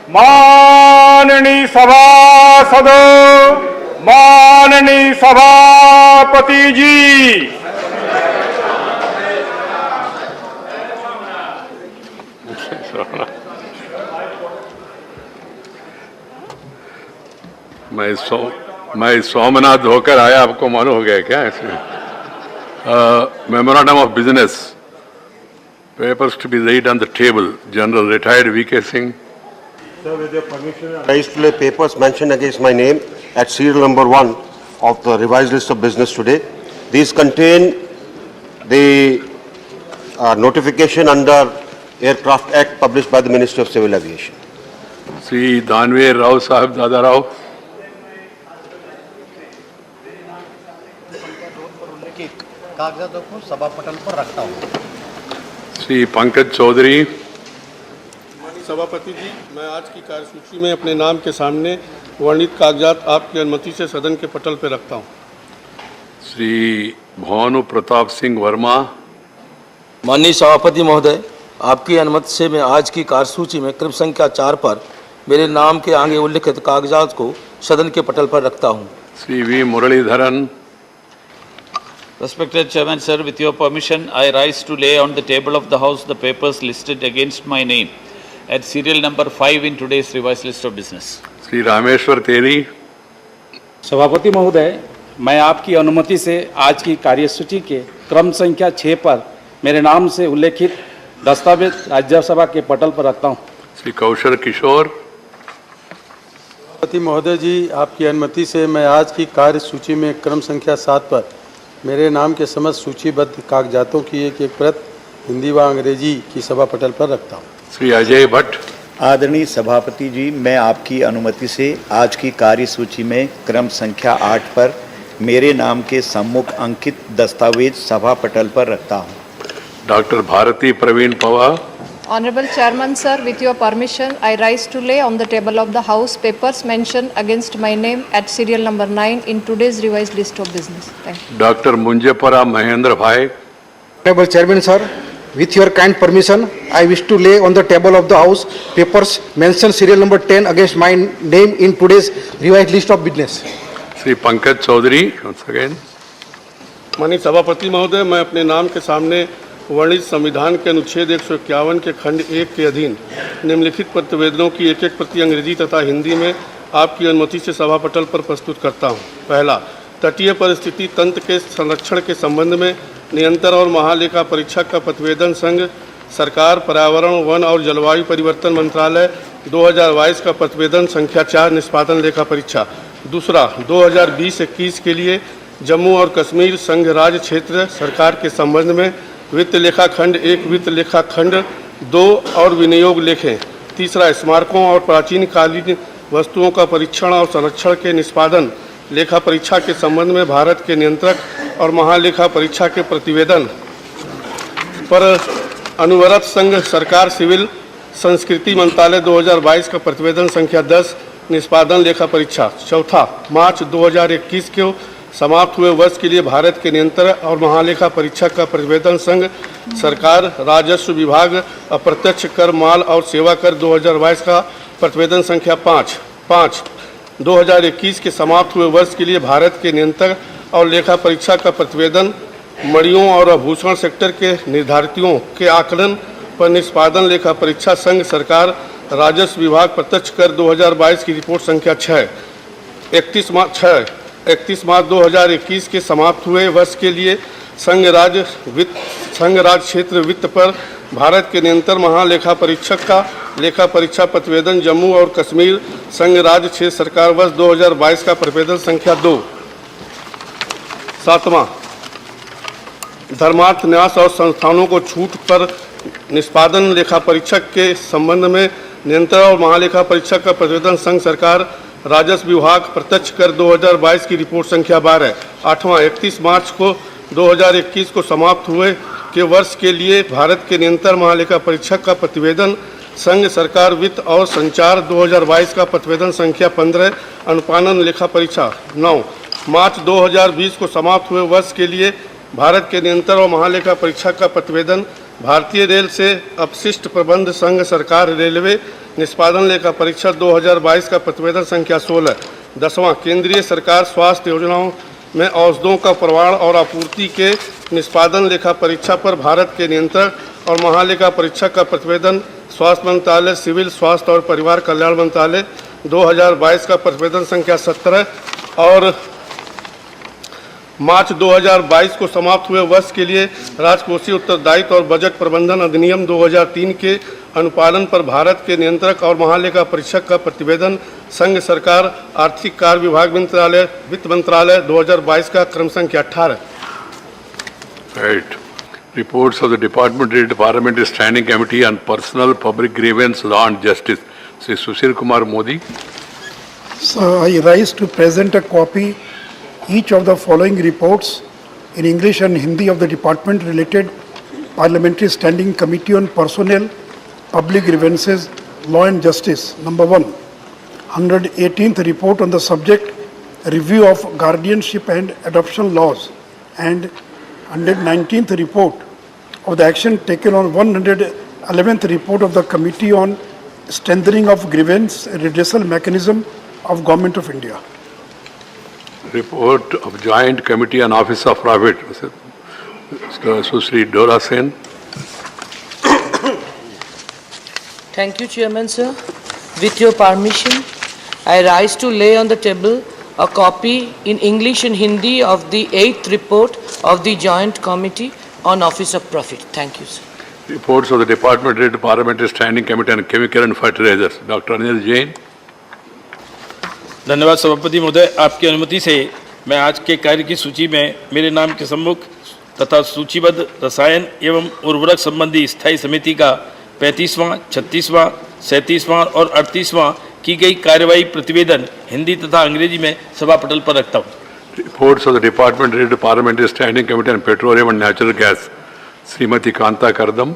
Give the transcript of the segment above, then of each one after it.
माननीय सभासदों, माननीय सभापति जी, मैं सोमनाथ होकर आया, आपको मालूम हो गया क्या इसमें? Memorandum of business, papers to be laid on the table. General retired V.K. Singh. Sir, with your permission, I rise to lay papers mentioned against my name at serial number 1 of the revised list of business today. These contain the notification under Aircraft Act published by the Ministry of Civil Aviation. Sri Danveer Rao Sahib Dada Rao. कागजातों को सभा पटल पर रखता हूँ। श्री पंकज चौधरी। सभापति जी, मैं आज की कार्यसूची में अपने नाम के सामने वर्णित कागजात आपकी अनुमति से सदन के पटल पर रखता हूँ। श्री भानु प्रताप सिंह वर्मा। माननीय सभापति महोदय, आपकी अनुमति से मैं आज की कार्यसूची में क्रम संख्या 4 पर मेरे नाम के आगे उल्लिखित कागजात को सदन के पटल पर रखता हूँ। Shri V Muraleedharan. Respected Chairman, sir, with your permission, I rise to lay on the table of the House the papers listed against my name at serial number 5 in today's revised list of business. Shri Rameshwar तेरी। सभापति महोदय, मैं आपकी अनुमति से आज की कार्यसूची के क्रम संख्या 6 पर मेरे नाम से उल्लेखित दस्तावेज राज्यसभा के पटल पर रखता हूं। श्री कौशल किशोर। सभापति महोदय जी, आपकी अनुमति से मैं आज की कार्यसूची में क्रम संख्या 7 पर मेरे नाम के समस्त सूचीबद्ध कागजातों की एक प्रत हिंदी व अंग्रेजी की सभा पटल पर रखता हूँ। श्री अजय भट्ट। आदरणीय सभापति जी, मैं आपकी अनुमति से आज की कार्यसूची में क्रम संख्या 8 पर मेरे नाम के सम्मुख अंकित दस्तावेज सभा पटल पर रखता हूँ। Doctor Bharati Pravin Pawar. Honorable Chairman, sir, with your permission, I rise to lay on the table of the House papers mentioned against my name at serial number 9 in today's revised list of business. Thank you. Doctor Munjapara Mahendra Bhai. Honorable Chairman, sir, with your kind permission, I wish to lay on the table of the House papers mentioned serial number 10 against my name in today's revised list of business. Shri Pankaj Chaudhary, once again. माननीय सभापति महोदय, मैं अपने नाम के सामने वर्णित संविधान के अनुच्छेद 151 के खंड 1 के अधीन निम्नलिखित प्रतिवेदनों की एक प्रति अंग्रेजी तथा हिंदी में आपकी अनुमति से सभा पटल पर प्रस्तुत करता हूं। पहला, तटीय परिस्थिति तंत्र के संरक्षण के संबंध में नियंत्रण और महालेखा परीक्षक का प्रतिवेदन संघ सरकार, पर्यावरण, वन और जलवायु परिवर्तन मंत्रालय 2022 का प्रतिवेदन संख्या 4 निष्पादन लेखा परीक्षा। दूसरा, 2020-21 के लिए जम्मू और कश्मीर संघ राज्य क्षेत्र सरकार के संबंध में वित्त लेखा खंड 1, वित्त लेखा खंड 2 और विनियोग लेखें। तीसरा, स्मारकों और प्राचीन कालीन वस्तुओं का परीक्षण और संरक्षण के निष्पादन लेखा परीक्षा के संबंध में भारत के नियंत्रक और महालेखा परीक्षा के प्रतिवेदन पर अनुवर्त संघ सरकार सिविल संस्कृति मंत्रालय 2022 का प्रतिवेदन संख्या 10 निष्पादन लेखा परीक्षा। चौथा, मार्च 2021 को समाप्त हुए वर्ष के लिए भारत के नियंत्रक और महालेखा परीक्षक का प्रतिवेदन संघ सरकार, राजस्व विभाग, अप्रत्यक्ष कर, माल और सेवा कर 2022 का प्रतिवेदन संख्या 5 2021 के समाप्त हुए वर्ष के लिए भारत के नियंत्रक और लेखा परीक्षा का प्रतिवेदन मड़ियों और आभूषण सेक्टर के निर्धारितों के आकलन पर निष्पादन लेखा परीक्षा संघ सरकार, राजस्व विभाग, प्रत्यक्ष कर 2022 की रिपोर्ट संख्या 6 31 मार्च 2021 के समाप्त हुए वर्ष के लिए संघ राज्य क्षेत्र वित्त पर भारत के नियंत्रण महालेखा परीक्षक का लेखा परीक्षा प्रतिवेदन जम्मू और कश्मीर संघ राज्य क्षेत्र सरकार वर्ष 2022 का प्रतिवेदन संख्या 2। सातवां, धर्मार्थ न्यास और संस्थानों को छूट पर निष्पादन लेखा परीक्षक के संबंध में नियंत्रण और महालेखा परीक्षक का प्रतिवेदन संघ सरकार, राजस्व विभाग, प्रत्यक्ष कर 2022 की रिपोर्ट संख्या 12। आठवां, 31 मार्च को 2021 को समाप्त हुए के वर्ष के लिए भारत के नियंत्रण महालेखा परीक्षक का प्रतिवेदन संघ सरकार वित्त और संचार 2022 का प्रतिवेदन संख्या 15 अनुपालन लेखा परीक्षा। 9 मार्च 2020 को समाप्त हुए वर्ष के लिए भारत के नियंत्रण और महालेखा परीक्षक का प्रतिवेदन भारतीय रेल से अपशिष्ट प्रबंध संघ सरकार रेलवे निष्पादन लेखा परीक्षा 2022 का प्रतिवेदन संख्या 16। 10वां, केंद्रीय सरकार स्वास्थ्य योजनाओं में औषधों का प्रमाण और आपूर्ति के निष्पादन लेखा परीक्षा पर भारत के नियंत्रक और महालेखा परीक्षक का प्रतिवेदन स्वास्थ्य मंत्रालय, सिविल स्वास्थ्य और परिवार कल्याण मंत्रालय 2022 का प्रतिवेदन संख्या 17 और मार्च 2022 को समाप्त हुए वर्ष के लिए राजकोषीय उत्तरदायित्व और बजट प्रबंधन अधिनियम 2003 के अनुपालन पर भारत के नियंत्रक और महालेखा परीक्षक का प्रतिवेदन संघ सरकार आर्थिक कार्य विभाग मंत्रालय वित्त मंत्रालय 2022 का क्रम संख्या 18। Right. Reports of the Department related to Parliamentary Standing Committee on Personal Public Grievance Law and Justice. Sri Sushil Kumar Modi. So I rise to present a copy each of the following reports in English and Hindi of the department related Parliamentary Standing Committee on Personnel, Public Grievances, Law and Justice. Number 1, 118th report on the subject, review of guardianship and adoption laws, and 119th report of the action taken on 111th report of the Committee on Strengthening of Grievance Redressal Mechanism of Government of India. Report of Joint Committee on Office of Profit. Susri Dora Sen. Thank you, Chairman, sir. With your permission, I rise to lay on the table a copy in English and Hindi of the 8th report of the Joint Committee on Office of Profit. Thank you, sir. Reports of the Department related to Parliamentary Standing Committee on Chemical and Fertilizers. Dr. Anil Jain. धन्यवाद सभापति महोदय, आपकी अनुमति से मैं आज के कार्य की सूची में मेरे नाम के सम्मुख तथा सूचीबद्ध रसायन एवं उर्वरक संबंधी स्थायी समिति का 35वां, 36वां, 37वां और 38वां की गई कार्यवाही प्रतिवेदन हिंदी तथा अंग्रेजी में सभा पटल पर रखता हूँ। Reports of the Department related to Parliamentary Standing Committee on Petroleum and Natural Gas. Srimati Kanta Kardam.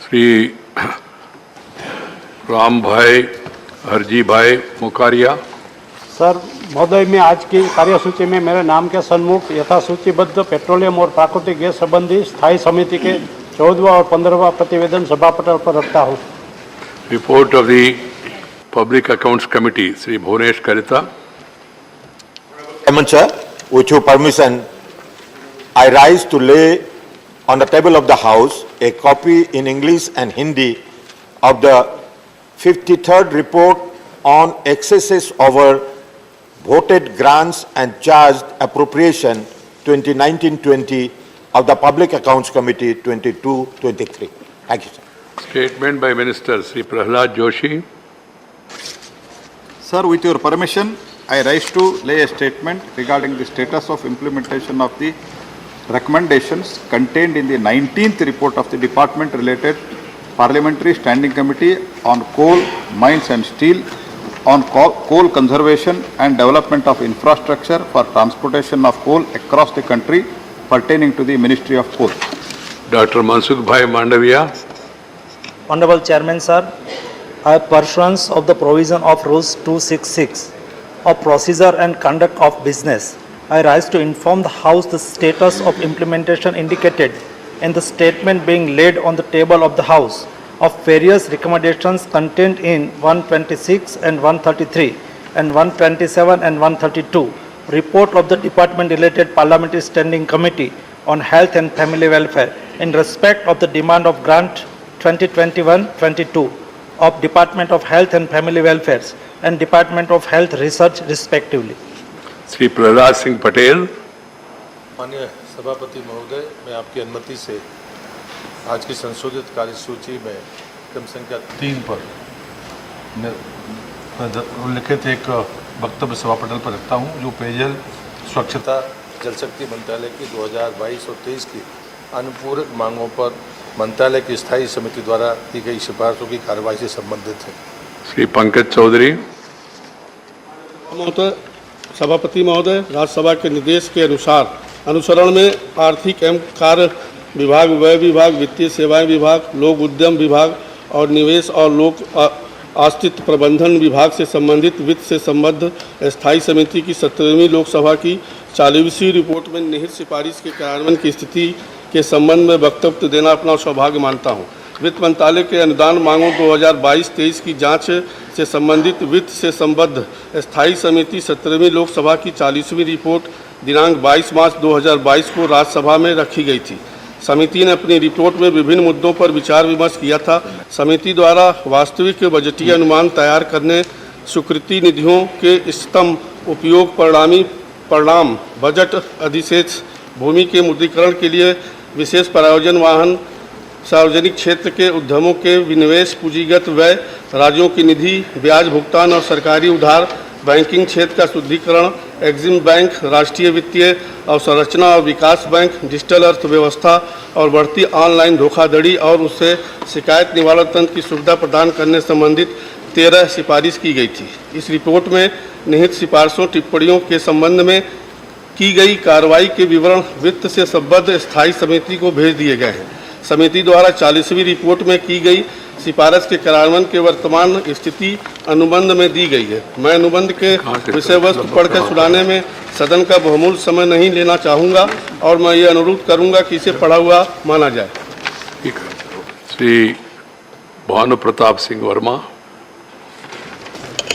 Sri Ram Bhai Harji भाई मुकारिया। सर महोदय, मैं आज की कार्यसूची में मेरे नाम के सन्मुख यथा सूचीबद्ध पेट्रोलियम और प्राकृतिक गैस संबंधी स्थायी समिति के 14वां और 15वां प्रतिवेदन सभा पटल पर रखता हूँ। Report of the public accounts committee Shri Bhuvnesh करिता। Chairman sir, with your permission, I rise to lay on the table of the House a copy in English and Hindi of the 53rd report on excesses over voted grants and charged appropriation 2019-20 of the Public Accounts Committee 22-23. Thank you, sir. Statement by Minister Sri Prahlad Joshi. Sir, with your permission, I rise to lay a statement regarding the status of implementation of the recommendations contained in the 19th report of the Department related Parliamentary Standing Committee on Coal, Mines and Steel, on coal conservation and development of infrastructure for transportation of coal across the country pertaining to the Ministry of Coal. Dr. Monsoon Bhai Mandaviya. Honorable Chairman, sir, I pursuance of the provision of Rules 266 of Procedure and Conduct of Business, I rise to inform the House the status of implementation indicated in the statement being laid on the table of the House of various recommendations contained in 126 and 133 and 127 and 132, report of the Department related Parliamentary Standing Committee on Health and Family Welfare in respect of the demand of grant 2021-22 of Department of Health and Family Welfare and Department of Health Research respectively. Sri Prahlad Singh Patel. माननीय सभापति महोदय, मैं आपकी अनुमति से आज की संशोधित कार्यसूची में क्रम संख्या 3 पर उल्लिखित एक वक्तव्य सभा पटल पर रखता हूं, जो पेयजल, स्वच्छता, जल शक्ति मंत्रालय की 2022 और 23 की अनुपूरक मांगों पर मंत्रालय की स्थायी समिति द्वारा की गई सिफारिशों की कार्रवाई से संबंधित है। श्री पंकज चौधरी। सभापति महोदय, राज्यसभा के निर्देश के अनुसार अनुसरण में आर्थिक एवं कार्य विभाग, व्यय विभाग, वित्तीय सेवाएं विभाग, लोक उद्यम विभाग और निवेश और लोक अस्तित्व प्रबंधन विभाग से संबंधित वित्त से संबद्ध स्थायी समिति की 17वीं लोकसभा की 40वीं रिपोर्ट में निहित सिफारिश के कार्यान्वयन की स्थिति के संबंध में वक्तव्य देना अपना सौभाग्य मानता हूं। वित्त मंत्रालय के अनुदान मांगों 2022-23 की जांच से संबंधित वित्त से संबद्ध स्थायी समिति 17वीं लोकसभा की 40वीं रिपोर्ट दिनांक 22 मार्च 2022 को राज्यसभा में रखी गई थी। समिति ने अपनी रिपोर्ट में विभिन्न मुद्दों पर विचार विमर्श किया था। समिति द्वारा वास्तविक बजटीय अनुमान तैयार करने, स्वीकृति निधियों के इष्टतम उपयोग, परिणाम, बजट अधिशेष, भूमि के मुद्रीकरण के लिए विशेष प्रायोजन वाहन, सार्वजनिक क्षेत्र के उद्यमों के विनिवेश, पूंजीगत व्यय, राज्यों की निधि, ब्याज भुगतान और सरकारी उधार, बैंकिंग क्षेत्र का शुद्धिकरण, एग्जिम बैंक, राष्ट्रीय वित्तीय अवसंरचना और विकास बैंक, डिजिटल अर्थव्यवस्था और बढ़ती ऑनलाइन धोखाधड़ी और उससे शिकायत निवारण तंत्र की सुविधा प्रदान करने संबंधित 13 सिफारिश की गई थी। इस रिपोर्ट में निहित सिफारिशों, टिप्पणियों के संबंध में की गई कार्रवाई के विवरण वित्त से संबद्ध स्थायी समिति को भेज दिए गए हैं। समिति द्वारा 40वीं रिपोर्ट में की गई सिफारिश के कार्यान्वयन के वर्तमान स्थिति अनुबंध में दी गई है। मैं अनुबंध के विषय वस्तु पढ़कर सुनाने में सदन का बहुमूल्य समय नहीं लेना चाहूँगा और मैं ये अनुरोध करूँगा कि इसे पढ़ा हुआ माना जाए। ठीक है। श्री भानु प्रताप सिंह वर्मा।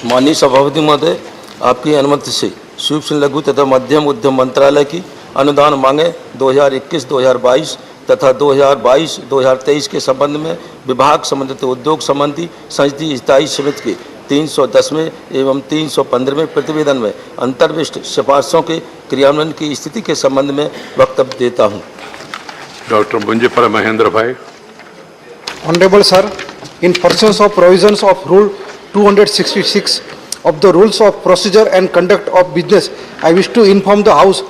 माननीय सभापति महोदय, आपकी अनुमति से सूक्ष्म लघु तथा मध्यम उद्यम मंत्रालय की अनुदान मांगे 2021-2022 तथा 2022-2023 के संबंध में विभाग संबंधित उद्योग संबंधी संसदीय स्थायी समिति के 310वें एवं 315वें प्रतिवेदन में अंतर्विष्ट सिफारिशों के क्रियान्वयन की स्थिति के संबंध में वक्तव्य देता हूँ। Doctor मुंजीपर Mahendra Bhai. Honorable Sir, in pursuance of provisions of Rule 266 of the Rules of Procedure and Conduct of Business, I wish to inform the House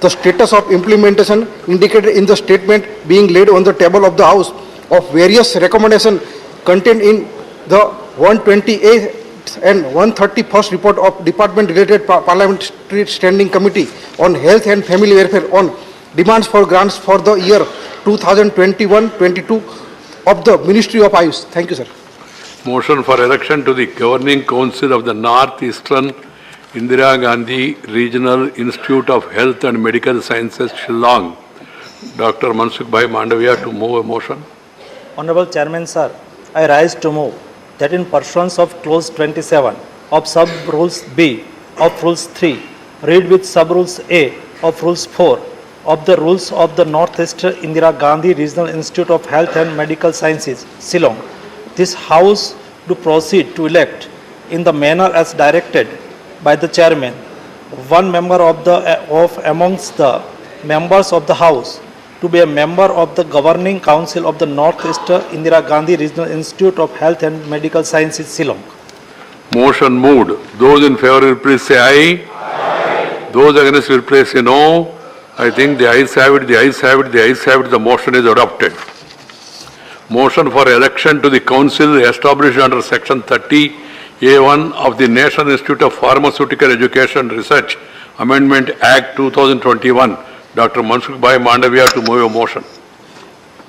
the status of implementation indicated in the statement being laid on the table of the House of various recommendations contained in the 128th and 131st report of Department-related Parliamentary Standing Committee on Health and Family Welfare on demands for grants for the year 2021-22 of the Ministry of Ayush. Thank you, sir. Motion for election to the Governing Council of the North-Eastern Indira Gandhi Regional Institute of Health and Medical Sciences, Shillong. Dr. Monsoon Mandavia to move a motion. Honorable Chairman, sir, I rise to move that in pursuance of Clause 27 of Sub-Rules B of Rules 3, read with Sub-Rules A of Rules 4 of the Rules of the North-Eastern Indira Gandhi Regional Institute of Health and Medical Sciences, Shillong, this House to proceed to elect in the manner as directed by the Chairman, one member of amongst the members of the House to be a member of the Governing Council of the North-Eastern Indira Gandhi Regional Institute of Health and Medical Sciences, Shillong. Motion moved. Those in favor will please say aye. Aye. Those against will please say no. I think the ayes have it, the ayes have it, the ayes have it. The motion is adopted. Motion for election to the council established under Section 30A1 of the National Institute of Pharmaceutical Education and Research Amendment Act 2021. Dr. Monsoon Mandavia to move a motion.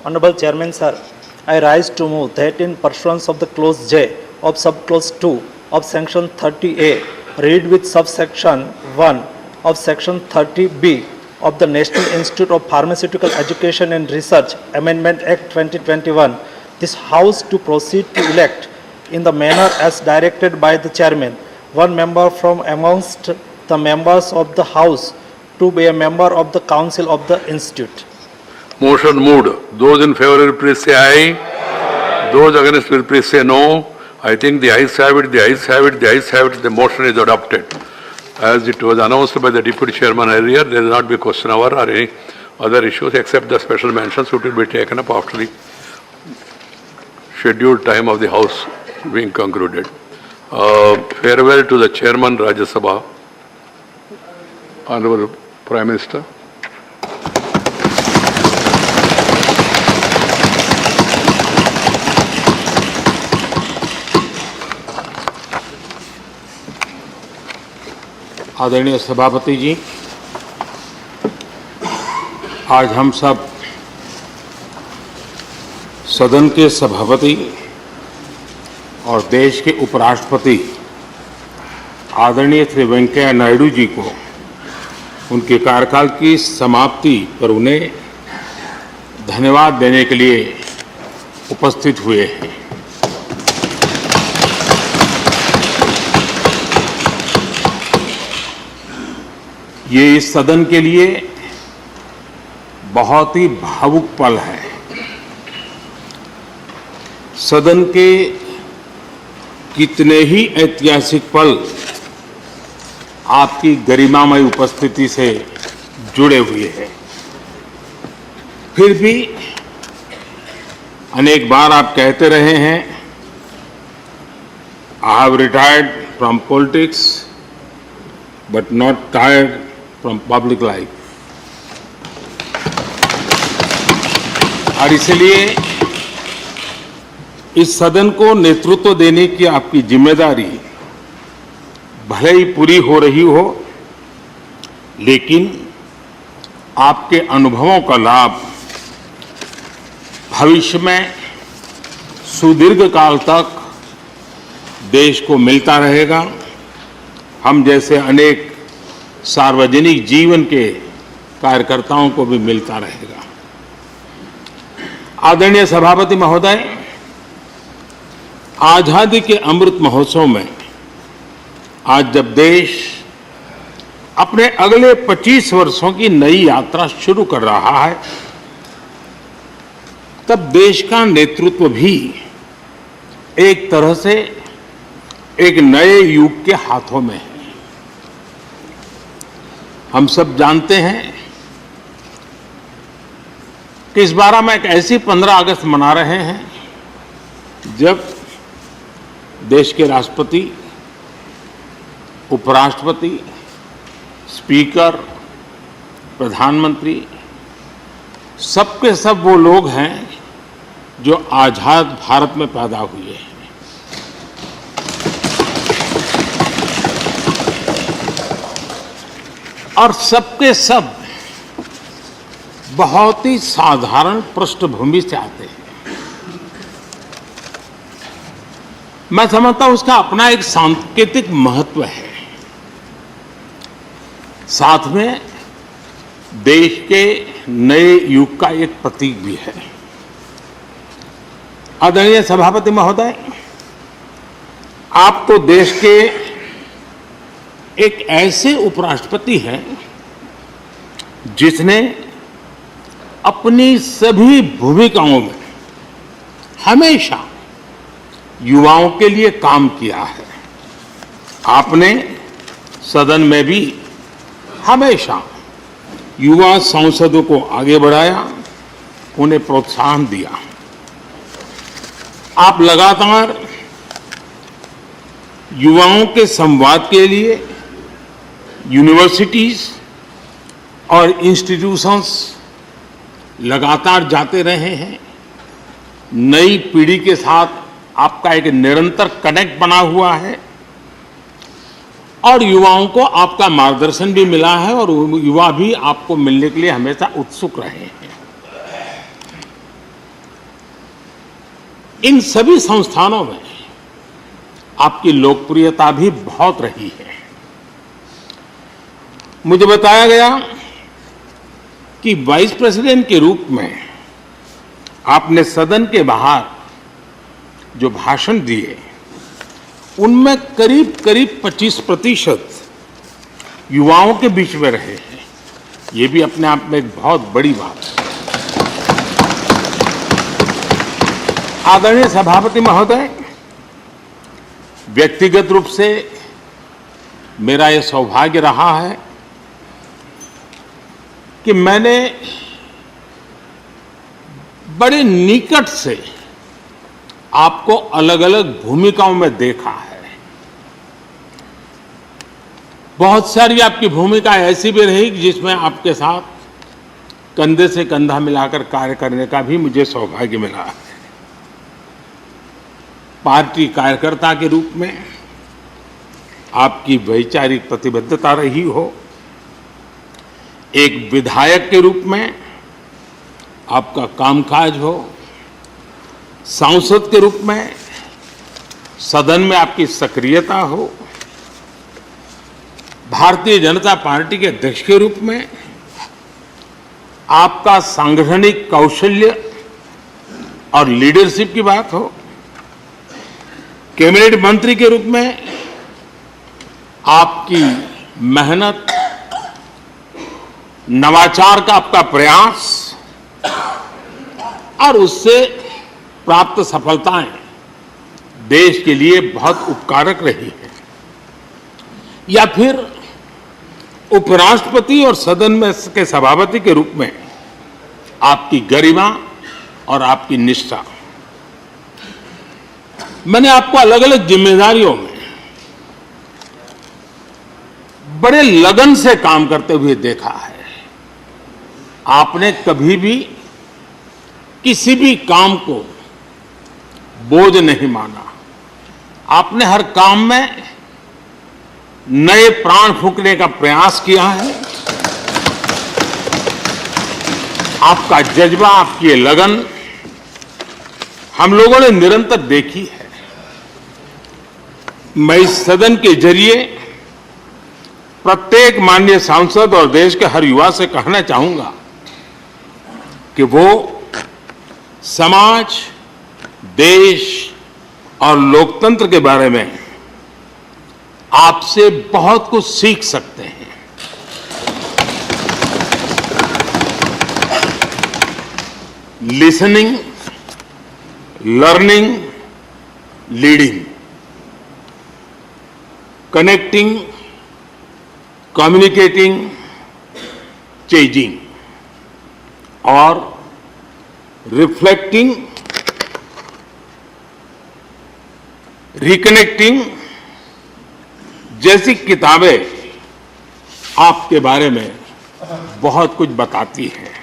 Honorable Chairman, sir, I rise to move that in pursuance of the Clause J of Subclause 2 of Section 30A, read with subsection 1 of Section 30B of the National Institute of Pharmaceutical Education and Research Amendment Act 2021, this House to proceed to elect in the manner as directed by the Chairman, one member from amongst the members of the House to be a member of the Council of the Institute. Motion moved. Those in favor will please say aye. Aye. Those against will please say no. I think the ayes have it, the ayes have it, the ayes have it. The motion is adopted. As it was announced by the Deputy Chairman earlier, there will not be question hour or any other issues except the special mentions which will be taken up after the scheduled time of the House being concluded. Farewell to the Chairman, Rajya Sabha. Honorable Prime Minister. आदरणीय सभापति जी, आज हम सब सदन के सभापति और देश के उपराष्ट्रपति आदरणीय श्री वेंकैया नायडू जी को उनके कार्यकाल की समाप्ति पर उन्हें धन्यवाद देने के लिए उपस्थित हुए हैं। ये इस सदन के लिए बहुत ही भावुक पल है। सदन के कितने ही ऐतिहासिक पल आपकी गरिमामय उपस्थिति से जुड़े हुए हैं। फिर भी अनेक बार आप कहते रहे हैं, I have retired from politics but not tired from public life. और इसलिए इस सदन को नेतृत्व देने की आपकी जिम्मेदारी भले ही पूरी हो रही हो, लेकिन आपके अनुभवों का लाभ भविष्य में सुदीर्घ काल तक देश को मिलता रहेगा। हम जैसे अनेक सार्वजनिक जीवन के कार्यकर्ताओं को भी मिलता रहेगा। आदरणीय सभापति महोदय, आजादी के अमृत महोत्सव में आज जब देश अपने अगले 25 वर्षों की नई यात्रा शुरू कर रहा है, तब देश का नेतृत्व भी एक तरह से एक नए युग के हाथों में है। हम सब जानते हैं कि इस बार हम एक ऐसी 15 अगस्त मना रहे हैं जब देश के राष्ट्रपति, उपराष्ट्रपति, स्पीकर, प्रधानमंत्री, सबके सब वो लोग हैं जो आजाद भारत में पैदा हुए हैं। और सबके सब बहुत ही साधारण पृष्ठभूमि से आते हैं। मैं समझता हूं उसका अपना एक सांकेतिक महत्व है, साथ में देश के नए युग का एक प्रतीक भी है। आदरणीय सभापति महोदय, आप तो देश के एक ऐसे उपराष्ट्रपति हैं जिसने अपनी सभी भूमिकाओं में हमेशा युवाओं के लिए काम किया है। आपने सदन में भी हमेशा युवा सांसदों को आगे बढ़ाया, उन्हें प्रोत्साहन दिया। आप लगातार युवाओं के संवाद के लिए यूनिवर्सिटीज और इंस्टीट्यूशंस लगातार जाते रहे हैं। नई पीढ़ी के साथ आपका एक निरंतर कनेक्ट बना हुआ है और युवाओं को आपका मार्गदर्शन भी मिला है और युवा भी आपको मिलने के लिए हमेशा उत्सुक रहे हैं। इन सभी संस्थानों में आपकी लोकप्रियता भी बहुत रही है। मुझे बताया गया कि वाइस प्रेसिडेंट के रूप में आपने सदन के बाहर जो भाषण दिए, उनमें करीब करीब 25% युवाओं के बीच में रहे हैं। ये भी अपने आप में एक बहुत बड़ी बात है। आदरणीय सभापति महोदय, व्यक्तिगत रूप से मेरा यह सौभाग्य रहा है कि मैंने बड़े निकट से आपको अलग अलग भूमिकाओं में देखा है। बहुत सारी आपकी भूमिका ऐसी भी रही जिसमें आपके साथ कंधे से कंधा मिलाकर कार्य करने का भी मुझे सौभाग्य मिला है। पार्टी कार्यकर्ता के रूप में आपकी वैचारिक प्रतिबद्धता रही हो, एक विधायक के रूप में आपका कामकाज हो, सांसद के रूप में सदन में आपकी सक्रियता हो, भारतीय जनता पार्टी के अध्यक्ष के रूप में आपका सांगठनिक कौशल्य और लीडरशिप की बात हो, कैबिनेट मंत्री के रूप में आपकी मेहनत, नवाचार का आपका प्रयास और उससे प्राप्त सफलताएं देश के लिए बहुत उपकारक रही है। या फिर उपराष्ट्रपति और सदन में के सभापति के रूप में आपकी गरिमा और आपकी निष्ठा। मैंने आपको अलग अलग जिम्मेदारियों में बड़े लगन से काम करते हुए देखा है। आपने कभी भी किसी भी काम को बोझ नहीं माना। आपने हर काम में नए प्राण फूंकने का प्रयास किया है। आपका जज्बा, आपकी लगन हम लोगों ने निरंतर देखी है। मैं इस सदन के जरिए प्रत्येक माननीय सांसद और देश के हर युवा से कहना चाहूंगा कि वो समाज, देश और लोकतंत्र के बारे में आपसे बहुत कुछ सीख सकते हैं। Listening, learning, leading, connecting, communicating, changing और रिफ्लेक्टिंग, रिकनेक्टिंग जैसी किताबें आपके बारे में बहुत कुछ बताती हैं।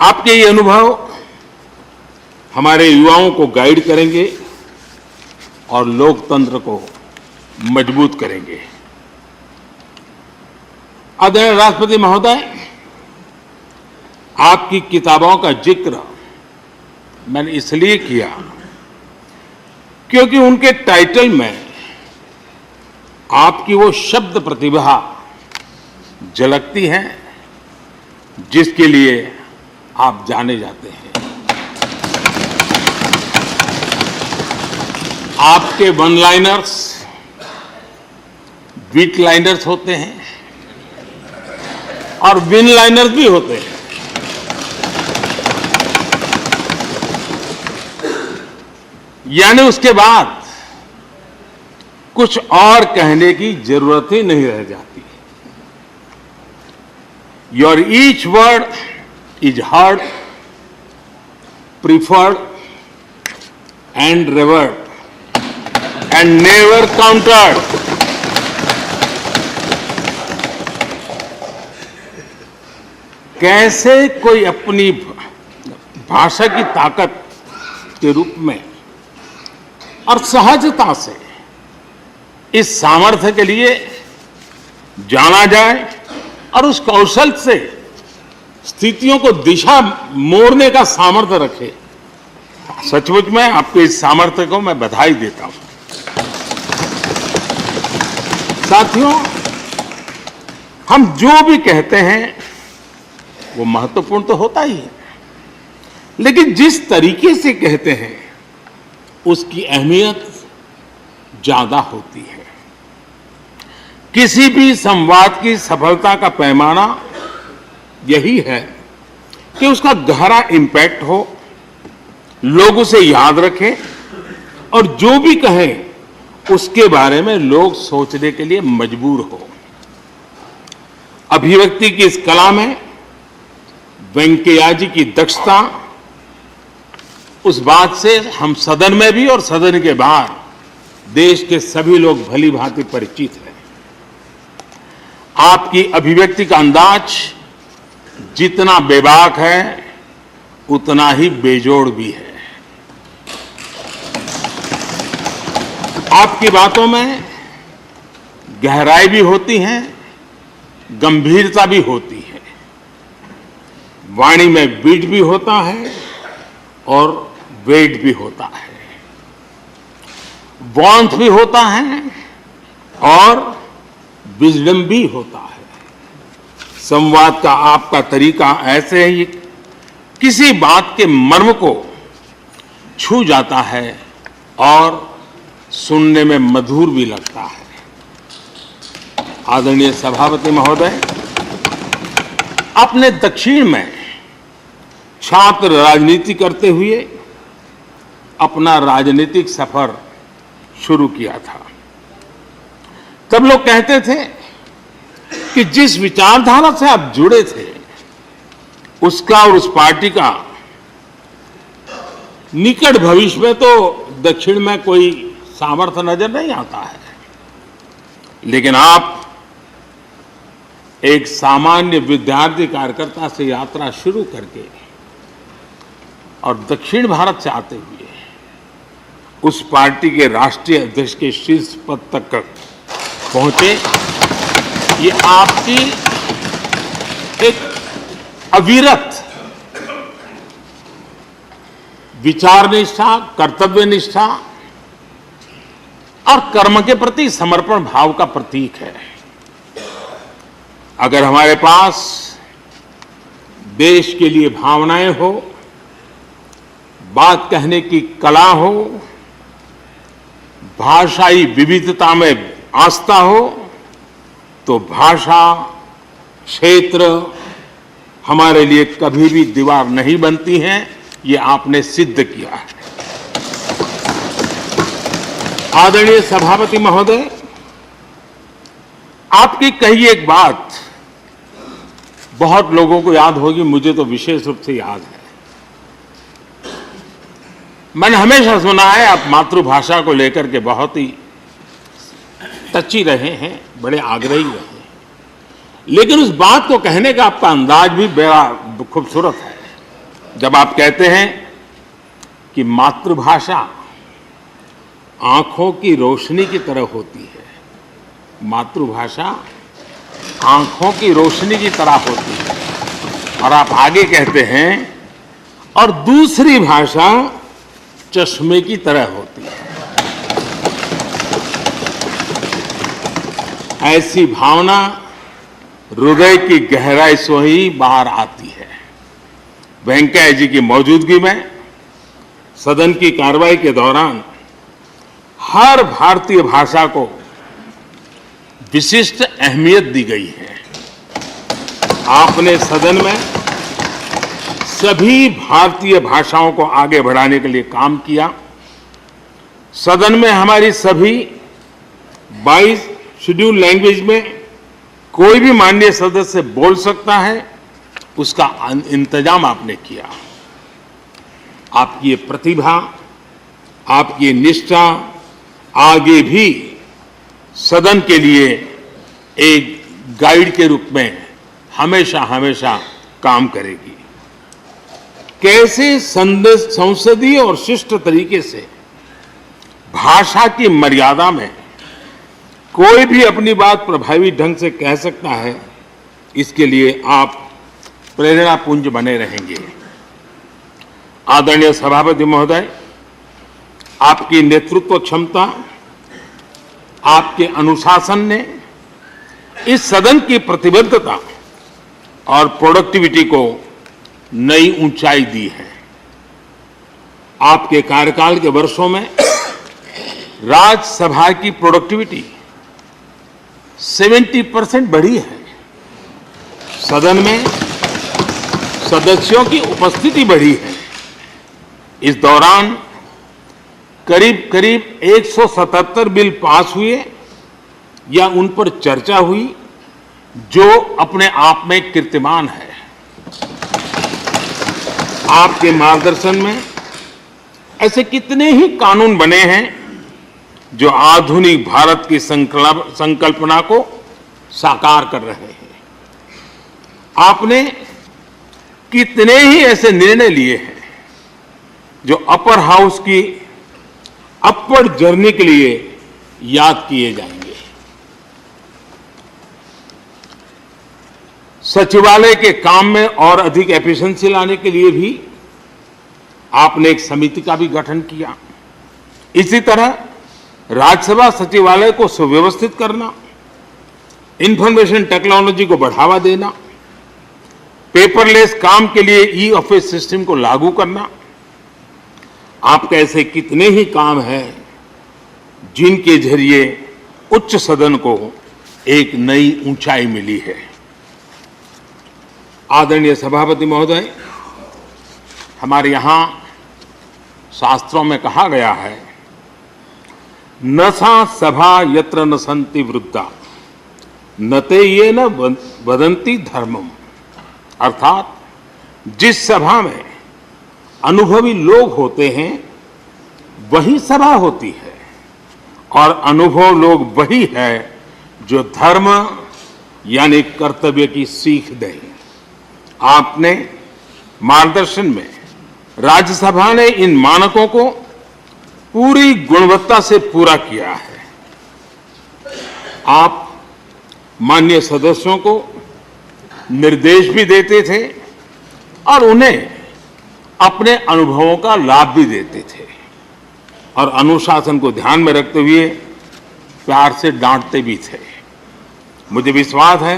आपके ये अनुभव हमारे युवाओं को गाइड करेंगे और लोकतंत्र को मजबूत करेंगे। आदरणीय राष्ट्रपति महोदय, आपकी किताबों का जिक्र मैंने इसलिए किया क्योंकि उनके टाइटल में आपकी वो शब्द प्रतिभा झलकती है जिसके लिए आप जाने जाते हैं। आपके वन लाइनर्स, बीट लाइनर्स होते हैं और विन लाइनर्स भी होते हैं। यानी उसके बाद कुछ और कहने की जरूरत ही नहीं रह जाती। Your each word is heard, preferred and reward and never countered. कैसे कोई अपनी भाषा की ताकत के रूप में और सहजता से इस सामर्थ्य के लिए जाना जाए और उस कौशल से स्थितियों को दिशा मोड़ने का सामर्थ्य रखे, सचमुच में आपके इस सामर्थ्य को मैं बधाई देता हूं। साथियों, हम जो भी कहते हैं वो महत्वपूर्ण तो होता ही है, लेकिन जिस तरीके से कहते हैं उसकी अहमियत ज्यादा होती है। किसी भी संवाद की सफलता का पैमाना यही है कि उसका गहरा इंपैक्ट हो, लोग उसे याद रखें और जो भी कहें उसके बारे में लोग सोचने के लिए मजबूर हो। अभिव्यक्ति की इस कला में वेंकैया जी की दक्षता, उस बात से हम सदन में भी और सदन के बाहर देश के सभी लोग भली भांति परिचित हैं। आपकी अभिव्यक्ति का अंदाज जितना बेबाक है उतना ही बेजोड़ भी है। आपकी बातों में गहराई भी होती है, गंभीरता भी होती है, वाणी में बीट भी होता है और वेट भी होता है, वार्मथ भी होता है और विजडम भी होता है। संवाद का आपका तरीका ऐसे ही किसी बात के मर्म को छू जाता है और सुनने में मधुर भी लगता है। आदरणीय सभापति महोदय, अपने दक्षिण में छात्र राजनीति करते हुए अपना राजनीतिक सफर शुरू किया था। तब लोग कहते थे कि जिस विचारधारा से आप जुड़े थे उसका और उस पार्टी का निकट भविष्य में तो दक्षिण में कोई सामर्थ्य नजर नहीं आता है, लेकिन आप एक सामान्य विद्यार्थी कार्यकर्ता से यात्रा शुरू करके और दक्षिण भारत से आते हुए उस पार्टी के राष्ट्रीय अध्यक्ष के शीर्ष पद तक पहुंचे। ये आपकी एक अविरत विचार निष्ठा, कर्तव्य निष्ठा और कर्म के प्रति समर्पण भाव का प्रतीक है। अगर हमारे पास देश के लिए भावनाएं हो, बात कहने की कला हो, भाषाई विविधता में आस्था हो, तो भाषा, क्षेत्र हमारे लिए कभी भी दीवार नहीं बनती हैं। ये आपने सिद्ध किया है। आदरणीय सभापति महोदय, आपकी कही एक बात बहुत लोगों को याद होगी, मुझे तो विशेष रूप से याद है। मैंने हमेशा सुना है आप मातृभाषा को लेकर के बहुत ही टची रहे हैं, बड़े आग्रही रहे हैं, लेकिन उस बात को कहने का आपका अंदाज भी बड़ा खूबसूरत है। जब आप कहते हैं कि मातृभाषा आंखों की रोशनी की तरह होती है, मातृभाषा आंखों की रोशनी की तरह होती है, और आप आगे कहते हैं और दूसरी भाषा चश्मे की तरह होती है। ऐसी भावना हृदय की गहराई से ही बाहर आती है। वेंकैया जी की मौजूदगी में सदन की कार्रवाई के दौरान हर भारतीय भाषा को विशिष्ट अहमियत दी गई है। आपने सदन में सभी भारतीय भाषाओं को आगे बढ़ाने के लिए काम किया। सदन में हमारी सभी 22 शेड्यूल लैंग्वेज में कोई भी माननीय सदस्य बोल सकता है, उसका इंतजाम आपने किया। आपकी ये प्रतिभा, आपकी ये निष्ठा आगे भी सदन के लिए एक गाइड के रूप में हमेशा हमेशा काम करेगी। कैसे संसदीय और शिष्ट तरीके से भाषा की मर्यादा में कोई भी अपनी बात प्रभावी ढंग से कह सकता है, इसके लिए आप प्रेरणा पुंज बने रहेंगे। आदरणीय सभापति महोदय, आपकी नेतृत्व क्षमता, आपके अनुशासन ने इस सदन की प्रतिबद्धता और प्रोडक्टिविटी को नई ऊंचाई दी है। आपके कार्यकाल के वर्षों में राज्यसभा की प्रोडक्टिविटी 70% बढ़ी है। सदन में सदस्यों की उपस्थिति बढ़ी है। इस दौरान करीब करीब 177 बिल पास हुए या उन पर चर्चा हुई, जो अपने आप में कीर्तिमान है। आपके मार्गदर्शन में ऐसे कितने ही कानून बने हैं जो आधुनिक भारत की संकल्पना को साकार कर रहे हैं। आपने कितने ही ऐसे निर्णय लिए हैं जो अपर हाउस की अपवर्ड जर्नी के लिए याद किए जाएंगे। सचिवालय के काम में और अधिक एफिशिएंसी लाने के लिए भी आपने एक समिति का भी गठन किया। इसी तरह राज्यसभा सचिवालय को सुव्यवस्थित करना, इंफॉर्मेशन टेक्नोलॉजी को बढ़ावा देना, पेपरलेस काम के लिए ई ऑफिस सिस्टम को लागू करना। आपके ऐसे कितने ही काम हैं जिनके जरिए उच्च सदन को एक नई ऊंचाई मिली है। आदरणीय सभापति महोदय, हमारे यहाँ शास्त्रों में कहा गया है, न सा सभा यत्र न सन्ति वृद्धा न ते ये न वदन्ति धर्मम। अर्थात जिस सभा में अनुभवी लोग होते हैं वही सभा होती है, और अनुभव लोग वही है जो धर्म यानी कर्तव्य की सीख दें। आपने मार्गदर्शन में राज्यसभा ने इन मानकों को पूरी गुणवत्ता से पूरा किया है। आप माननीय सदस्यों को निर्देश भी देते थे और उन्हें अपने अनुभवों का लाभ भी देते थे, और अनुशासन को ध्यान में रखते हुए प्यार से डांटते भी थे। मुझे विश्वास है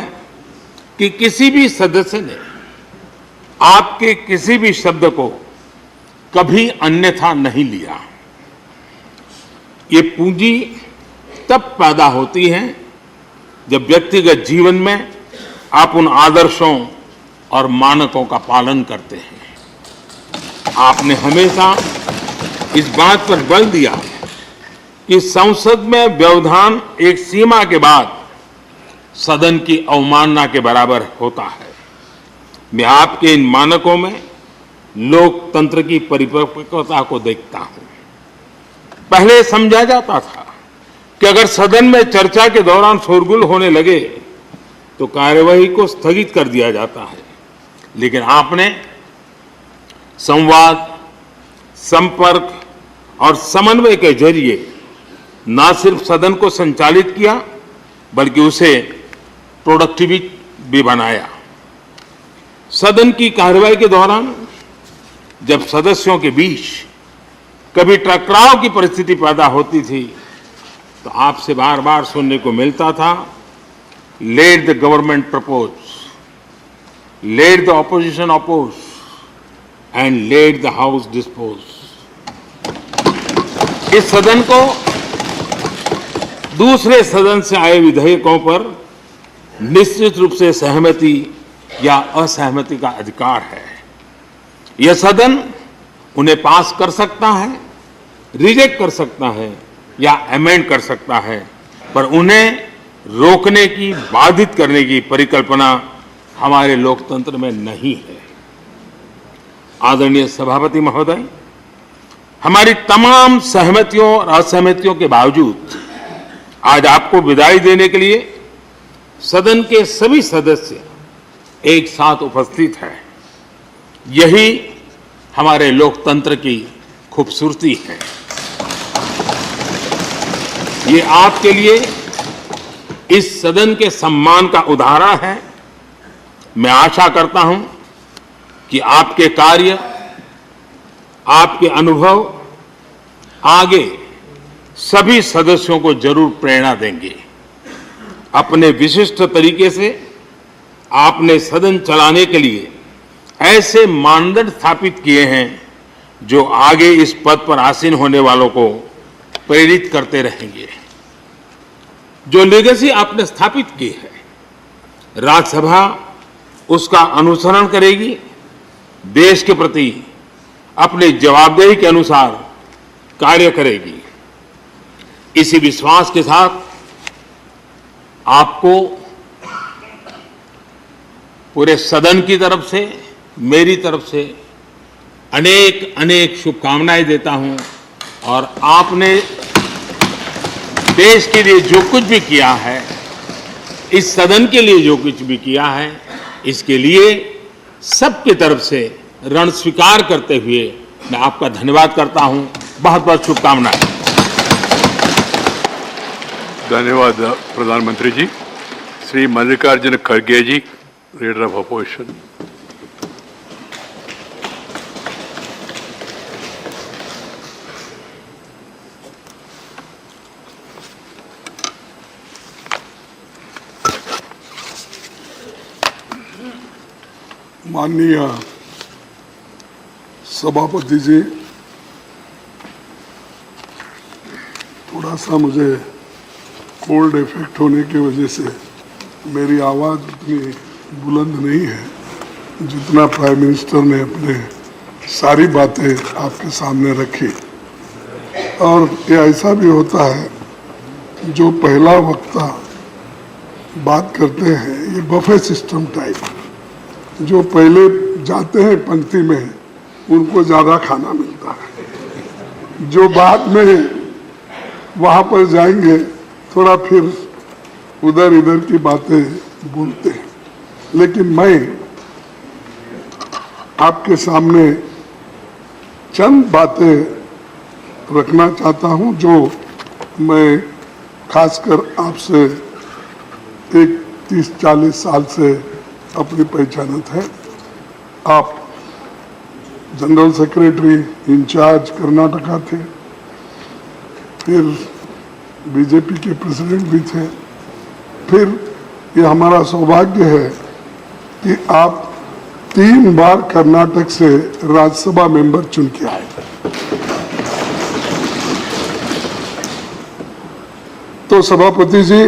कि किसी भी सदस्य ने आपके किसी भी शब्द को कभी अन्यथा नहीं लिया। ये पूंजी तब पैदा होती है जब व्यक्तिगत जीवन में आप उन आदर्शों और मानकों का पालन करते हैं। आपने हमेशा इस बात पर बल दिया कि संसद में व्यवधान एक सीमा के बाद सदन की अवमानना के बराबर होता है। मैं आपके इन मानकों में लोकतंत्र की परिपक्वता को देखता हूं। पहले समझा जाता था कि अगर सदन में चर्चा के दौरान शोरगुल होने लगे तो कार्यवाही को स्थगित कर दिया जाता है, लेकिन आपने संवाद, संपर्क और समन्वय के जरिए न सिर्फ सदन को संचालित किया बल्कि उसे प्रोडक्टिव भी बनाया। सदन की कार्यवाही के दौरान जब सदस्यों के बीच कभी टकराव की परिस्थिति पैदा होती थी तो आपसे बार बार सुनने को मिलता था, let the government propose, let the opposition oppose and let the house dispose. इस सदन को दूसरे सदन से आए विधेयकों पर निश्चित रूप से सहमति या असहमति का अधिकार है। यह सदन उन्हें पास कर सकता है, रिजेक्ट कर सकता है या अमेंड कर सकता है, पर उन्हें रोकने की, बाधित करने की परिकल्पना हमारे लोकतंत्र में नहीं है। आदरणीय सभापति महोदय, हमारी तमाम सहमतियों और असहमतियों के बावजूद आज आपको विदाई देने के लिए सदन के सभी सदस्य एक साथ उपस्थित हैं। यही हमारे लोकतंत्र की खूबसूरती है। ये आपके लिए इस सदन के सम्मान का उदाहरण है। मैं आशा करता हूं कि आपके कार्य, आपके अनुभव आगे सभी सदस्यों को जरूर प्रेरणा देंगे। अपने विशिष्ट तरीके से आपने सदन चलाने के लिए ऐसे मानदंड स्थापित किए हैं जो आगे इस पद पर आसीन होने वालों को प्रेरित करते रहेंगे। जो लेगेसी आपने स्थापित की है, राज्यसभा उसका अनुसरण करेगी, देश के प्रति अपनी जवाबदेही के अनुसार कार्य करेगी। इसी विश्वास के साथ आपको पूरे सदन की तरफ से, मेरी तरफ से अनेक अनेक शुभकामनाएं देता हूं, और आपने देश के लिए जो कुछ भी किया है, इस सदन के लिए जो कुछ भी किया है, इसके लिए सबकी तरफ से ऋण स्वीकार करते हुए मैं आपका धन्यवाद करता हूं। बहुत बहुत शुभकामनाएं। धन्यवाद प्रधानमंत्री जी। श्री मल्लिकार्जुन खड़गे जी, लीडर ऑफ अपोजिशन। माननीय सभापति जी, थोड़ा सा मुझे कोल्ड इफेक्ट होने की वजह से मेरी आवाज़ उतनी बुलंद नहीं है जितना प्राइम मिनिस्टर ने अपने सारी बातें आपके सामने रखी। और ये ऐसा भी होता है जो पहला वक्ता बात करते हैं, ये बफे सिस्टम टाइप, जो पहले जाते हैं पंक्ति में उनको ज़्यादा खाना मिलता है, जो बाद में वहाँ पर जाएंगे थोड़ा फिर उधर इधर की बातें बोलते हैं। लेकिन मैं आपके सामने चंद बातें रखना चाहता हूं जो मैं खासकर आपसे एक 30-40 साल से अपनी पहचानत है। आप जनरल सेक्रेटरी इंचार्ज कर्नाटका थे, फिर बीजेपी के प्रेसिडेंट भी थे, फिर ये हमारा सौभाग्य है कि आप 3 बार कर्नाटक से राज्यसभा मेंबर चुन के आए। तो सभापति जी,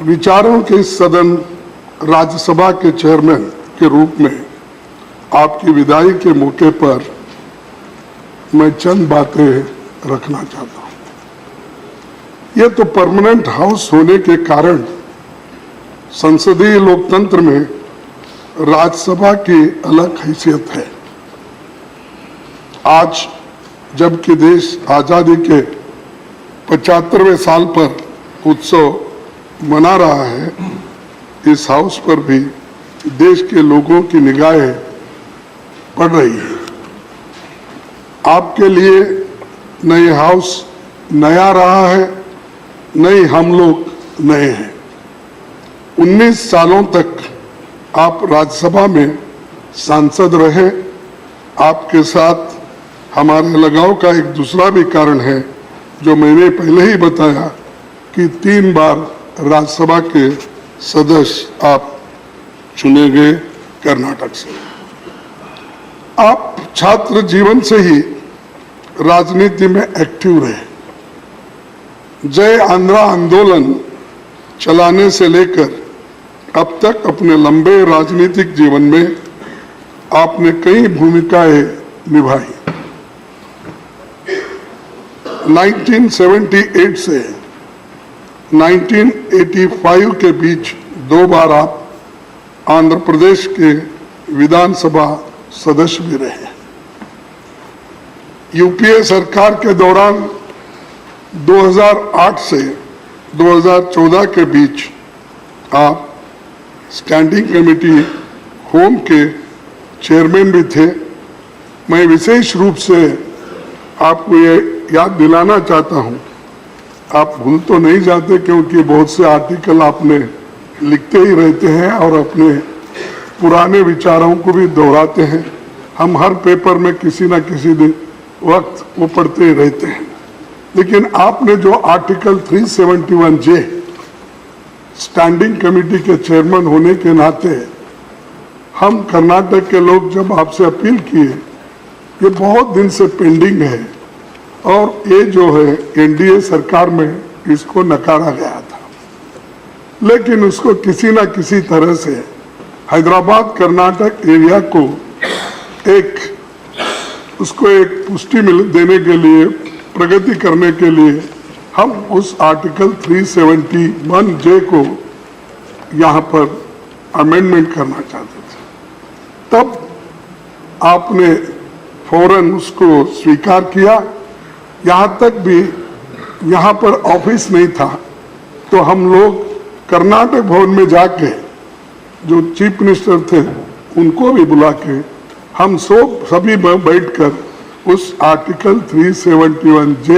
विचारों के सदन राज्यसभा के चेयरमैन के रूप में आपकी विदाई के मौके पर मैं चंद बातें रखना चाहता हूं। यह तो परमानेंट हाउस होने के कारण संसदीय लोकतंत्र में राज्यसभा की अलग हैसियत है। आज जबकि देश आजादी के 75वें साल पर उत्सव मना रहा है, इस हाउस पर भी देश के लोगों की निगाहें पड़ रही है। आपके लिए न ये हाउस नया रहा है, न ही हम लोग नए हैं। 19 सालों तक आप राज्यसभा में सांसद रहे। आपके साथ हमारे लगाव का एक दूसरा भी कारण है जो मैंने पहले ही बताया कि 3 बार राज्यसभा के सदस्य आप चुने गए कर्नाटक से। आप छात्र जीवन से ही राजनीति में एक्टिव रहे। जय आंध्रा आंदोलन चलाने से लेकर अब तक अपने लंबे राजनीतिक जीवन में आपने कई भूमिकाएं निभाई। 1978 से 1985 के बीच 2 बार आप आंध्र प्रदेश के विधानसभा सदस्य भी रहे। यूपीए सरकार के दौरान 2008 से 2014 के बीच आप स्टैंडिंग कमेटी होम के चेयरमैन भी थे। मैं विशेष रूप से आपको ये याद दिलाना चाहता हूं, आप भूल तो नहीं जाते क्योंकि बहुत से आर्टिकल आपने लिखते ही रहते हैं और अपने पुराने विचारों को भी दोहराते हैं। हम हर पेपर में किसी न किसी दिन वक्त वो पढ़ते ही रहते हैं। लेकिन आपने जो आर्टिकल 371J स्टैंडिंग कमेटी के चेयरमैन होने के नाते हम कर्नाटक के लोग जब आपसे अपील किए, ये बहुत दिन से पेंडिंग है और ये जो है एनडीए सरकार में इसको नकारा गया था, लेकिन उसको किसी ना किसी तरह से हैदराबाद कर्नाटक एरिया को उसको एक पुष्टि देने के लिए, प्रगति करने के लिए हम उस आर्टिकल 371J को यहाँ पर अमेंडमेंट करना चाहते थे। तब आपने फौरन उसको स्वीकार किया। यहाँ तक भी यहाँ पर ऑफिस नहीं था तो हम लोग कर्नाटक भवन में जाके जो चीफ मिनिस्टर थे उनको भी बुला के हम सभी बैठकर उस आर्टिकल 371J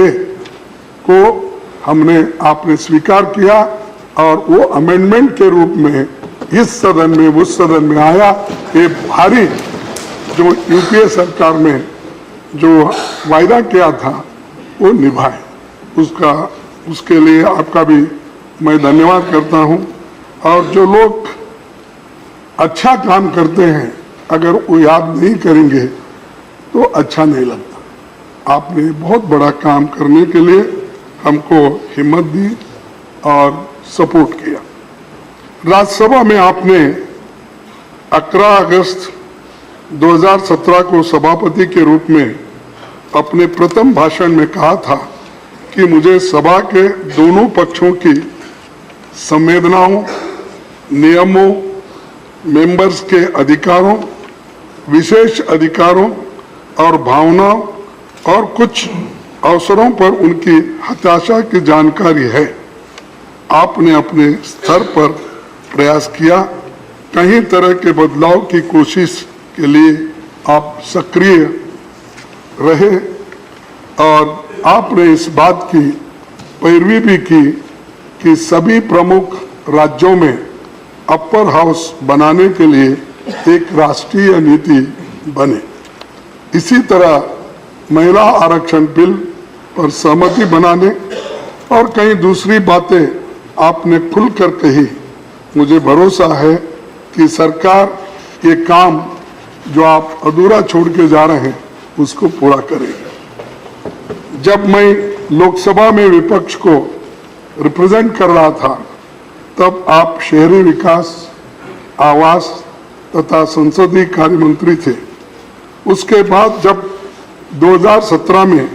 को आपने स्वीकार किया और वो अमेंडमेंट के रूप में इस सदन में उस सदन में आया। ये भारी जो यूपीए सरकार में जो वायदा किया था वो निभाए, उसके लिए आपका भी मैं धन्यवाद करता हूं। और जो लोग अच्छा काम करते हैं, अगर वो याद नहीं करेंगे तो अच्छा नहीं लगता। आपने बहुत बड़ा काम करने के लिए हमको हिम्मत दी और सपोर्ट किया। राज्यसभा में आपने 11 अगस्त 2017 को सभापति के रूप में अपने प्रथम भाषण में कहा था कि मुझे सभा के दोनों पक्षों की संवेदनाओं, नियमों, मेंबर्स के अधिकारों, विशेष अधिकारों और भावनाओं और कुछ अवसरों पर उनकी हताशा की जानकारी है। आपने अपने स्तर पर प्रयास किया, कई तरह के बदलाव की कोशिश के लिए आप सक्रिय रहे और आपने इस बात की पैरवी भी की कि सभी प्रमुख राज्यों में अपर हाउस बनाने के लिए एक राष्ट्रीय नीति बने। इसी तरह महिला आरक्षण बिल पर सहमति बनाने और कई दूसरी बातें आपने खुलकर कही। मुझे भरोसा है कि सरकार ये काम जो आप अधूरा छोड़ के जा रहे हैं उसको पूरा करेगी। जब मैं लोकसभा में विपक्ष को रिप्रेजेंट कर रहा था तब आप शहरी विकास, आवास तथा संसदीय कार्य मंत्री थे। उसके बाद जब 2017 में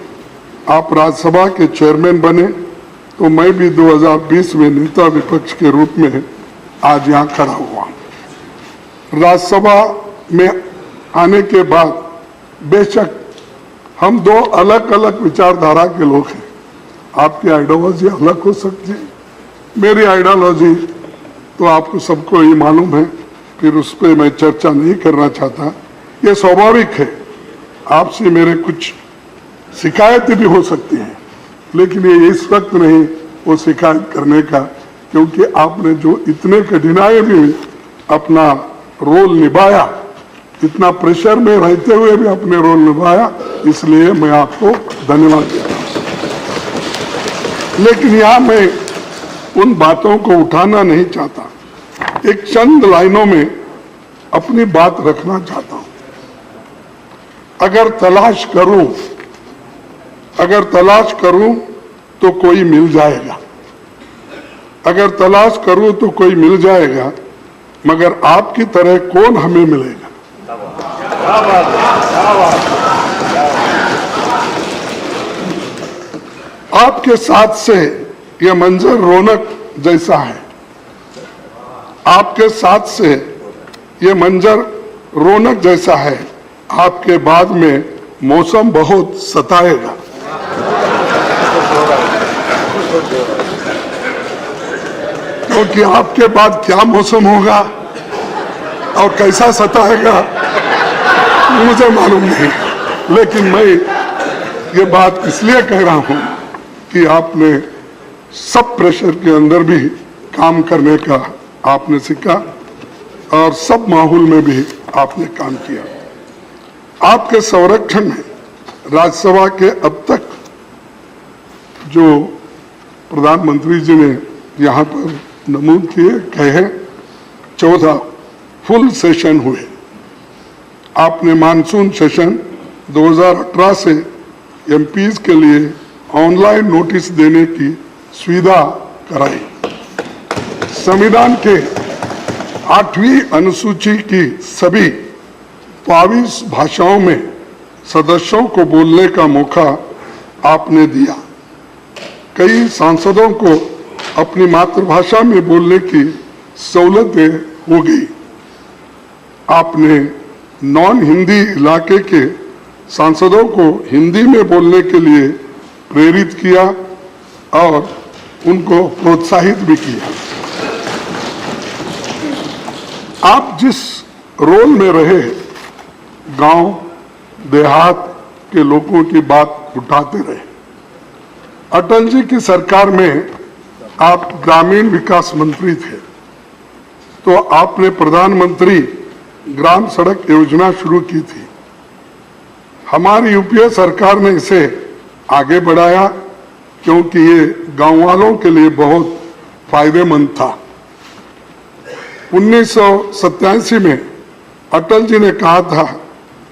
आप राज्यसभा के चेयरमैन बने तो मैं भी 2020 में नेता विपक्ष के रूप में आज यहाँ खड़ा हुआ। राज्यसभा में आने के बाद बेशक हम दो अलग अलग विचारधारा के लोग हैं। आपकी आइडियोलॉजी अलग हो सकती है, मेरी आइडियोलॉजी तो आपको सबको ही मालूम है, फिर उस पर मैं चर्चा नहीं करना चाहता। ये स्वाभाविक है, आपसे मेरे कुछ शिकायतें भी हो सकती हैं, लेकिन ये इस वक्त नहीं वो शिकायत करने का, क्योंकि आपने जो इतने कठिनाई में अपना रोल निभाया, इतना प्रेशर में रहते हुए भी अपने रोल निभाया, इसलिए मैं आपको धन्यवाद देता हूं। लेकिन यहां मैं उन बातों को उठाना नहीं चाहता, एक चंद लाइनों में अपनी बात रखना चाहता हूं। अगर तलाश करूं तो कोई मिल जाएगा, अगर तलाश करूं तो कोई मिल जाएगा, मगर आपकी तरह कौन हमें मिलेगा। आपके साथ से यह मंजर रौनक जैसा है, आपके साथ से यह मंजर रौनक जैसा है, आपके बाद में मौसम बहुत सताएगा। क्योंकि आपके बाद क्या मौसम होगा और कैसा सताएगा मुझे मालूम नहीं, लेकिन मैं ये बात इसलिए कह रहा हूं कि आपने सब प्रेशर के अंदर भी काम करने का आपने सीखा और सब माहौल में भी आपने काम किया। आपके संरक्षण में राज्यसभा के अब तक जो प्रधानमंत्री जी ने यहाँ पर नमूद किए कहे 14 फुल सेशन हुए। आपने मानसून सेशन 2018 से एमपीज के लिए ऑनलाइन नोटिस देने की सुविधा कराई। संविधान के 8वीं अनुसूची की सभी 22 भाषाओं में सदस्यों को बोलने का मौका आपने दिया। कई सांसदों को अपनी मातृभाषा में बोलने की सहूलतें हो गई। आपने नॉन हिंदी इलाके के सांसदों को हिंदी में बोलने के लिए प्रेरित किया और उनको प्रोत्साहित भी किया। आप जिस रोल में रहे, गांव देहात के लोगों की बात उठाते रहे। अटल जी की सरकार में आप ग्रामीण विकास मंत्री थे, तो आपने प्रधानमंत्री ग्राम सड़क योजना शुरू की थी। हमारी यूपीए सरकार ने इसे आगे बढ़ाया क्योंकि ये गांव वालों के लिए बहुत फायदेमंद था। 1987 में अटल जी ने कहा था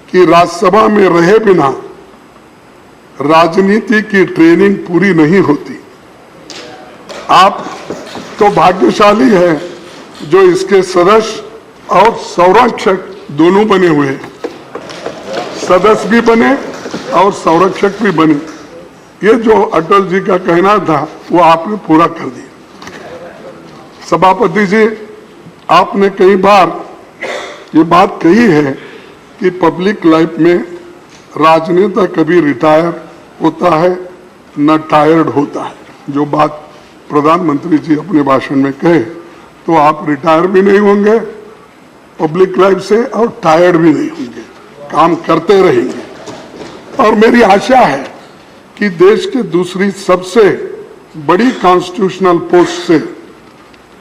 कि राज्यसभा में रहे बिना राजनीति की ट्रेनिंग पूरी नहीं होती। आप तो भाग्यशाली हैं जो इसके सदस्य और संरक्षक दोनों बने हुए हैं। सदस्य भी बने और संरक्षक भी बने। ये जो अटल जी का कहना था वो आपने पूरा कर दिया। सभापति जी, आपने कई बार ये बात कही है कि पब्लिक लाइफ में राजनेता कभी रिटायर होता है न टायर्ड होता है। जो बात प्रधानमंत्री जी अपने भाषण में कहे, तो आप रिटायर भी नहीं होंगे पब्लिक लाइफ से और टायर्ड भी नहीं होंगे, काम करते रहेंगे। और मेरी आशा है कि देश के दूसरी सबसे बड़ी कॉन्स्टिट्यूशनल पोस्ट से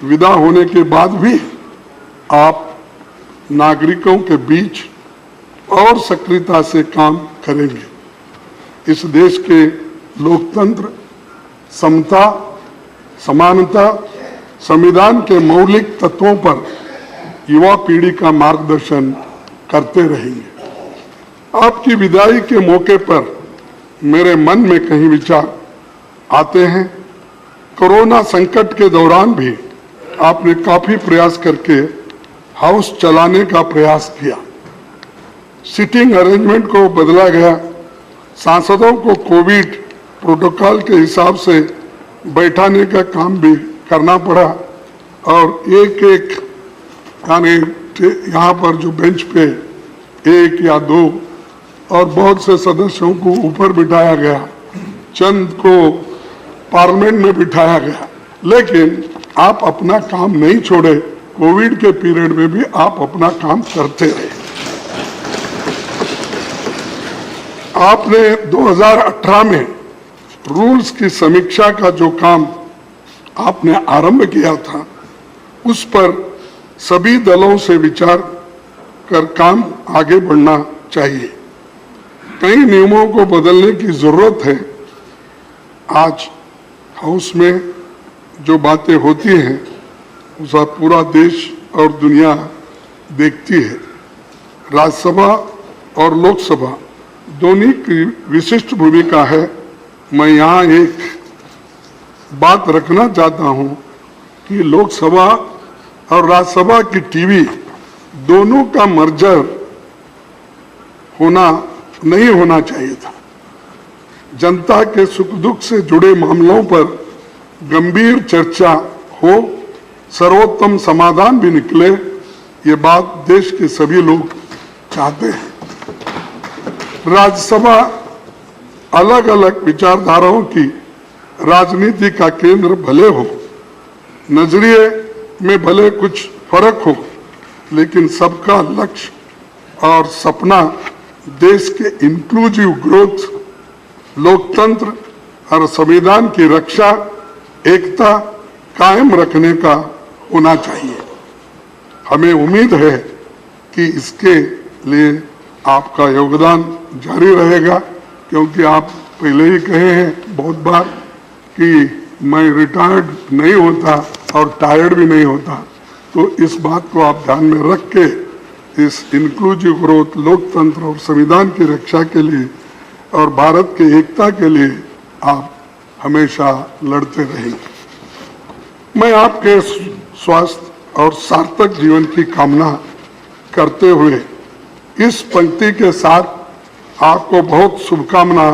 विदा होने के बाद भी आप नागरिकों के बीच और सक्रियता से काम करेंगे। इस देश के लोकतंत्र, समता, समानता, संविधान के मौलिक तत्वों पर युवा पीढ़ी का मार्गदर्शन करते रहेंगे। आपकी विदाई के मौके पर मेरे मन में कई विचार आते हैं। कोरोना संकट के दौरान भी आपने काफी प्रयास करके हाउस चलाने का प्रयास किया। सिटिंग अरेंजमेंट को बदला गया, सांसदों को कोविड प्रोटोकॉल के हिसाब से बैठाने का काम भी करना पड़ा और एक एक यानी यहाँ पर जो बेंच पे एक या दो और बहुत से सदस्यों को ऊपर बिठाया गया, चंद को पार्लियामेंट में बिठाया गया, लेकिन आप अपना काम नहीं छोड़े। कोविड के पीरियड में भी आप अपना काम करते रहे। आपने 2018 में रूल्स की समीक्षा का जो काम आपने आरंभ किया था, उस पर सभी दलों से विचार कर काम आगे बढ़ना चाहिए। कई नियमों को बदलने की जरूरत है। आज हाउस में जो बातें होती हैं उसका पूरा देश और दुनिया देखती है। राज्यसभा और लोकसभा दोनों की विशिष्ट भूमिका है। मैं यहाँ एक बात रखना चाहता हूँ कि लोकसभा और राज्यसभा की टीवी दोनों का मर्जर नहीं होना चाहिए था। जनता के सुख दुख से जुड़े मामलों पर गंभीर चर्चा हो, सर्वोत्तम समाधान भी निकले, ये बात देश के सभी लोग चाहते हैं। राज्यसभा अलग अलग विचारधाराओं की राजनीति का केंद्र भले हो, नजरिए में भले कुछ फर्क हो, लेकिन सबका लक्ष्य और सपना देश के इंक्लूसिव ग्रोथ, लोकतंत्र और संविधान की रक्षा, एकता कायम रखने का होना चाहिए। हमें उम्मीद है कि इसके लिए आपका योगदान जारी रहेगा, क्योंकि आप पहले ही कहे हैं बहुत बार कि मैं रिटायर्ड नहीं होता और टायर्ड भी नहीं होता। तो इस बात को आप ध्यान में रख के इस इंक्लूसिव ग्रोथ, लोकतंत्र और संविधान की रक्षा के लिए और भारत की एकता के लिए आप हमेशा लड़ते रहेंगे। मैं आपके स्वास्थ्य और सार्थक जीवन की कामना करते हुए इस पंक्ति के साथ आपको बहुत शुभकामना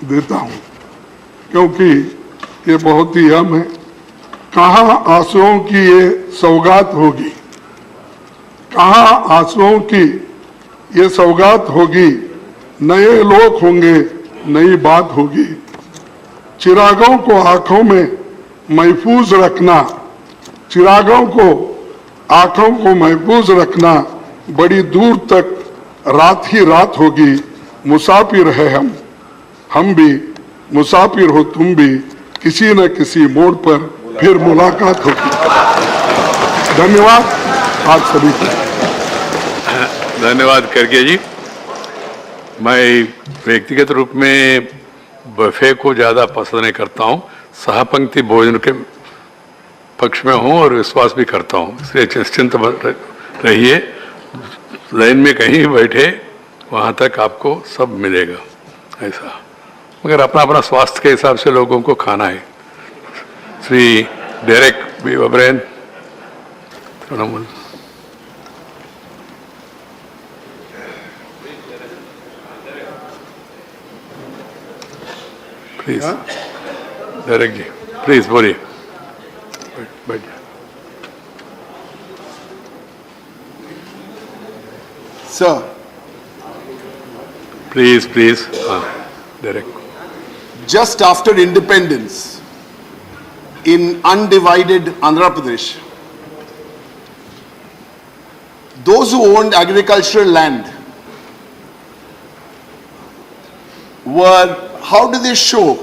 देता हूं, क्योंकि ये बहुत ही अहम है। कहाँ आंसुओं की ये सौगात होगी, कहाँ आंसुओं की ये सौगात होगी, नए लोग होंगे, नई बात होगी। चिरागों को आंखों में महफूज रखना, चिरागों को आंखों को महफूज रखना, बड़ी दूर तक रात ही रात होगी। मुसाफिर है हम भी मुसाफिर हो तुम भी, किसी न किसी मोड़ पर फिर मुलाकात होगी। धन्यवाद आप सभी को। धन्यवाद करके जी। मैं व्यक्तिगत रूप में बफे को ज़्यादा पसंद नहीं करता हूँ। सहपंक्ति भोजन के पक्ष में हूं और विश्वास भी करता हूं, इसलिए निश्चिंत रहिए, लाइन में कहीं भी बैठे वहां तक आपको सब मिलेगा ऐसा, मगर अपना अपना स्वास्थ्य के हिसाब से लोगों को खाना है। Shri Derek O'Brien, Trinamool. Please Derek ji, please बोलिए, बैठ जाए। Sir, प्लीज प्लीज, हाँ Derek. just after independence in undivided Andhra Pradesh, those who owned agricultural land were, how do they show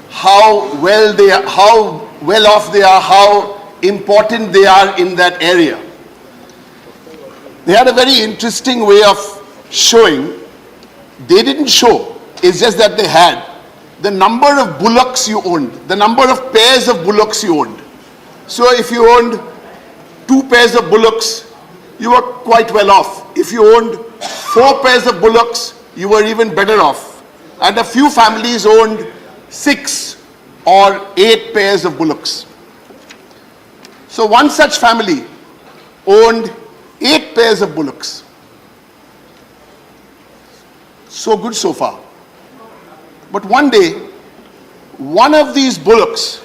how well off they are, how important they are in that area? They had a very interesting way of showing. They didn't show, it's just that they had the number of bullocks you owned, the number of pairs of bullocks you owned. So if you owned 2 pairs of bullocks, you were quite well off. If you owned 4 pairs of bullocks, you were even better off. And a few families owned 6 or 8 pairs of bullocks. So one such family owned 8 pairs of bullocks. So good so far. But one day, one of these bullocks,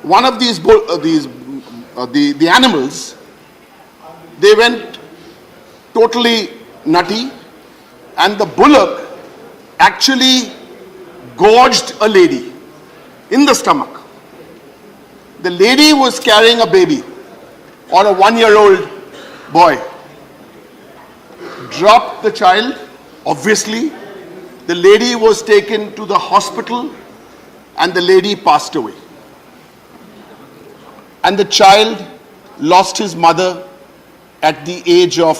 one of these the animals, they went totally nutty, and the bullock actually gorged a lady in the stomach. The lady was carrying a baby or a 1-year-old boy. Dropped the child, obviously. The lady was taken to the hospital and the lady passed away. And the child lost his mother at the age of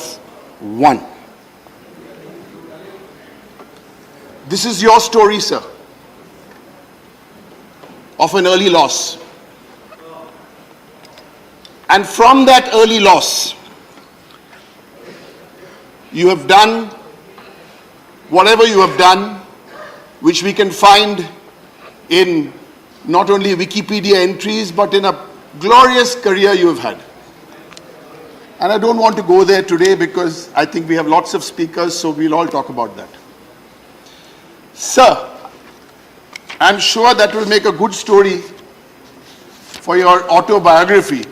1. This is your story, sir, of an early loss. And from that early loss, you have done whatever you have done, which we can find in not only Wikipedia entries, but in a glorious career you have had. And I don't want to go there today because I think we have lots of speakers, so we'll all talk about that. Sir, I'm sure that will make a good story for your autobiography,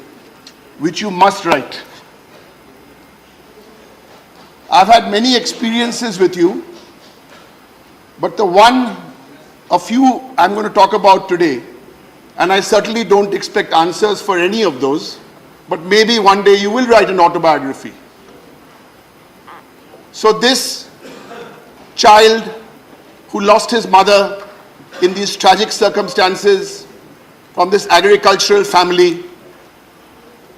which you must write. I've had many experiences with you, but a few I'm going to talk about today, and I certainly don't expect answers for any of those, but maybe one day you will write an autobiography. So this child who lost his mother in these tragic circumstances from this agricultural family,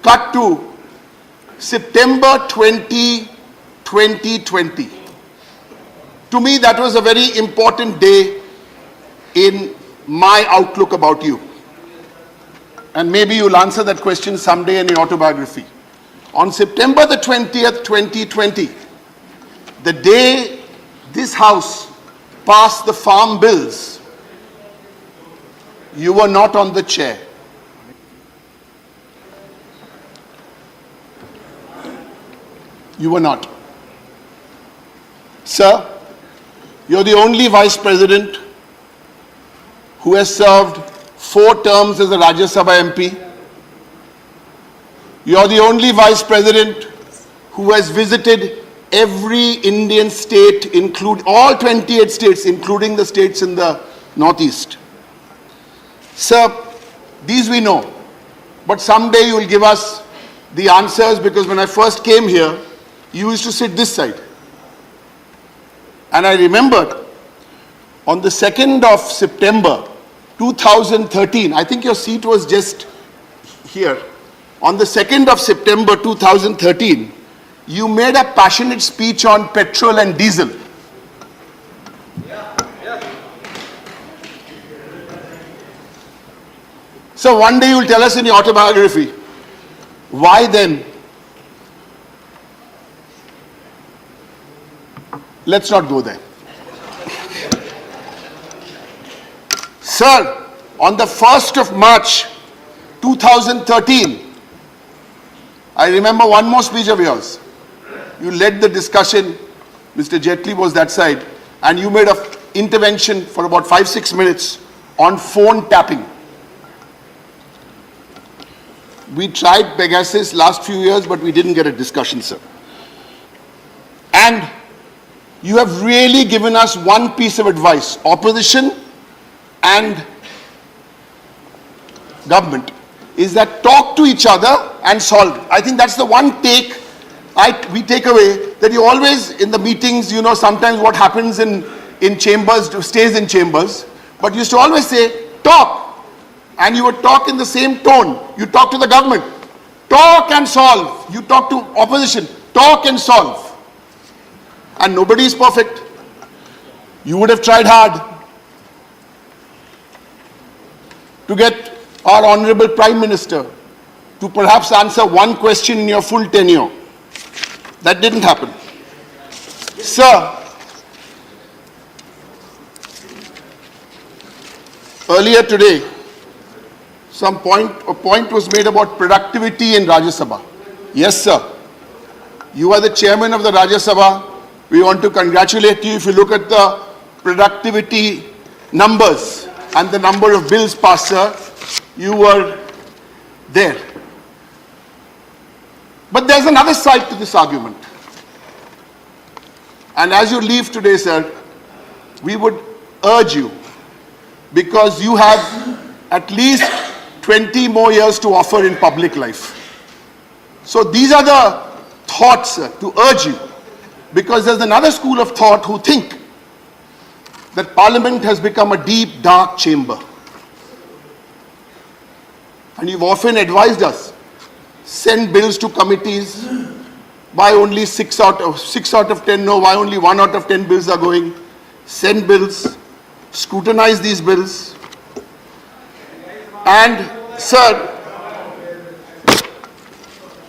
cut to September 20, 2020. To me, that was a very important day in my outlook about you. And maybe you'll answer that question someday in your autobiography. On September the 20th, 2020, the day this House passed the farm bills, you were not on the chair. You were not. Sir, you're the only Vice President who has served 4 terms as a Rajya Sabha MP. You're the only Vice President who has visited every Indian state, include all 28 states, including the states in the Northeast. Sir, these we know, but someday you will give us the answers, because when I first came here, you used to sit this side. And I remembered on the 2nd of September 2013, I think your seat was just here. On the 2nd of September 2013, you made a passionate speech on petrol and diesel. So one day you'll tell us in your autobiography, why then? Let's not go there. Sir, on the 1st of March 2013, I remember one more speech of yours. You led the discussion, Mr. Jaitley was that side, and you made an intervention for about 5-6 minutes on phone tapping. We tried Pegasus last few years, but we didn't get a discussion, sir. And you have really given us one piece of advice, opposition and government, is that talk to each other and solve. I think that's the one take we take away, that you always, in the meetings, you know, sometimes what happens in chambers stays in chambers, but you used to always say, talk. And you would talk in the same tone. You talk to the government, talk and solve. You talk to opposition, talk and solve. And nobody is perfect. You would have tried hard to get our Honorable Prime Minister to perhaps answer one question in your full tenure. That didn't happen. Sir, earlier today, a point was made about productivity in Rajya Sabha. Yes, sir. You are the chairman of the Rajya Sabha. We want to congratulate you. If you look at the productivity numbers and the number of bills passed, sir, you were there. But there's another side to this argument. And as you leave today, sir, we would urge you, because you have at least 20 more years to offer in public life. So these are the thoughts, sir, to urge you, because there's another school of thought who think that Parliament has become a deep, dark chamber. And you've often advised us, send bills to committees, why only 6 out of 10 no, why only 1 out of 10 bills are going. Send bills, scrutinize these bills. And sir,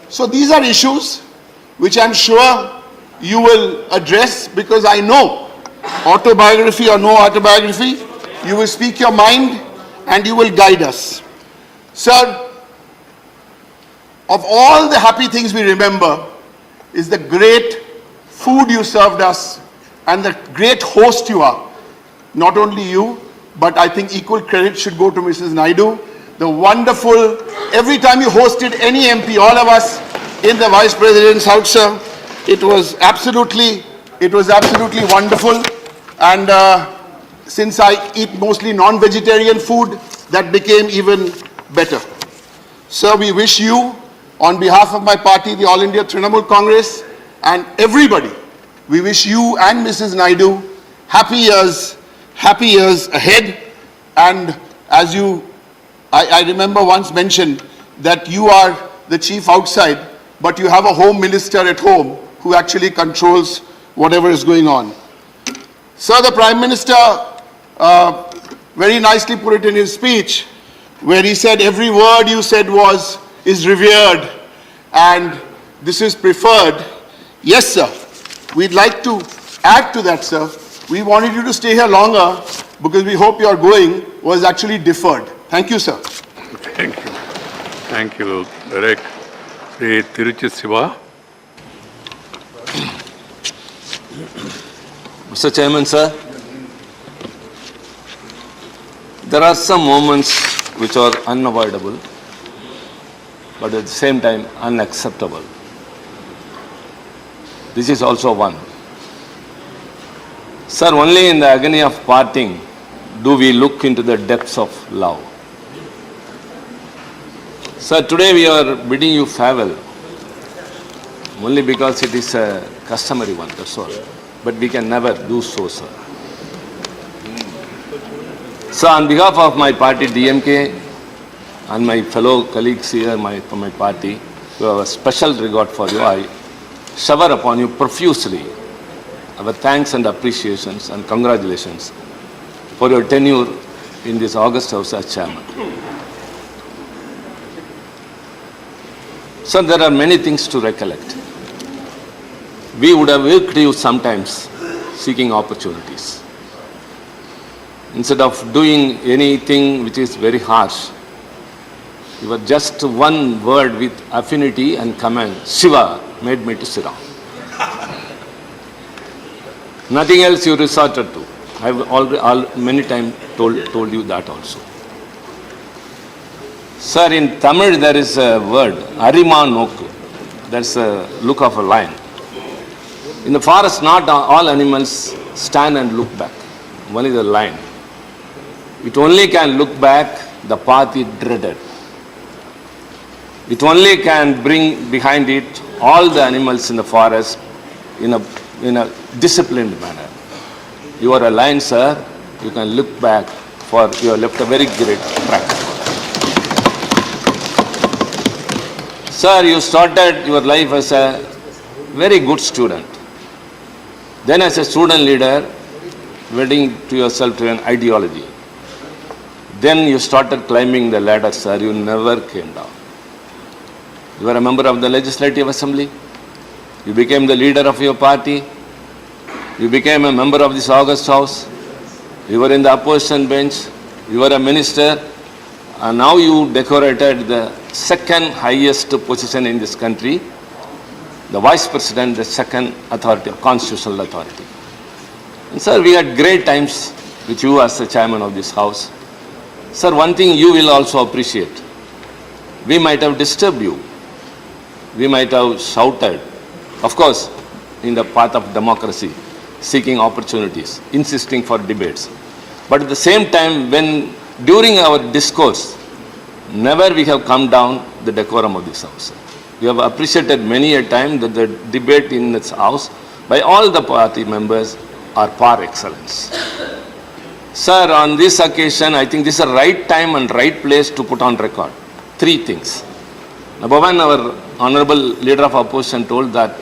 so these are issues which I'm sure you will address, because I know, autobiography or no autobiography, you will speak your mind and you will guide us. Sir, of all the happy things we remember is the great food you served us and the great host you are. Not only you, but I think equal credit should go to Mrs. Naidu. The wonderful, every time you hosted any MP, all of us in the Vice President's house, sir, it was absolutely wonderful. And since I eat mostly non-vegetarian food, that became even better. Sir, we wish you, on behalf of my party, the All India Trinamool Congress, and everybody, we wish you and Mrs. Naidu happy years ahead. And as I remember once mentioned that you are the chief outside, but you have a home minister at home who actually controls whatever is going on. Sir, the Prime Minister very nicely put it in his speech, where he said every word you said is revered and this is preferred. Yes, sir. We'd like to add to that, sir. We wanted you to stay here longer because we hope your going was actually deferred. Thank you, sir. Thank you. Thank you, Derek. Sri Tiruchi Siva. Mr. Chairman, sir, there are some moments which are unavoidable, but at the same time unacceptable. This is also one. Sir, only in the agony of parting do we look into the depths of love. Sir, today we are bidding you farewell, only because it is a customary one, that's all. But we can never do so, sir. So on behalf of my party DMK and my fellow colleagues here from my party, who have a special regard for you, I shower upon you profusely our thanks and appreciations and congratulations for your tenure in this august house as chairman. So there are many things to recollect. We would have worked you sometimes seeking opportunities. Instead of doing anything which is very harsh, you were just one word with affinity and command, Shiva, made me to sit down. Nothing else you resorted to. I've already many times told you that also. Sir, in Tamil there is a word, Arima Nokku. That's a look of a lion. In the forest, not all animals stand and look back. One is the lion. It only can look back the path it dreaded. It only can bring behind it all the animals in the forest in a disciplined manner. You are a lion, sir. You can look back, for you have left a very great track. Sir, you started your life as a very good student. Then as a student leader, wedding to yourself to an ideology. Then you started climbing the ladder, sir. You never came down. You were a member of the Legislative Assembly. You became the leader of your party. You became a member of this August House. You were in the opposition bench. You were a minister. And now you decorated the second highest position in this country, the Vice President, the second authority, constitutional authority. And sir, we had great times with you as the chairman of this House. Sir, one thing you will also appreciate. We might have disturbed you. We might have shouted. Of course, in the path of democracy, seeking opportunities, insisting for debates. But at the same time, when during our discourse, never we have come down the decorum of this House. We have appreciated many a time that the debate in this House by all the party members are par excellence. Sir, on this occasion, I think this is the right time and right place to put on record three things. Number one, our honorable leader of opposition told that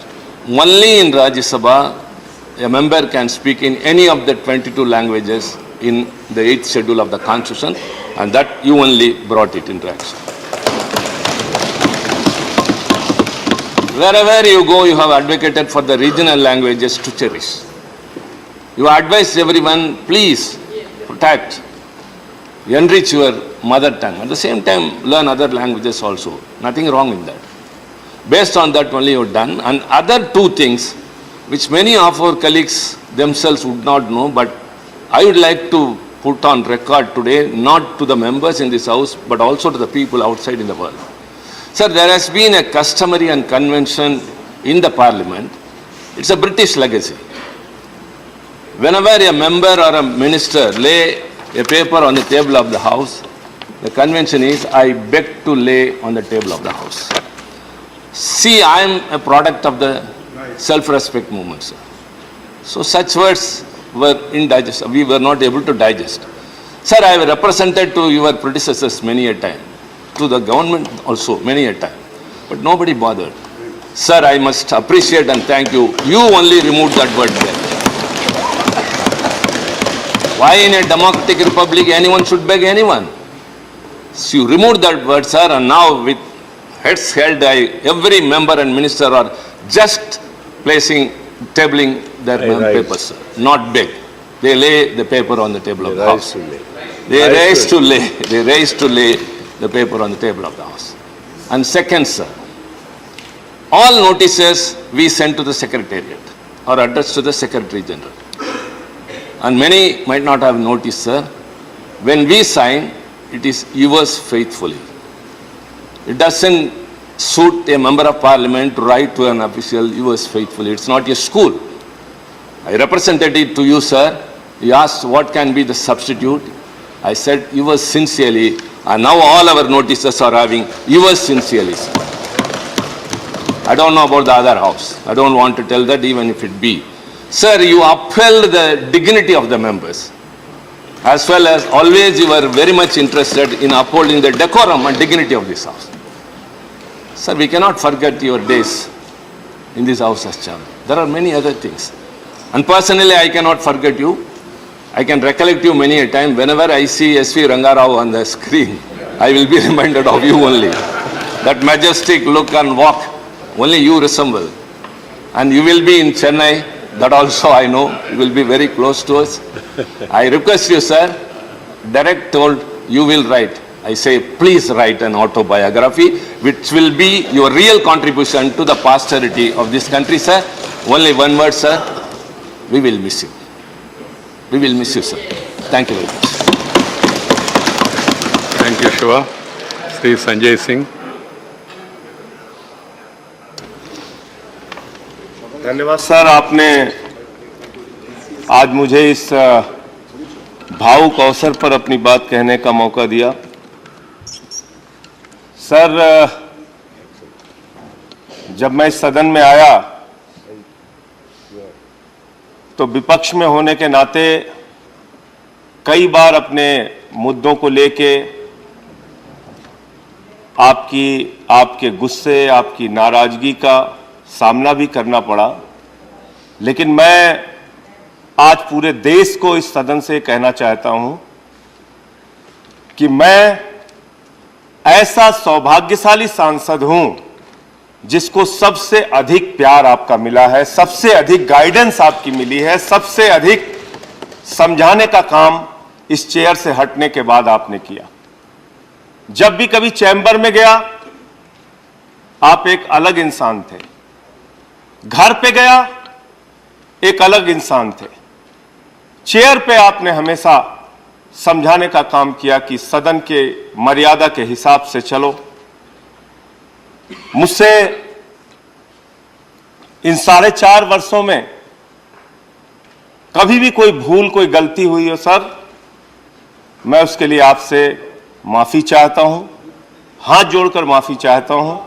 only in Rajya Sabha a member can speak in any of the 22 languages in the 8th schedule of the Constitution, and that you only brought it into action. Wherever you go, you have advocated for the regional languages to cherish. You advise everyone, please protect, enrich your mother tongue. At the same time, learn other languages also. Nothing wrong in that. Based on that only you have done. And other two things, which many of our colleagues themselves would not know, but I would like to put on record today, not to the members in this House, but also to the people outside in the world. Sir, there has been a customary and convention in the Parliament. It's a British legacy. Whenever a member or a minister lay a paper on the table of the House, the convention is, I beg to lay on the table of the House. See, I am a product of the self-respect movement, sir. So such words were indigestible. We were not able to digest. Sir, I have represented to your predecessors many a time, to the government also many a time, but nobody bothered. Sir, I must appreciate and thank you. You only removed that word there. Why in a democratic republic anyone should beg anyone? So you removed that word, sir, and now with heads held high, every member and minister are just tabling their papers, sir. Not beg. They lay the paper on the table of the House. They raise to lay the paper on the table of the House. And second, sir, all notices we send to the Secretariat or addressed to the Secretary General. And many might not have noticed, sir, when we sign, it is yours faithfully. It doesn't suit a member of Parliament to write to an official, yours faithfully. It's not your school. I represented it to you, sir. You asked what can be the substitute. I said yours sincerely, and now all our notices are having yours sincerely, sir. I don't know about the other house. I don't want to tell that even if it be. Sir, you upheld the dignity of the members. As well as always you were very much interested in upholding the decorum and dignity of this House. Sir, we cannot forget your days in this House as chairman. There are many other things. And personally, I cannot forget you. I can recollect you many a time. Whenever I see S.V. Rangarao on the screen, I will be reminded of you only. that majestic look and walk, only you resemble. And you will be in Chennai, that also I know, you will be very close to us. I request you, sir, direct told, you will write. I say, please write an autobiography, which will be your real contribution to the posterity of this country, sir. Only one word, sir, we will miss you. We will miss you, sir. Thank you very much. Thank you, Shiva. Sri Sanjay Singh. धन्यवाद sir, आपने आज मुझे इस भावुक अवसर पर अपनी बात कहने का मौका दिया। सर, जब मैं इस सदन में आया तो विपक्ष में होने के नाते कई बार अपने मुद्दों को लेके आपके गुस्से, आपकी नाराजगी का सामना भी करना पड़ा, लेकिन मैं आज पूरे देश को इस सदन से कहना चाहता हूं कि मैं ऐसा सौभाग्यशाली सांसद हूं जिसको सबसे अधिक प्यार आपका मिला है, सबसे अधिक गाइडेंस आपकी मिली है, सबसे अधिक समझाने का काम इस चेयर से हटने के बाद आपने किया। जब भी कभी चैम्बर में गया, आप एक अलग इंसान थे, घर पे गया एक अलग इंसान थे, चेयर पे आपने हमेशा समझाने का काम किया कि सदन के मर्यादा के हिसाब से चलो। मुझसे इन 4.5 वर्षों में कभी भी कोई भूल, कोई गलती हुई हो सर, मैं उसके लिए आपसे माफी चाहता हूं, हाथ जोड़कर माफी चाहता हूं।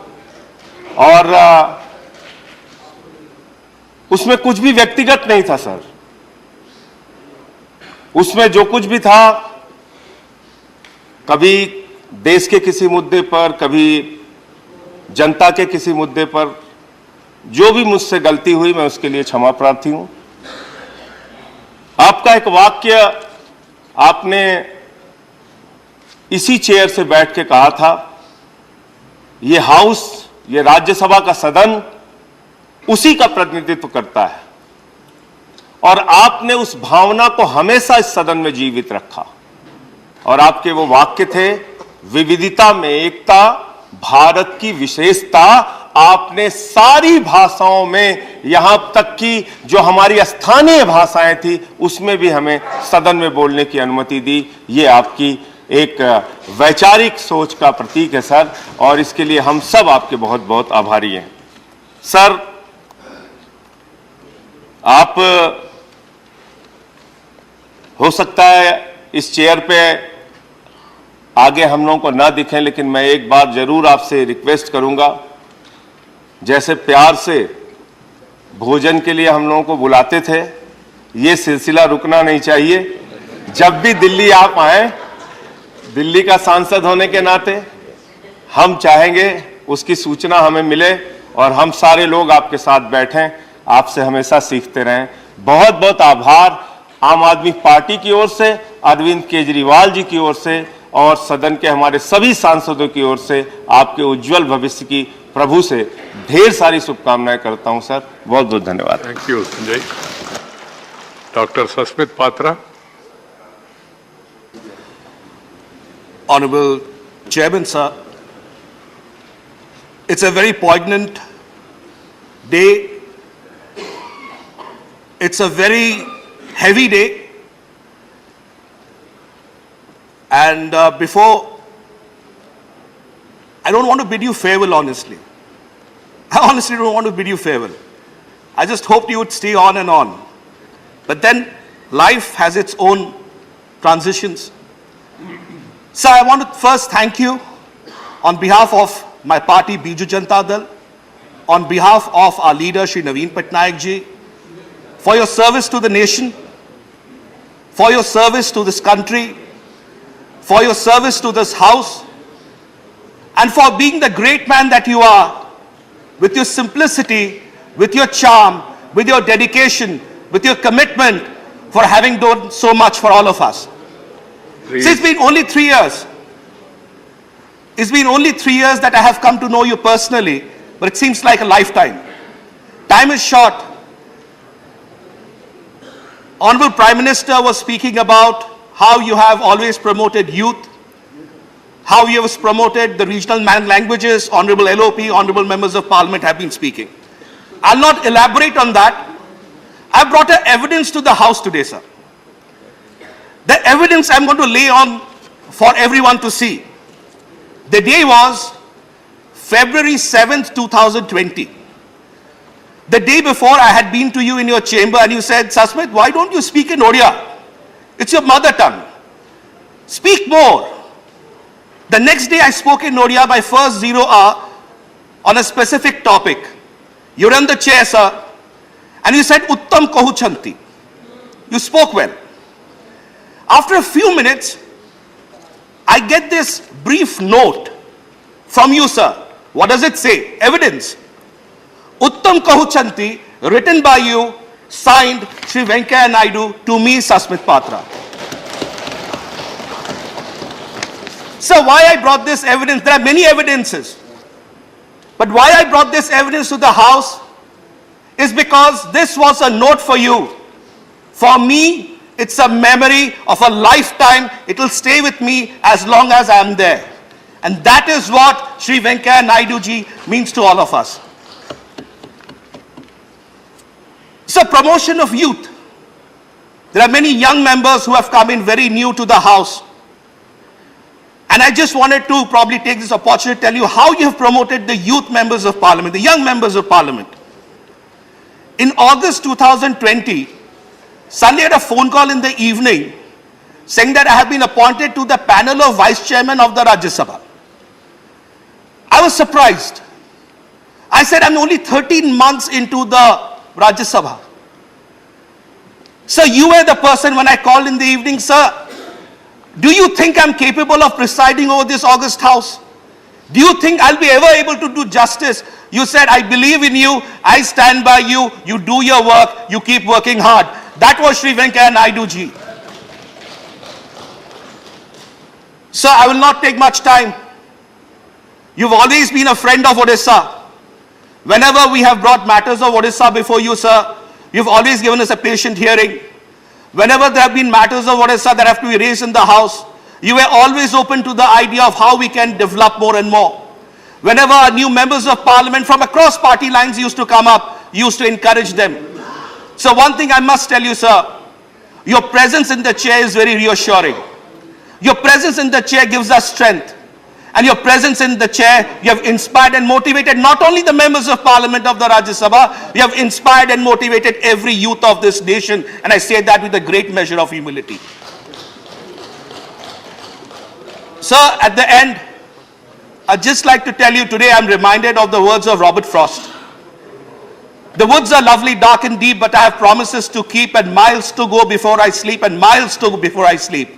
और उसमें कुछ भी व्यक्तिगत नहीं था सर, उसमें जो कुछ भी था, कभी देश के किसी मुद्दे पर, कभी जनता के किसी मुद्दे पर, जो भी मुझसे गलती हुई मैं उसके लिए क्षमा प्रार्थी हूं। आपका एक वाक्य आपने इसी चेयर से बैठ के कहा था, ये हाउस, ये राज्यसभा का सदन उसी का प्रतिनिधित्व करता है, और आपने उस भावना को हमेशा इस सदन में जीवित रखा। और आपके वो वाक्य थे, विविधता में एकता, भारत की विशेषता। आपने सारी भाषाओं में, यहां तक कि जो हमारी स्थानीय भाषाएं थी उसमें भी हमें सदन में बोलने की अनुमति दी। ये आपकी एक वैचारिक सोच का प्रतीक है सर, और इसके लिए हम सब आपके बहुत बहुत आभारी हैं। सर, आप हो सकता है इस चेयर पे आगे हम लोगों को ना दिखें, लेकिन मैं एक बार जरूर आपसे रिक्वेस्ट करूंगा, जैसे प्यार से भोजन के लिए हम लोगों को बुलाते थे, ये सिलसिला रुकना नहीं चाहिए। जब भी दिल्ली आप आए, दिल्ली का सांसद होने के नाते हम चाहेंगे उसकी सूचना हमें मिले और हम सारे लोग आपके साथ बैठें, आपसे हमेशा सीखते रहें। बहुत बहुत आभार आम आदमी पार्टी की ओर से, अरविंद केजरीवाल जी की ओर से और सदन के हमारे सभी सांसदों की ओर से आपके उज्जवल भविष्य की प्रभु से ढेर सारी शुभकामनाएं करता हूं सर। बहुत बहुत धन्यवाद। Thank you Sanjay. Doctor Sasmit Patra. Honorable Chairman, sir, it's a very poignant day. It's a very heavy day. And before, I don't want to bid you farewell, honestly. I honestly don't want to bid you farewell. I just hoped you would stay on and on. But then life has its own transitions. So I want to first thank you on behalf of my party Biju Janata Dal, on behalf of our leader Shri Naveen Patnaik ji, for your service to the nation, for your service to this country, for your service to this house, and for being the great man that you are, with your simplicity, with your charm, with your dedication, with your commitment, for having done so much for all of us. So it's been only 3 years. it's been only 3 years that I have come to know you personally, but it seems like a lifetime. Time is short. Honorable Prime Minister was speaking about how you have always promoted youth, how you have promoted the regional languages. Honorable LOP, Honorable Members of Parliament have been speaking. I'll not elaborate on that. I brought evidence to the House today, sir. The evidence I'm going to lay on for everyone to see. The day was February 7th, 2020. The day before, I had been to you in your chamber and you said, Sasmit, why don't you speak in Odia? It's your mother tongue. Speak more. The next day I spoke in Odia by first 0 hour on a specific topic. You were on the chair, sir, and you said, Uttam Kahuchanti. You spoke well. After a few minutes, I get this brief note from you, sir. What does it say? Evidence. Uttam Kahuchanti, written by you, signed Sri Venkaiah Naidu, to me, Sasmit Patra. So why I brought this evidence? There are many evidences. But why I brought this evidence to the House is because this was a note for you. For me, it's a memory of a lifetime. It will stay with me as long as I am there. And that is what Sri Venkaiah Naidu ji means to all of us. So promotion of youth. There are many young members who have come in very new to the House. And I just wanted to probably take this opportunity to tell you how you have promoted the youth members of Parliament, the young members of Parliament. In August 2020, Sunday had a phone call in the evening saying that I have been appointed to the panel of Vice Chairman of the Rajya Sabha. I was surprised. I said, I'm only 13 months into the Rajya Sabha. Sir, you were the person when I called in the evening, sir. Do you think I'm capable of presiding over this August House? Do you think I'll be ever able to do justice? You said, I believe in you, I stand by you, you do your work, you keep working hard. That was Sri Venkaiah Naidu ji. Sir, I will not take much time. You've always been a friend of Odisha. Whenever we have brought matters of Odisha before you, sir, you've always given us a patient hearing. Whenever there have been matters of Odisha that have to be raised in the House, you were always open to the idea of how we can develop more and more. Whenever our new members of Parliament from across party lines used to come up, you used to encourage them. So one thing I must tell you, sir, your presence in the chair is very reassuring. Your presence in the chair gives us strength. And your presence in the chair, you have inspired and motivated not only the members of Parliament of the Rajya Sabha, you have inspired and motivated every youth of this nation. And I say that with a great measure of humility. Sir, at the end, I'd just like to tell you today I'm reminded of the words of Robert Frost. The woods are lovely, dark and deep, but I have promises to keep and miles to go before I sleep and miles to go before I sleep.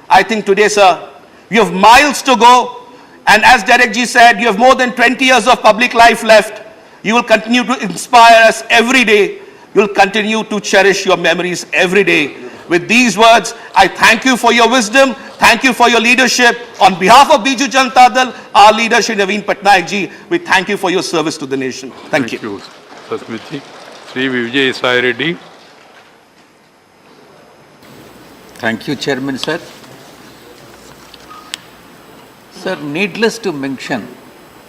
I think today, sir, you have miles to go, and as Derek ji said, you have more than 20 years of public life left. You will continue to inspire us every day. You will continue to cherish your memories every day. With these words, I thank you for your wisdom. Thank you for your leadership. On behalf of Biju Janata Dal, our leader Shri Naveen Patnaik ji, we thank you for your service to the nation. Thank you. Sasmit ji. Sri Vijay Isai Reddy. Thank you, Chairman, sir. Sir, needless to mention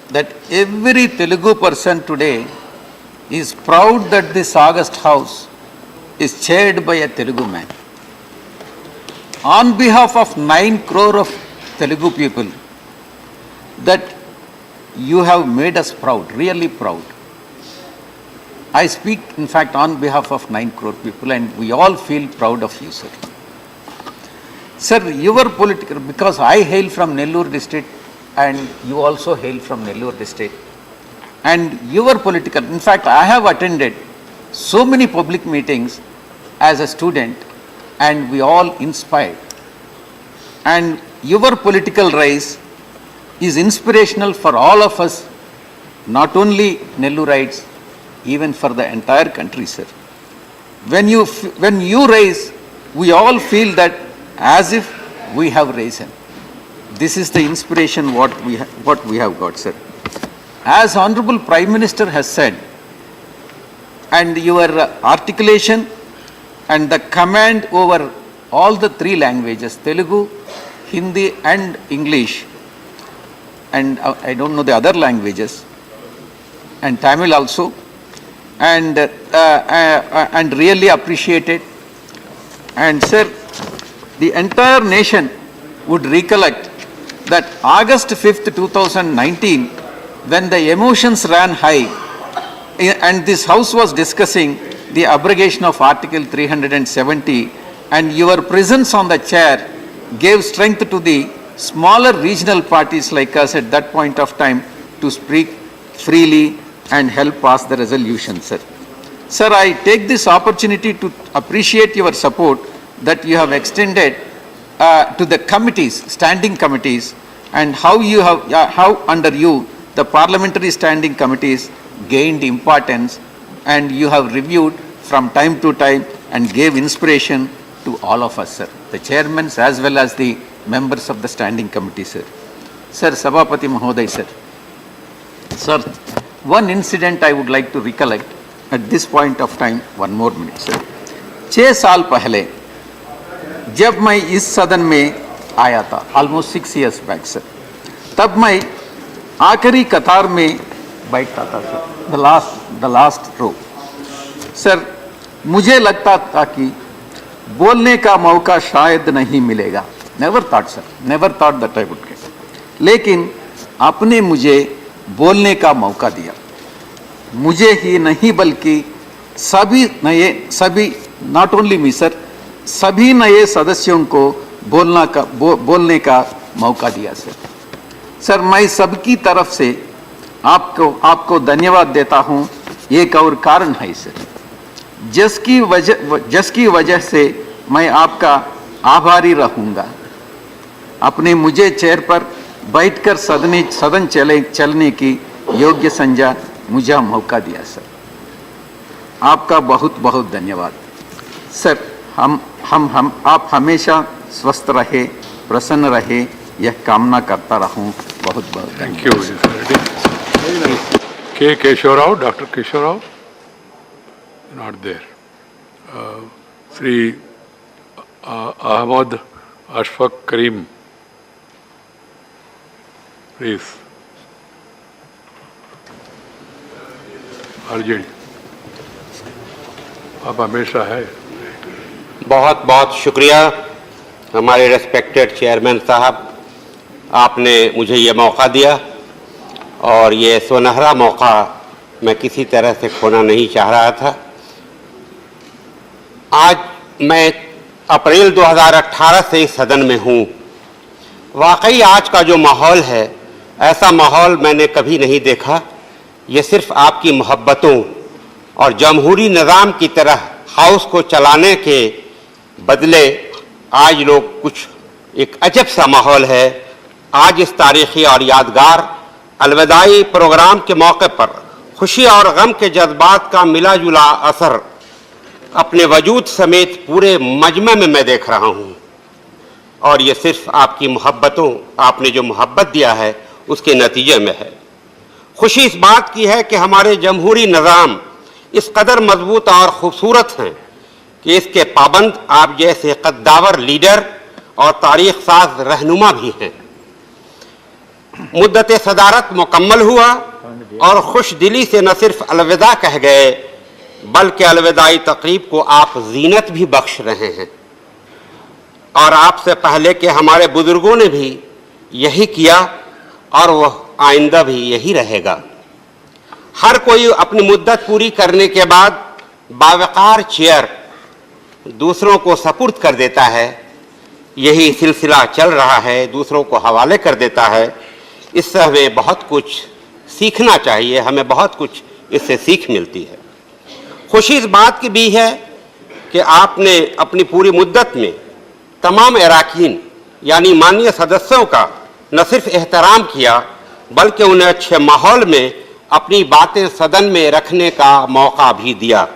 that every Telugu person today is proud that this August House is chaired by a Telugu man. On behalf of 9 crore of Telugu people, that you have made us proud, really proud. I speak, in fact, on behalf of 9 crore people, and we all feel proud of you, sir. Sir, your political, because I hail from Nellore district and you also hail from Nellore district, and your political, in fact, I have attended so many public meetings as a student and we all inspired. And your political rise is inspirational for all of us, not only Nellorites, even for the entire country, sir. When you, rise, we all feel that as if we have risen. this is the inspiration what we have got, sir. As Honorable Prime Minister has said, and your articulation and the command over all the three languages, Telugu, Hindi and English, and I don't know the other languages, and Tamil also, and really appreciate it. And sir, the entire nation would recollect that August 5th, 2019, when the emotions ran high and this House was discussing the abrogation of Article 370, and your presence on the chair gave strength to the smaller regional parties like us at that point of time to speak freely and help pass the resolution, sir. Sir, I take this opportunity to appreciate your support that you have extended to the committees, standing committees, and how under you the parliamentary standing committees gained importance, and you have reviewed from time to time and gave inspiration to all of us, sir, the chairmen as well as the members of the standing committee, sir. Sir, Sabhapati Mahoday, sir. Sir, one incident I would like to recollect at this point of time, 1 more minute, sir. 6 साल पहले जब मैं इस सदन में आया था, almost 6 years back, sir, तब मैं आखिरी कतार में बैठता था, sir, the last row. Sir, मुझे लगता था कि बोलने का मौका शायद नहीं मिलेगा. Never thought, sir. Never thought that I would get. लेकिन आपने मुझे बोलने का मौका दिया. मुझे ही नहीं बल्कि सभी not only me, sir, सभी नए सदस्यों को बोलने का मौका दिया, सर. सर, मैं सबकी तरफ से आपको धन्यवाद देता हूं. एक और कारण है, सर, जिसकी वजह से मैं आपका आभारी रहूंगा. आपने मुझे चेयर पर बैठकर सदन चलने की योग्य संज्ञा मुझे मौका दिया, सर. आपका बहुत बहुत धन्यवाद, सर. आप हमेशा स्वस्थ रहे, प्रसन्न रहे, यह कामना करता रहूं. बहुत बहुत thank you. K Keshava Rao, doctor Keshava Rao, not there. Shri Ahmad Ashfaque Karim, please. Urgent, आप हमेशा है. बहुत बहुत शुक्रिया हमारे रेस्पेक्टेड चेयरमैन साहब, आपने मुझे ये मौका दिया और ये सुनहरा मौका मैं किसी तरह से खोना नहीं चाह रहा था. आज मैं अप्रैल 2018 से इस सदन में हूँ. वाकई आज का जो माहौल है, ऐसा माहौल मैंने कभी नहीं देखा. ये सिर्फ आपकी मोहब्बतों और जमहूरी निज़ाम की तरह हाउस को चलाने के बदले आज लोग कुछ एक अजब सा माहौल है. आज इस तारीखी और यादगार अलविदाई प्रोग्राम के मौके पर खुशी और गम के जज्बात का मिला जुला असर अपने वजूद समेत पूरे मजमे में मैं देख रहा हूँ. और ये सिर्फ आपकी मोहब्बतों, आपने जो मोहब्बत दिया है उसके नतीजे में है. खुशी इस बात की है कि हमारे जमहूरी निज़ाम इस कदर मजबूत और खूबसूरत हैं कि इसके पाबंद आप जैसे कद्दावर लीडर और तारीख साज रहनुमा भी हैं. मुद्दत सदारत मुकम्मल हुआ और खुश दिली से न सिर्फ अलविदा कह गए, बल्कि अलविदाई तकरीब को आप जीनत भी बख्श रहे हैं. और आपसे पहले के हमारे बुजुर्गों ने भी यही किया और वह आइंदा भी यही रहेगा. हर कोई अपनी मुद्दत पूरी करने के बाद बावकार चेयर दूसरों को सपुर्द कर देता है. यही सिलसिला चल रहा है, दूसरों को हवाले कर देता है. इससे हमें बहुत कुछ सीखना चाहिए, हमें बहुत कुछ इससे सीख मिलती है. खुशी इस बात की भी है कि आपने अपनी पूरी मुद्दत में तमाम अरकान यानी माननीय सदस्यों का न सिर्फ एहतराम किया, बल्कि उन्हें अच्छे माहौल में अपनी बातें सदन में रखने का मौका भी दिया.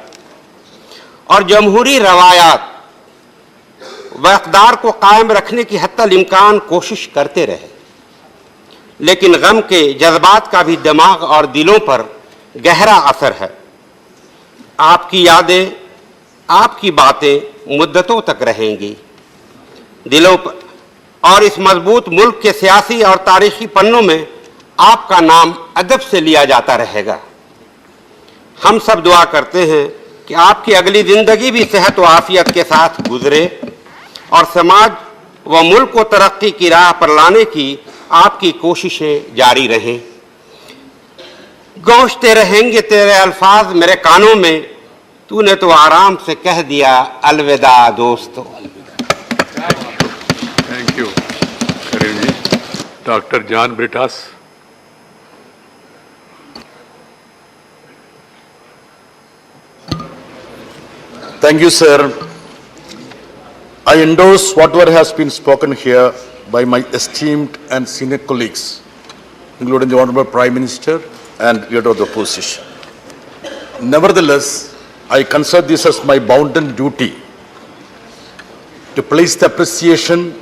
और जमहूरी रवायात व इक़्तिदार को कायम रखने की हत्तल इम्कान कोशिश करते रहे, लेकिन गम के जज्बात का भी दिमाग और दिलों पर गहरा असर है। आपकी यादें, आपकी बातें मुद्दतों तक रहेंगी दिलों पर, और इस मजबूत मुल्क के सियासी और तारीखी पन्नों में आपका नाम अदब से लिया जाता रहेगा। हम सब दुआ करते हैं कि आपकी अगली जिंदगी भी सेहत व आफियत के साथ गुजरे और समाज व मुल्क को तरक्की की राह पर लाने की आपकी कोशिशें जारी रहें। गूंजते रहेंगे तेरे अल्फाज मेरे कानों में, तूने तो आराम से कह दिया अलविदा दोस्तों। Thank you Kareem ji. Doctor John Brittas. Thank you, sir. I endorse whatever has been spoken here by my esteemed and senior colleagues, including the Honorable Prime Minister and Leader of the Opposition. Nevertheless, I consider this as my bounden duty to place the appreciation,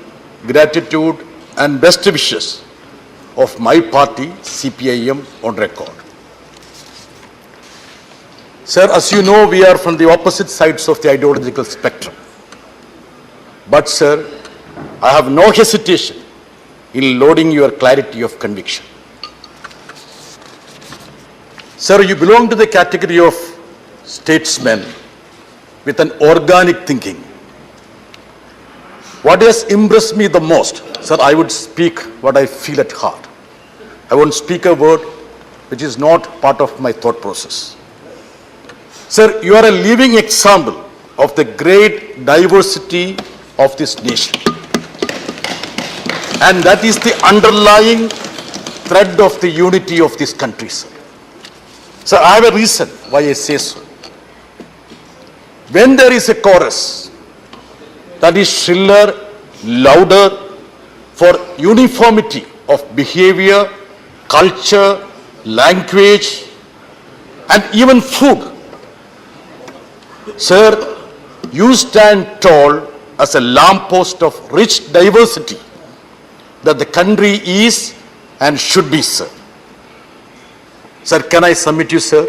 gratitude, and best wishes of my party, CPIM, on record. Sir, as you know, we are from the opposite sides of the ideological spectrum. But, sir, I have no hesitation in lauding your clarity of conviction. Sir, you belong to the category of statesmen with an organic thinking. What has impressed me the most, sir, I would speak what I feel at heart. I won't speak a word which is not part of my thought process. Sir, you are a living example of the great diversity of this nation. And that is the underlying thread of the unity of this country, sir. So I have a reason why I say so. When there is a chorus that is shriller, louder for uniformity of behavior, culture, language, and even food, sir, you stand tall as a lamppost of rich diversity that the country is and should be, sir. Sir, can I submit you, sir?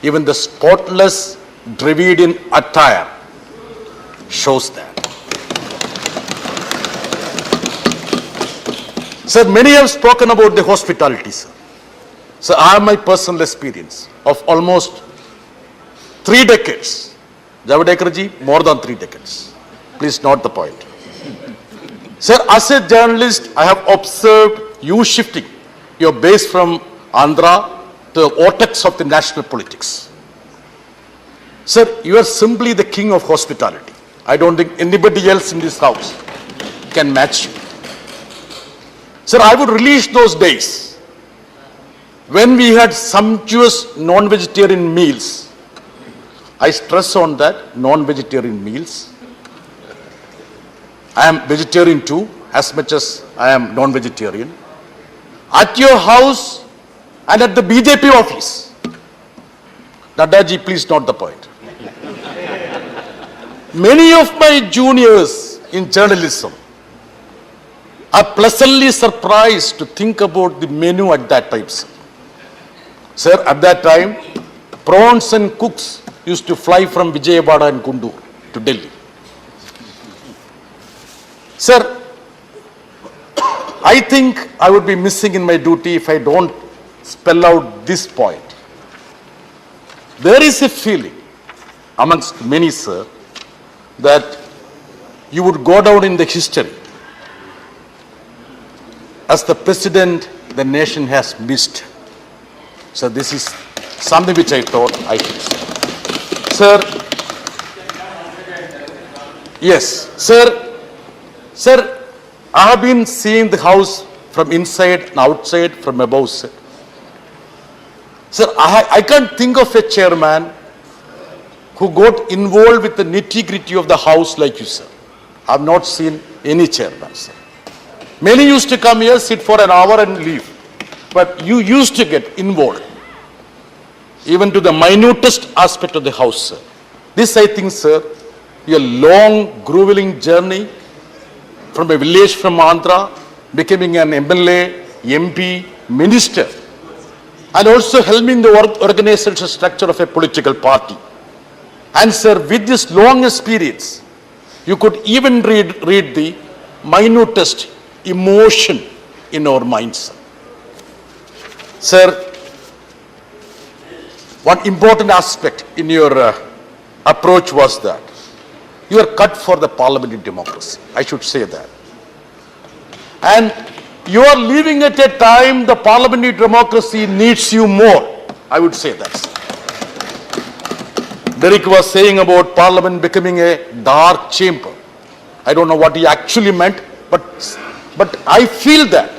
Even the spotless Dravidian attire shows that. Sir, many have spoken about the hospitality, sir. So I have my personal experience of almost 3 decades. Javadekar ji, more than 3 decades. Please note the point. Sir, as a journalist, I have observed you shifting your base from Andhra to the vortex of the national politics. Sir, you are simply the king of hospitality. I don't think anybody else in this house can match you. Sir, I would relish those days when we had sumptuous non-vegetarian meals. I stress on that, non-vegetarian meals. I am vegetarian too, as much as I am non-vegetarian. At your house and at the BJP office. Nadaji, please note the point. Many of my juniors in journalism are pleasantly surprised to think about the menu at that time, sir. Sir, at that time, prawns and cooks used to fly from Vijayawada and Guntur to Delhi. Sir, I think I would be missing in my duty if I don't spell out this point. There is a feeling amongst many, sir, that you would go down in the history as the president the nation has missed. So this is something which I thought I should say. Sir, yes, sir, I have been seeing the house from inside and outside, from above, sir. Sir, I can't think of a chairman who got involved with the nitty-gritty of the house like you, sir. I have not seen any chairman, sir. Many used to come here, sit for an hour and leave. But you used to get involved, even to the minutest aspect of the house, sir. This, I think, sir, your long, grueling journey from a village from Andhra, becoming an MLA, MP, minister, and also helping the organizational structure of a political party. And sir, with this long experience, you could even read the minutest emotion in our minds. Sir, one important aspect in your approach was that you are cut for the parliamentary democracy. I should say that. And you are living at a time the parliamentary democracy needs you more. I would say that. Derek was saying about parliament becoming a dark chamber. I don't know what he actually meant, but I feel that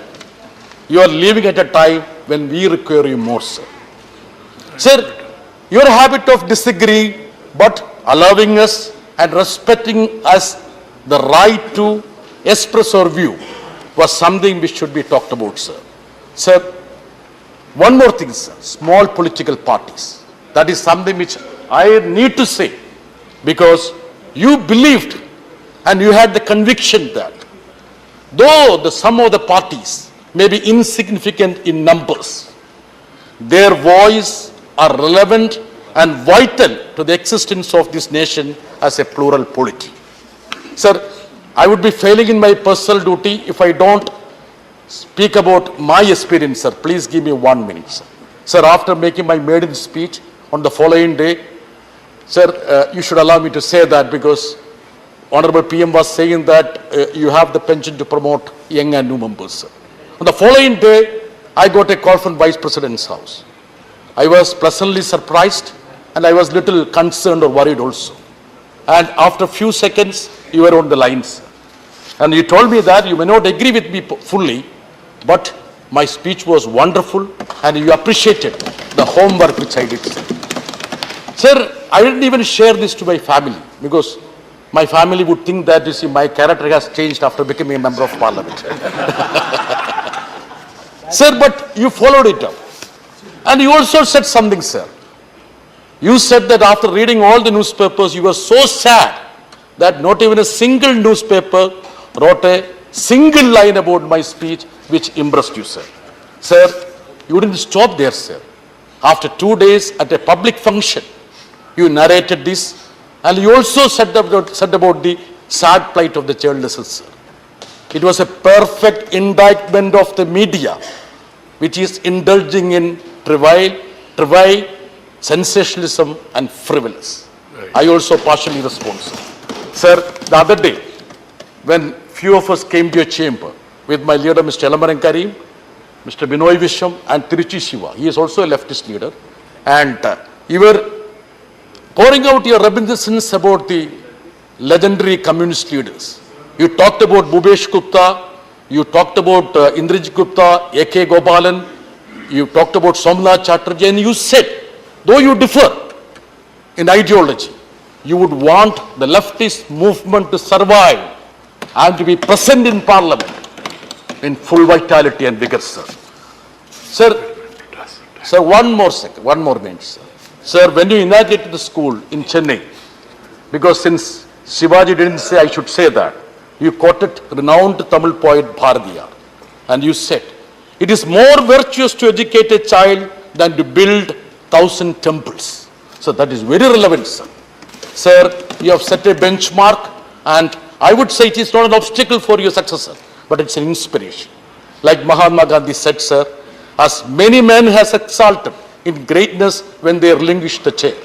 you are living at a time when we require you more, sir. Sir, your habit of disagreeing but allowing us and respecting us the right to express our view was something which should be talked about, sir. Sir, one more thing, sir. Small political parties. That is something which I need to say, because you believed and you had the conviction that though some of the parties may be insignificant in numbers, their voice are relevant and vital to the existence of this nation as a plural polity. Sir, I would be failing in my personal duty if I don't speak about my experience, sir. Please give me 1 minute, sir. Sir, after making my maiden speech on the following day, sir, you should allow me to say that because Honorable PM was saying that you have the penchant to promote young and new members, sir. On the following day, I got a call from Vice President's house. I was pleasantly surprised and I was little concerned or worried also. And after a few seconds, you were on the lines. And you told me that you may not agree with me fully, but my speech was wonderful and you appreciated the homework which I did. Sir, I didn't even share this to my family because my family would think that, you see, my character has changed after becoming a member of parliament. Sir, but you followed it up. And you also said something, sir. You said that after reading all the newspapers, you were so sad that not even a single newspaper wrote a single line about my speech which impressed you, sir. Sir, you didn't stop there, sir. After 2 days at a public function, you narrated this and you also said about the sad plight of the childless, sir. It was a perfect indictment of the media, which is indulging in trivial, sensationalism and frivolous. Right. I also partially respond, sir. Sir, the other day, when few of us came to your chamber with my leader, Mr. Elamaran Karim, Mr. Binoy Vishwam and Tiruchi Shiva, he is also a leftist leader, and you were pouring out your reminiscence about the legendary communist leaders. You talked about Bhupesh Gupta, you talked about Indrajit Gupta, A.K. Gopalan, you talked about Somnath Chatterjee, and you said, though you differ in ideology, you would want the leftist movement to survive and to be present in parliament in full vitality and vigor, sir. Sir, one more minute, sir. Sir, when you inaugurated the school in Chennai, because since Shivaji didn't say, I should say that, you quoted renowned Tamil poet Bharatiyar, and you said, it is more virtuous to educate a child than to build 1,000 temples. So that is very relevant, sir. Sir, you have set a benchmark, and I would say it is not an obstacle for your successor, but it's an inspiration. Like Mahatma Gandhi said, sir, as many men has exalted in greatness when they relinquished the chair.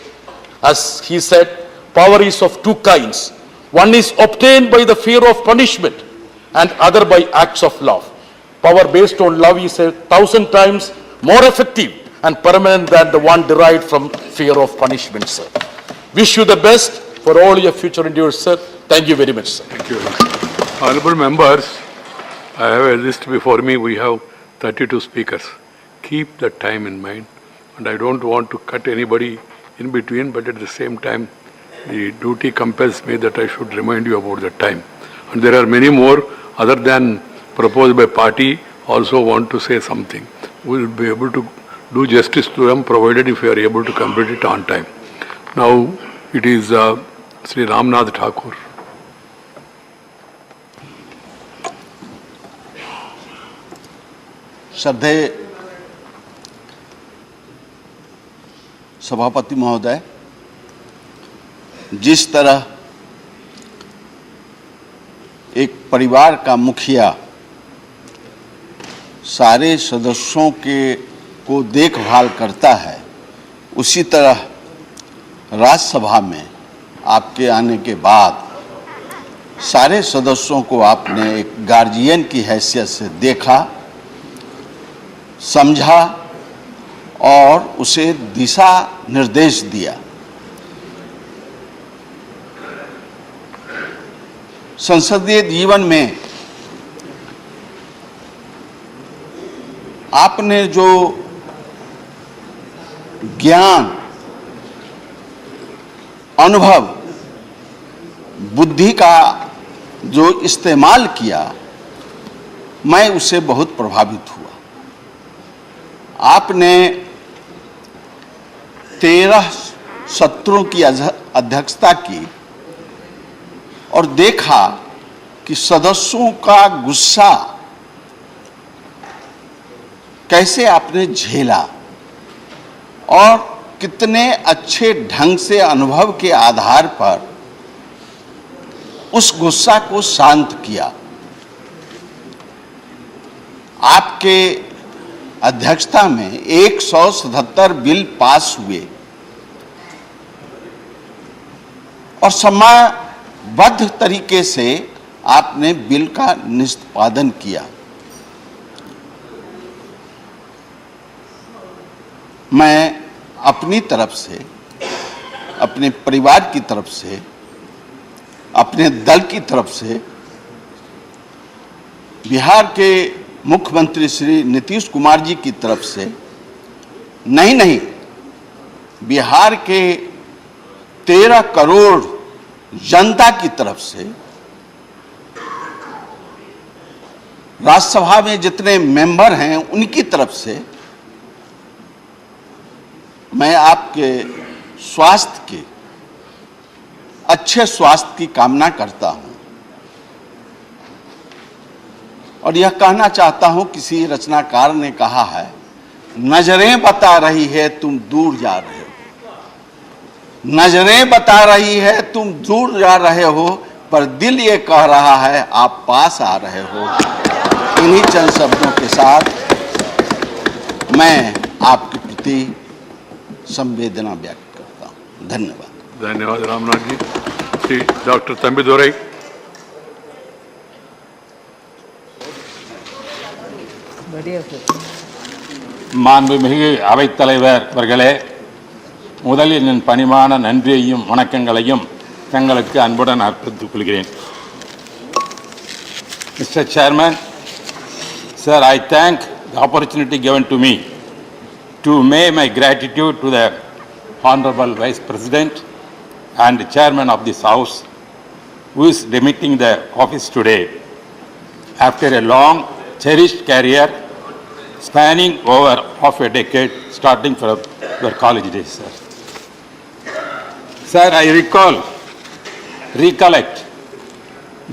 As he said, power is of two kinds. One is obtained by the fear of punishment and other by acts of love. Power based on love is 1,000 times more effective and permanent than the one derived from fear of punishment, sir. Wish you the best for all your future endeavors, sir. Thank you very much, sir. Thank you. Honorable members, I have a list before me. We have 32 speakers. Keep the time in mind. And I don't want to cut anybody in between, but at the same time, the duty compels me that I should remind you about the time. And there are many more other than proposed by party also want to say something. We will be able to do justice to them provided if we are able to complete it on time. Now it is Sri Ramnath Thakur. श्रद्धेय सभापति महोदय, जिस तरह एक परिवार का मुखिया सारे सदस्यों को देखभाल करता है, उसी तरह राज्यसभा में आपके आने के बाद सारे सदस्यों को आपने एक गार्जियन की हैसियत से देखा, समझा और उसे दिशा निर्देश दिया। संसदीय जीवन में आपने जो ज्ञान, अनुभव, बुद्धि का जो इस्तेमाल किया, मैं उससे बहुत प्रभावित हुआ। आपने 13 सत्रों की अध्यक्षता की और देखा कि सदस्यों का गुस्सा कैसे आपने झेला और कितने अच्छे ढंग से अनुभव के आधार पर उस गुस्सा को शांत किया। आपके अध्यक्षता में 177 बिल पास हुए और समयबद्ध तरीके से आपने बिल का निष्पादन किया। मैं अपनी तरफ से, अपने परिवार की तरफ से, अपने दल की तरफ से बिहार के मुख्यमंत्री श्री नीतीश कुमार जी की तरफ से नहीं बिहार के 13 करोड़ जनता की तरफ से, राज्यसभा में जितने मेंबर हैं उनकी तरफ से मैं आपके स्वास्थ्य के, अच्छे स्वास्थ्य की कामना करता हूं और यह कहना चाहता हूं, किसी रचनाकार ने कहा है, नजरें बता रही है तुम दूर जा रहे हो, नजरें बता रही है तुम दूर जा रहे हो, पर दिल ये कह रहा है आप पास आ रहे हो। इन्हीं चंद शब्दों के साथ मैं आपके प्रति संवेदना व्यक्त करता हूं। धन्यवाद। धन्यवाद रामनाथ जी। श्री डॉक्टर तंबिदुरै। மாண்புமிகு அவைத்தலைவர் அவர்களே, முதலில் என் பணிவான நன்றியையும் வணக்கங்களையும் தங்களுக்கு அன்புடன் அர்ப்பணித்துக் கொள்கிறேன். Mr. Chairman, sir, I thank the opportunity given to me to pay my gratitude to the Honorable Vice President and Chairman of this House, who is demitting the office today after a long, cherished career spanning over half a decade, starting from your college days, sir. Sir, I recollect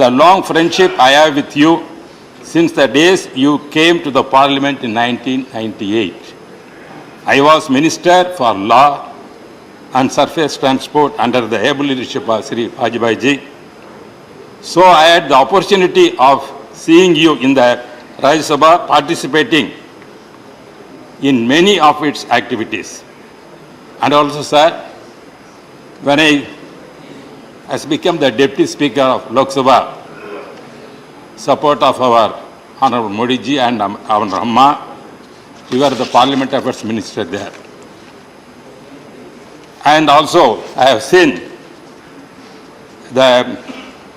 the long friendship I have with you since the days you came to the Parliament in 1998. I was Minister for Law and Surface Transport under the able leadership of Sri Rajya ji. So I had the opportunity of seeing you in the Rajya Sabha participating in many of its activities. And also, sir, when I has become the Deputy Speaker of Lok Sabha, support of our Honorable Modi ji and our Amma, you were the Parliament Affairs Minister there. And also, I have seen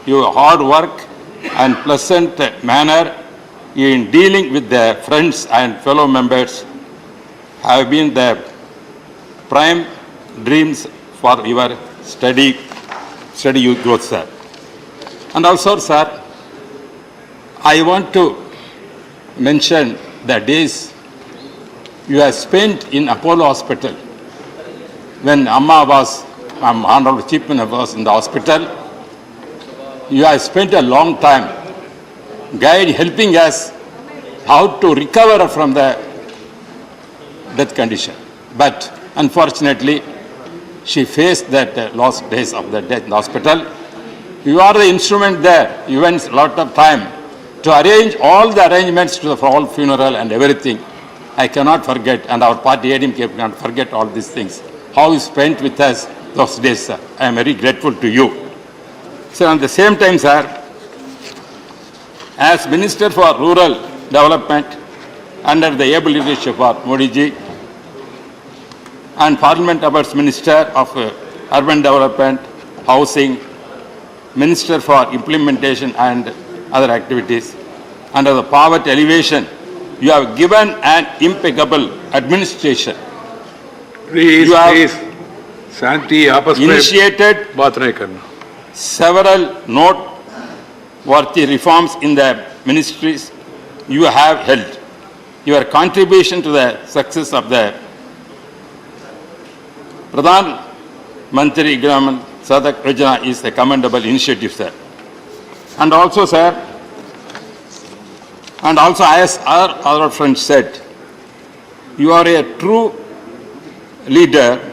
your hard work and pleasant manner in dealing with the friends and fellow members have been the prime dreams for your study growth, sir. And also, sir, I want to mention the days you have spent in Apollo Hospital when Amma was Honorable Chief Minister was in the hospital. You have spent a long time helping us how to recover from the death condition. But unfortunately, she faced that last days of the death in the hospital. You are the instrument there. You went a lot of time to arrange all the arrangements for all funeral and everything. I cannot forget, and our party ADMK cannot forget all these things. How you spent with us those days, sir. I am very grateful to you. So at the same time, sir, as Minister for Rural Development under the able leadership of Modi ji and Parliament Affairs Minister of Urban Development, Housing, Minister for Implementation and other activities, under the poverty elevation, you have given an impeccable administration. Please, you have please. शांति आपस में initiated बात नहीं करना. several noteworthy reforms in the ministries you have held. Your contribution to the success of the Pradhan Mantri Graman Sadak Rajya is a commendable initiative, sir. And also, sir, and also as our other friends said, you are a true leader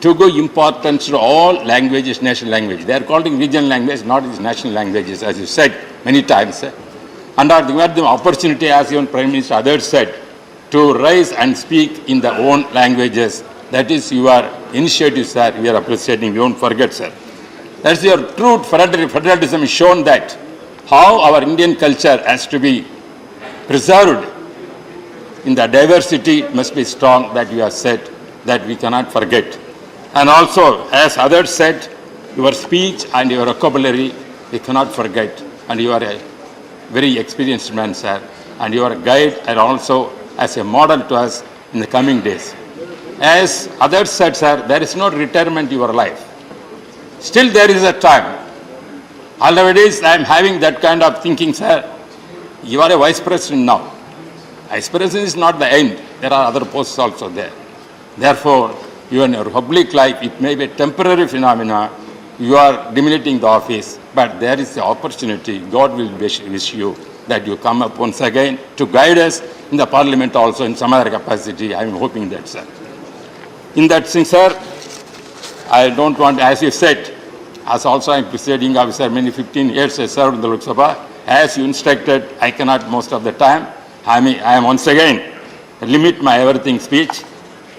to give importance to all languages, national languages. They are called regional language, not these national languages, as you said many times. And you had the opportunity, as even Prime Minister others said, to rise and speak in their own languages. That is your initiative, sir. We are appreciating. We won't forget, sir. That's your true federalism shown that how our Indian culture has to be preserved in the diversity must be strong, that you have said, that we cannot forget. And also, as others said, your speech and your vocabulary, we cannot forget. And you are a very experienced man, sir. And you are a guide and also as a model to us in the coming days. As others said, sir, there is no retirement in your life. Still there is a time. Always I am having that kind of thinking, sir. You are a vice president now. Vice president is not the end. There are other posts also there. Therefore, you in your public life, it may be a temporary phenomena. You are dominating the office, but there is the opportunity. God will wish you that you come up once again to guide us in the parliament also in some other capacity. I am hoping that, sir. In that sense, sir, I don't want, as you said, as also I am presiding officer, many 15 years I served in the Lok Sabha. As you instructed, I cannot most of the time. I am once again limit my everything speech.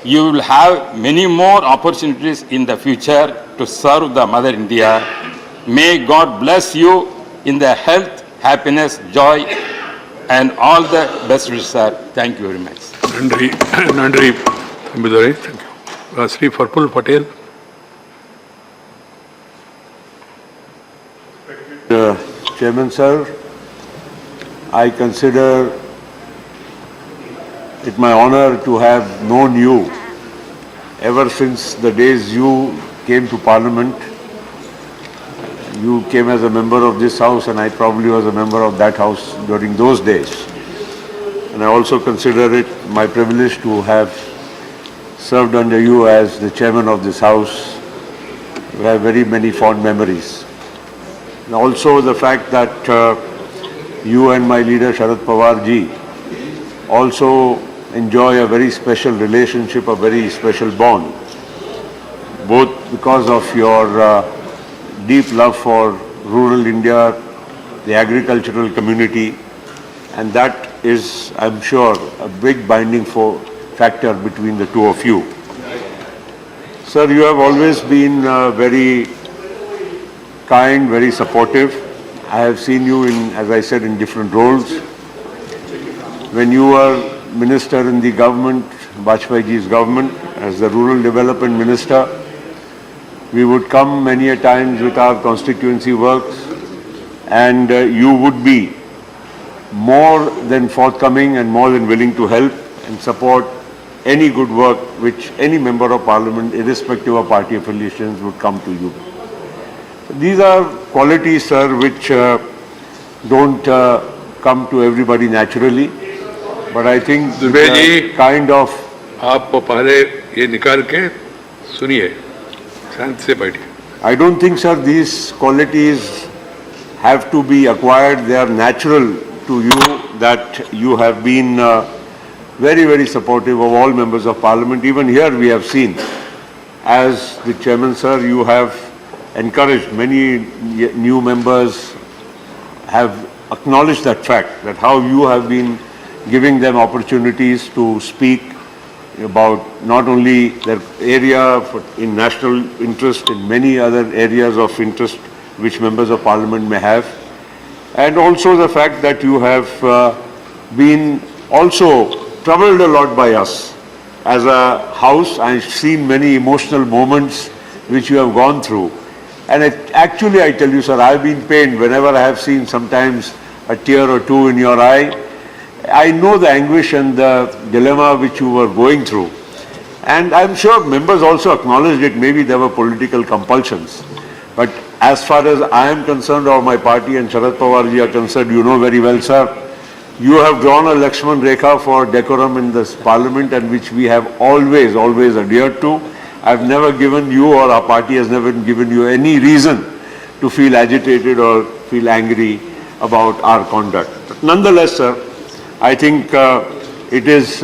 You will have many more opportunities in the future to serve the Mother India. May God bless you in the health, happiness, joy, and all the best wishes, sir. Thank you very much. Nandri, thank you. Sri Farpul Patel. Chairman, sir, I consider it my honor to have known you ever since the days you came to Parliament. You came as a member of this House and I probably was a member of that House during those days. And I also consider it my privilege to have served under you as the Chairman of this House. We have very many fond memories. And also the fact that you and my leader Sharad Pawar ji also enjoy a very special relationship, a very special bond, both because of your deep love for rural India, the agricultural community, and that is, I'm sure, a big binding factor between the two of you. Sir, you have always been very kind, very supportive. I have seen you in, as I said, in different roles. When you were Minister in the government, Vajpayee ji's government, as the Rural Development Minister, we would come many a times with our constituency works, and you would be more than forthcoming and more than willing to help and support any good work which any member of Parliament, irrespective of party affiliations, would come to you. These are qualities, sir, which don't come to everybody naturally, but I think the kind of... आप पहले ये निकाल के सुनिए. शांति से बैठिए. I don't think, sir, these qualities have to be acquired. They are natural to you, that you have been very, very supportive of all members of parliament. Even here we have seen, as the chairman, sir, you have encouraged many new members, have acknowledged that fact, that how you have been giving them opportunities to speak about not only their area in national interest, in many other areas of interest which members of parliament may have, and also the fact that you have been also troubled a lot by us as a house. I've seen many emotional moments which you have gone through, and actually I tell you, sir, I've been pained whenever I have seen sometimes a tear or two in your eye. I know the anguish and the dilemma which you were going through, and I'm sure members also acknowledged it. Maybe there were political compulsions, but as far as I am concerned, or my party and Sharad Pawar ji are concerned, you know very well, sir, you have drawn a Lakshman Rekha for decorum in this parliament, and which we have always adhered to. I've never given you, or our party has never given you, any reason to feel agitated or feel angry about our conduct. But nonetheless, sir, I think it is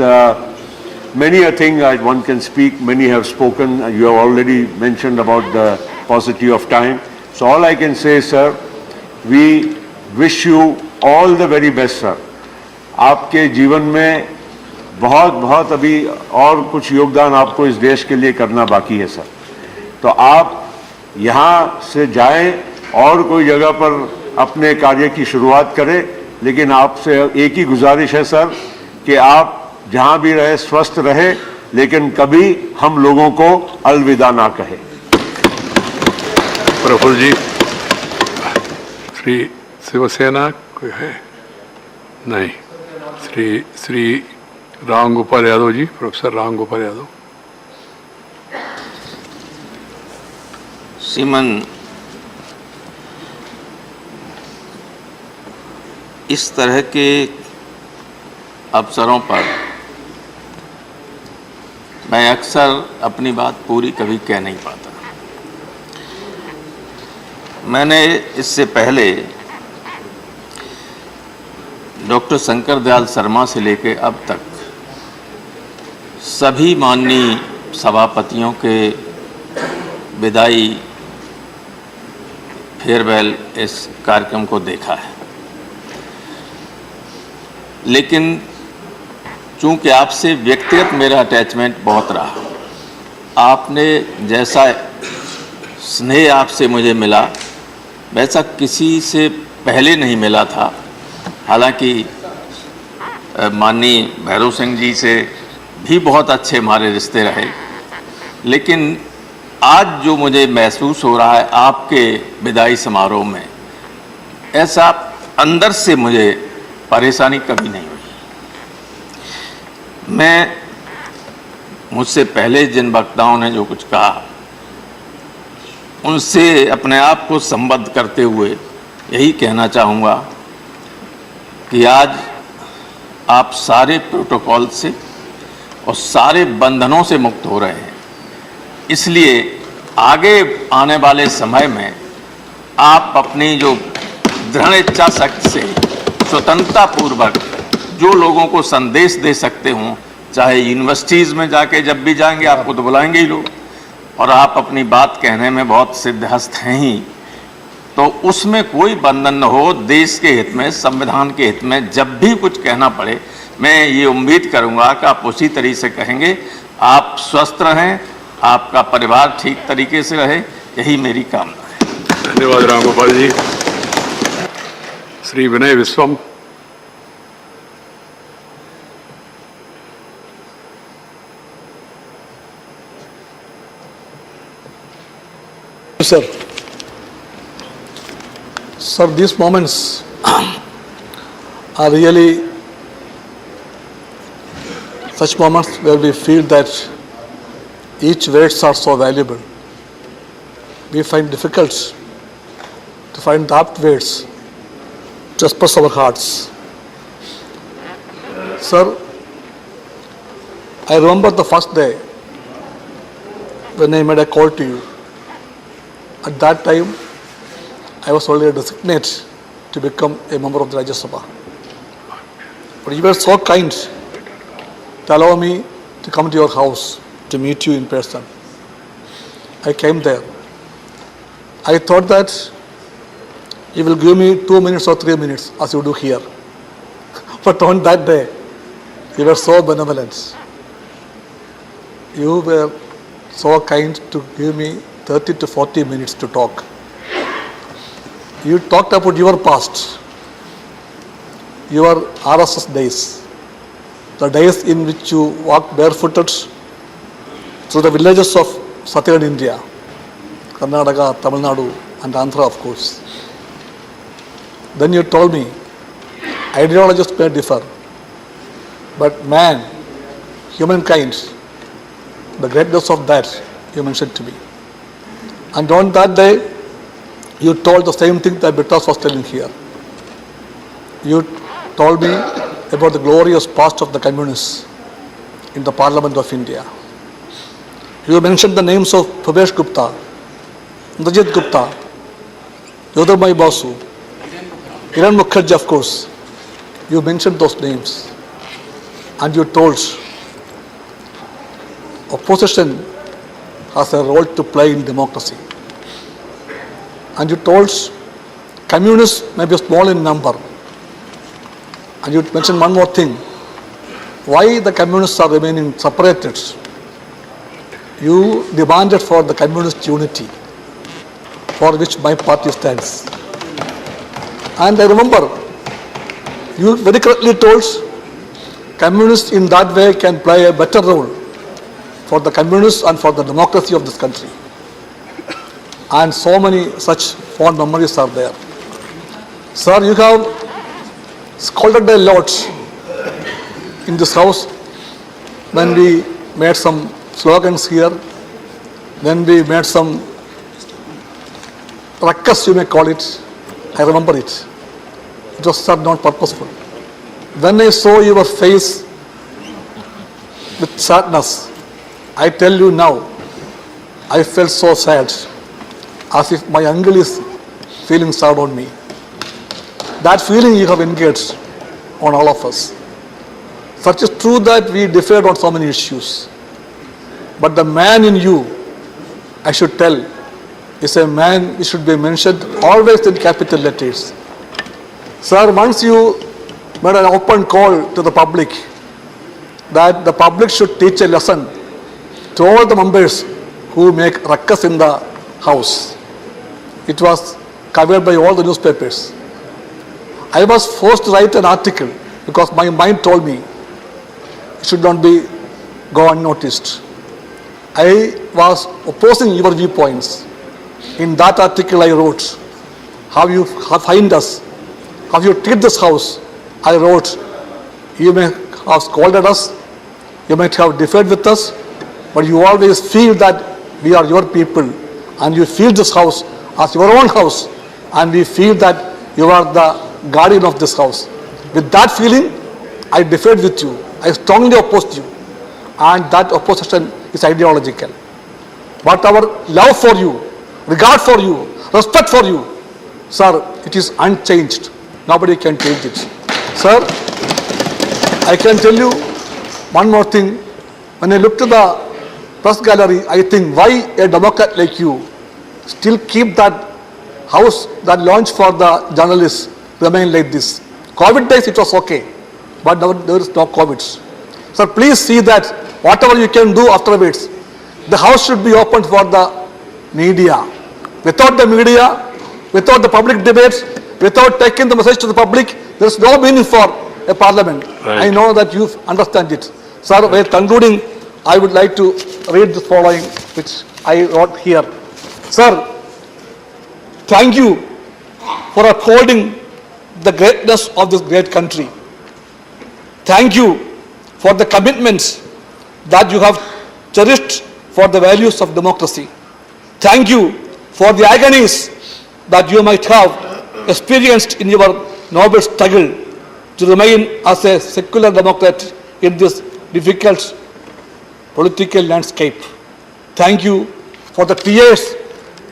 many a thing that one can speak. Many have spoken. You have already mentioned about the paucity of time. So all I can say, sir, we wish you all the very best, sir. आपके जीवन में बहुत अभी और कुछ योगदान आपको इस देश के लिए करना बाकी है, सर. तो आप यहाँ से जाएं और कोई जगह पर अपने कार्य की शुरुआत करें, लेकिन आपसे एक ही गुजारिश है, सर, कि आप जहाँ भी रहे स्वस्थ रहे, लेकिन कभी हम लोगों को अलविदा ना कहे. प्रफुल्ल जी, श्री शिवसेना कोई है? नहीं. श्री राम गोपाल यादव जी, प्रोफेसर राम गोपाल यादव. श्रीमान, इस तरह के अवसरों पर मैं अक्सर अपनी बात पूरी कभी कह नहीं पाता. मैंने इससे पहले डॉक्टर शंकर दयाल शर्मा से लेकर अब तक सभी माननीय सभापतियों के विदाई फेयरवेल इस कार्यक्रम को देखा है, लेकिन चूंकि आपसे व्यक्तिगत मेरा अटैचमेंट बहुत रहा, आपने जैसा स्नेह आपसे मुझे मिला वैसा किसी से पहले नहीं मिला था. हालांकि माननीय भैरव सिंह जी से भी बहुत अच्छे हमारे रिश्ते रहे, लेकिन आज जो मुझे महसूस हो रहा है आपके विदाई समारोह में, ऐसा अंदर से मुझे परेशानी कभी नहीं हुई. मुझसे पहले जिन वक्ताओं ने जो कुछ कहा, उनसे अपने आप को संबद्ध करते हुए यही कहना चाहूँगा कि आज आप सारे प्रोटोकॉल से और सारे बंधनों से मुक्त हो रहे हैं. इसलिए आगे आने वाले समय में आप अपनी जो दृढ़ इच्छा शक्ति से स्वतंत्रता पूर्वक जो लोगों को संदेश दे सकते हों, चाहे यूनिवर्सिटीज़ में जाके जब भी जाएंगे आपको तो बुलाएंगे ही लोग, और आप अपनी बात कहने में बहुत सिद्धहस्त हैं ही, तो उसमें कोई बंधन न हो. देश के हित में, संविधान के हित में जब भी कुछ कहना पड़े, मैं ये उम्मीद करूंगा कि आप उसी तरीके से कहेंगे. आप स्वस्थ रहें, आपका परिवार ठीक तरीके से रहे, यही मेरी कामना है. धन्यवाद राम गोपाल जी. श्री विनय विश्वम. Sir, these moments are really such moments where we feel that each words are so valuable. We find difficult to find the apt words to express our hearts. Sir, I remember the first day when I made a call to you At that time, I was only a designate to become a member of the Rajya Sabha. But you were so kind to allow me to come to your house to meet you in person. I came there. I thought that you will give me 2 minutes or 3 minutes as you do here. But on that day, you were so benevolent. You were so kind to give me 30 to 40 minutes to talk. You talked about your past, your RSS days, the days in which you walked barefooted through the villages of southern India, Karnataka, Tamil Nadu, and Andhra, of course. Then you told me, ideologies may differ, but man, humankind, the greatness of that you mentioned to me. And on that day, you told the same thing that Bittas was telling here. You told me about the glorious past of the communists in the Parliament of India. You mentioned the names of Bhupesh Gupta, Indrajit Gupta, Jyotirmai Basu, Kiran Mukherjee, of course. You mentioned those names. And you told opposition has a role to play in democracy. And you told communists may be small in number. And you mentioned one more thing. Why the communists are remaining separated? You demanded for the communist unity, for which my party stands. And I remember, you very correctly told communists in that way can play a better role for the communists and for the democracy of this country. And so many such fond memories are there. Sir, you have scolded a lot in this house when we made some slogans here, then we made some ruckus, you may call it. I remember it. It was not purposeful. When I saw your face with sadness, I tell you now, I felt so sad, as if my uncle is feeling sad on me. That feeling you have engaged on all of us. Such is true that we differed on so many issues. But the man in you, I should tell, is a man who should be mentioned always in capital letters. Sir, once you made an open call to the public that the public should teach a lesson to all the members who make ruckus in the house. It was covered by all the newspapers. I was forced to write an article because my mind told me it should not be go unnoticed. I was opposing your viewpoints. In that article I wrote, how you find us, how you treat this house. I wrote, you may have scolded us, you might have differed with us, but you always feel that we are your people and you feel this house as your own house and we feel that you are the guardian of this house. With that feeling, I differed with you. I strongly opposed you, and that opposition is ideological. But our love for you, regard for you, respect for you, sir, it is unchanged. Nobody can change it. Sir, I can tell you one more thing. When I look to the press gallery, I think why a Democrat like you still keep that house, that launch for the journalists remain like this. COVID days it was okay, but now there is no COVID. Sir, please see that whatever you can do afterwards, the house should be opened for the media. Without the media, without the public debates, without taking the message to the public, there is no meaning for a parliament. Right. I know that you understand it. Sir, while concluding, I would like to read the following, which I wrote here. Sir, thank you for upholding the greatness of this great country. Thank you for the commitments that you have cherished for the values of democracy. Thank you for the agonies that you might have experienced in your noble struggle to remain as a secular democrat in this difficult political landscape. Thank you for the tears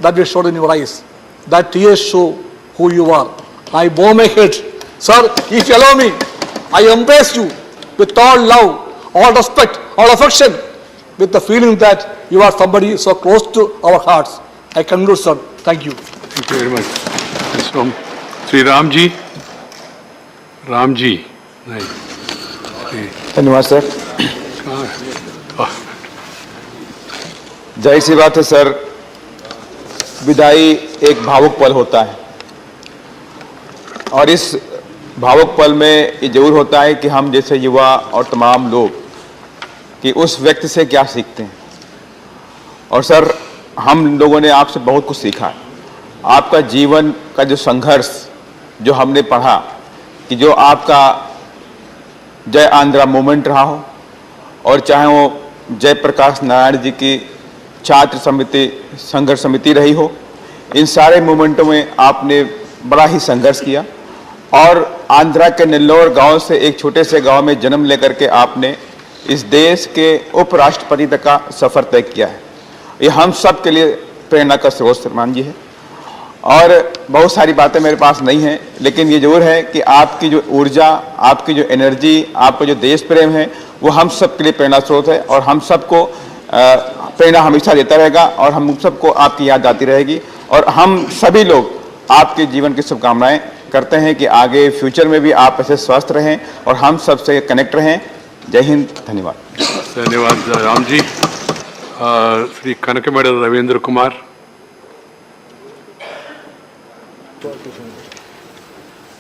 that we showed in your eyes. That tears show who you are. I bow my head. Sir, if you allow me, I embrace you with all love, all respect, all affection, with the feeling that you are somebody so close to our hearts. I conclude, sir. Thank you. Thank you very much. Yes, from Sri Ramji. Ramji. Nice. धन्यवाद sir. जाहिर सी बात है sir, विदाई एक भावुक पल होता है और इस भावुक पल में ये जरूर होता है कि हम जैसे युवा और तमाम लोग कि उस व्यक्ति से क्या सीखते हैं। और सर, हम लोगों ने आपसे बहुत कुछ सीखा है। आपका जीवन का जो संघर्ष जो हमने पढ़ा कि जो आपका जय आंध्रा मूवमेंट रहा हो और चाहे वो जयप्रकाश नारायण जी की छात्र समिति संघर्ष समिति रही हो, इन सारे मूवमेंटों में आपने बड़ा ही संघर्ष किया और आंध्रा के नेल्लोर गांव से एक छोटे से गांव में जन्म लेकर के आपने इस देश के उपराष्ट्रपति तक का सफर तय किया है। ये हम सब के लिए प्रेरणा का स्रोत श्रीमान जी है और बहुत सारी बातें मेरे पास नहीं हैं, लेकिन ये जरूर है कि आपकी जो ऊर्जा, आपकी जो एनर्जी, आपका जो देश प्रेम है वो हम सब के लिए प्रेरणा स्रोत है और हम सबको प्रेरणा हमेशा देता रहेगा और हम सबको आपकी याद आती रहेगी और हम सभी लोग आपके जीवन की शुभकामनाएं करते हैं कि आगे फ्यूचर में भी आप ऐसे स्वस्थ रहें और हम सबसे कनेक्ट रहें। जय हिंद, धन्यवाद। धन्यवाद राम जी। श्री कनकमेड रविंद्र कुमार।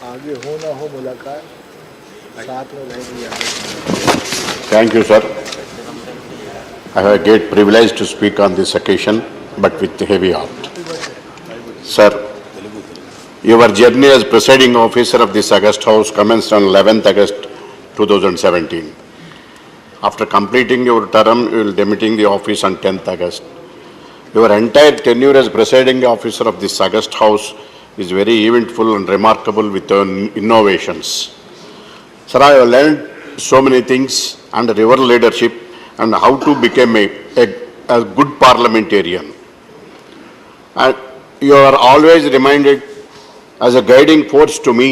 आगे हो ना हो मुलाकात, साथ में रहेंगे। Thank you, sir. I have a great privilege to speak on this occasion, but with heavy heart. Sir, your journey as presiding officer of this August House commenced on 11th August 2017. After completing your term, you will demitting the office on 10th August. Your entire tenure as presiding officer of this August House is very eventful and remarkable with your innovations. Sir, I have learned so many things under your leadership and how to become a good parliamentarian. And you are always reminded as a guiding force to me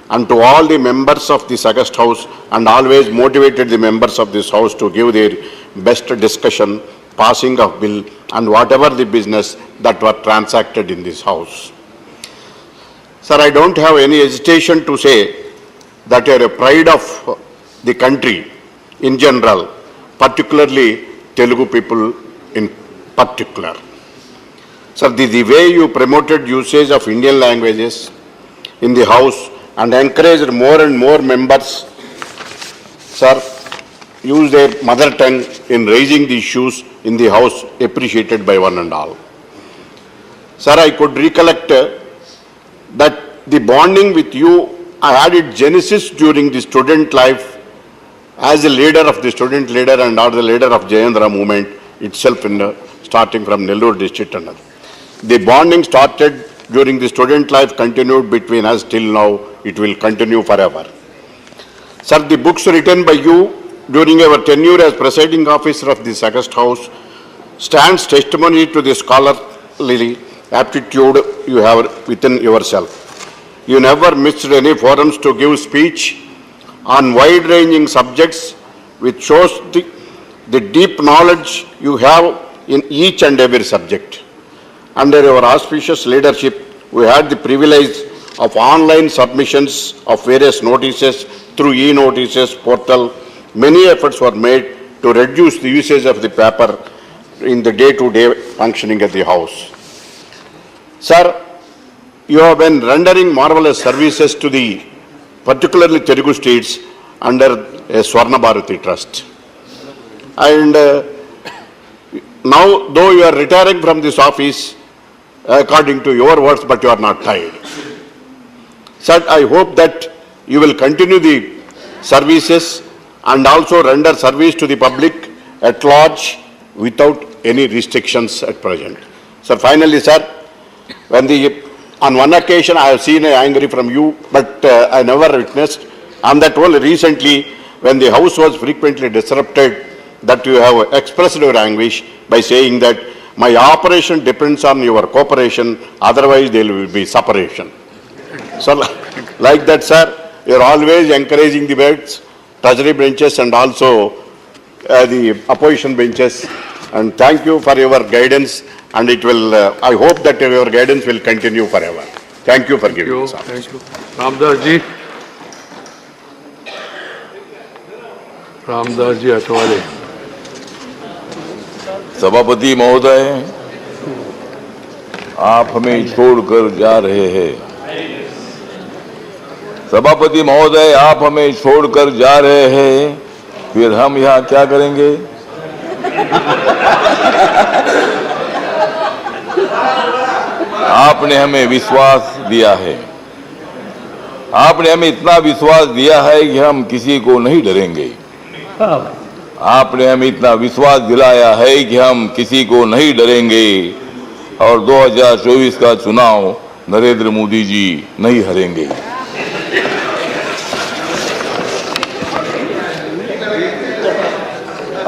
and to all the members of this August House, and always motivated the members of this House to give their best discussion, passing of bill and whatever the business that were transacted in this House. Sir, I don't have any hesitation to say that you are a pride of the country in general, particularly Telugu people in particular. Sir, the way you promoted usage of Indian languages in the House and encouraged more and more members, sir, use their mother tongue in raising the issues in the House, appreciated by one and all. Sir, I could recollect that the bonding with you, I had its genesis during the student life as a leader of the student leader and or the leader of Jayendra movement itself, starting from Nellore district. And the bonding started during the student life, continued between us till now. It will continue forever. Sir, the books written by you during your tenure as presiding officer of this August House stands testimony to the scholarly aptitude you have within yourself. You never missed any forums to give speech on wide-ranging subjects, which shows the deep knowledge you have in each and every subject. Under your auspicious leadership, we had the privilege of online submissions of various notices through e-notices portal. Many efforts were made to reduce the usage of the paper in the day-to-day functioning of the House. Sir, you have been rendering marvelous services to the particularly Telugu states under a Swarna Bharati Trust. And now, though you are retiring from this office, according to your words, but you are not tired. Sir, I hope that you will continue the services and also render service to the public at large without any restrictions at present. Sir, finally, sir, on one occasion I have seen an angry from you, but I never witnessed, and that only recently when the House was frequently disrupted, that you have expressed your anguish by saying that My operation depends on your cooperation, otherwise there will be separation. So like that, sir, you are always encouraging the debates, treasury benches and also the opposition benches. And thank you for your guidance, and it will, I hope that your guidance will continue forever. Thank you for giving this opportunity. Thank you. Ramdas ji Athwale. सभापति महोदय, आप हमें छोड़कर जा रहे हैं। सभापति महोदय, आप हमें छोड़कर जा रहे हैं, फिर हम यहाँ क्या करेंगे? आपने हमें विश्वास दिया है। आपने हमें इतना विश्वास दिया है कि हम किसी को नहीं डरेंगे। आपने हमें इतना विश्वास दिलाया है कि हम किसी को नहीं डरेंगे और 2024 का चुनाव नरेंद्र मोदी जी नहीं हारेंगे।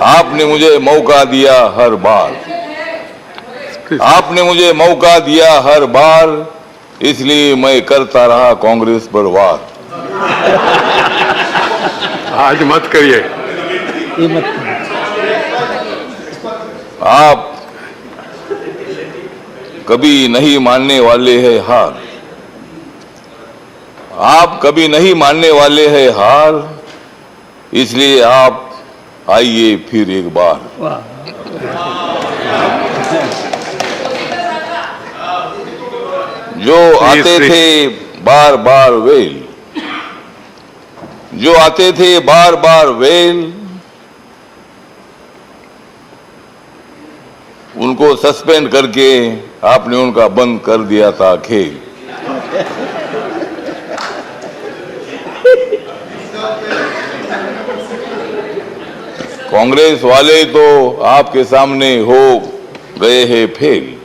आपने मुझे मौका दिया हर बार, आपने मुझे मौका दिया हर बार, इसलिए मैं करता रहा कांग्रेस पर वार। आज मत करिए। आप कभी नहीं मानने वाले हैं हार, आप कभी नहीं मानने वाले हैं हार, इसलिए आप आइए फिर एक बार। जो आते थे बार बार वेल, जो आते थे बार बार वेल, उनको सस्पेंड करके आपने उनका बंद कर दिया था खेल। कांग्रेस वाले तो आपके सामने हो गए हैं फेल,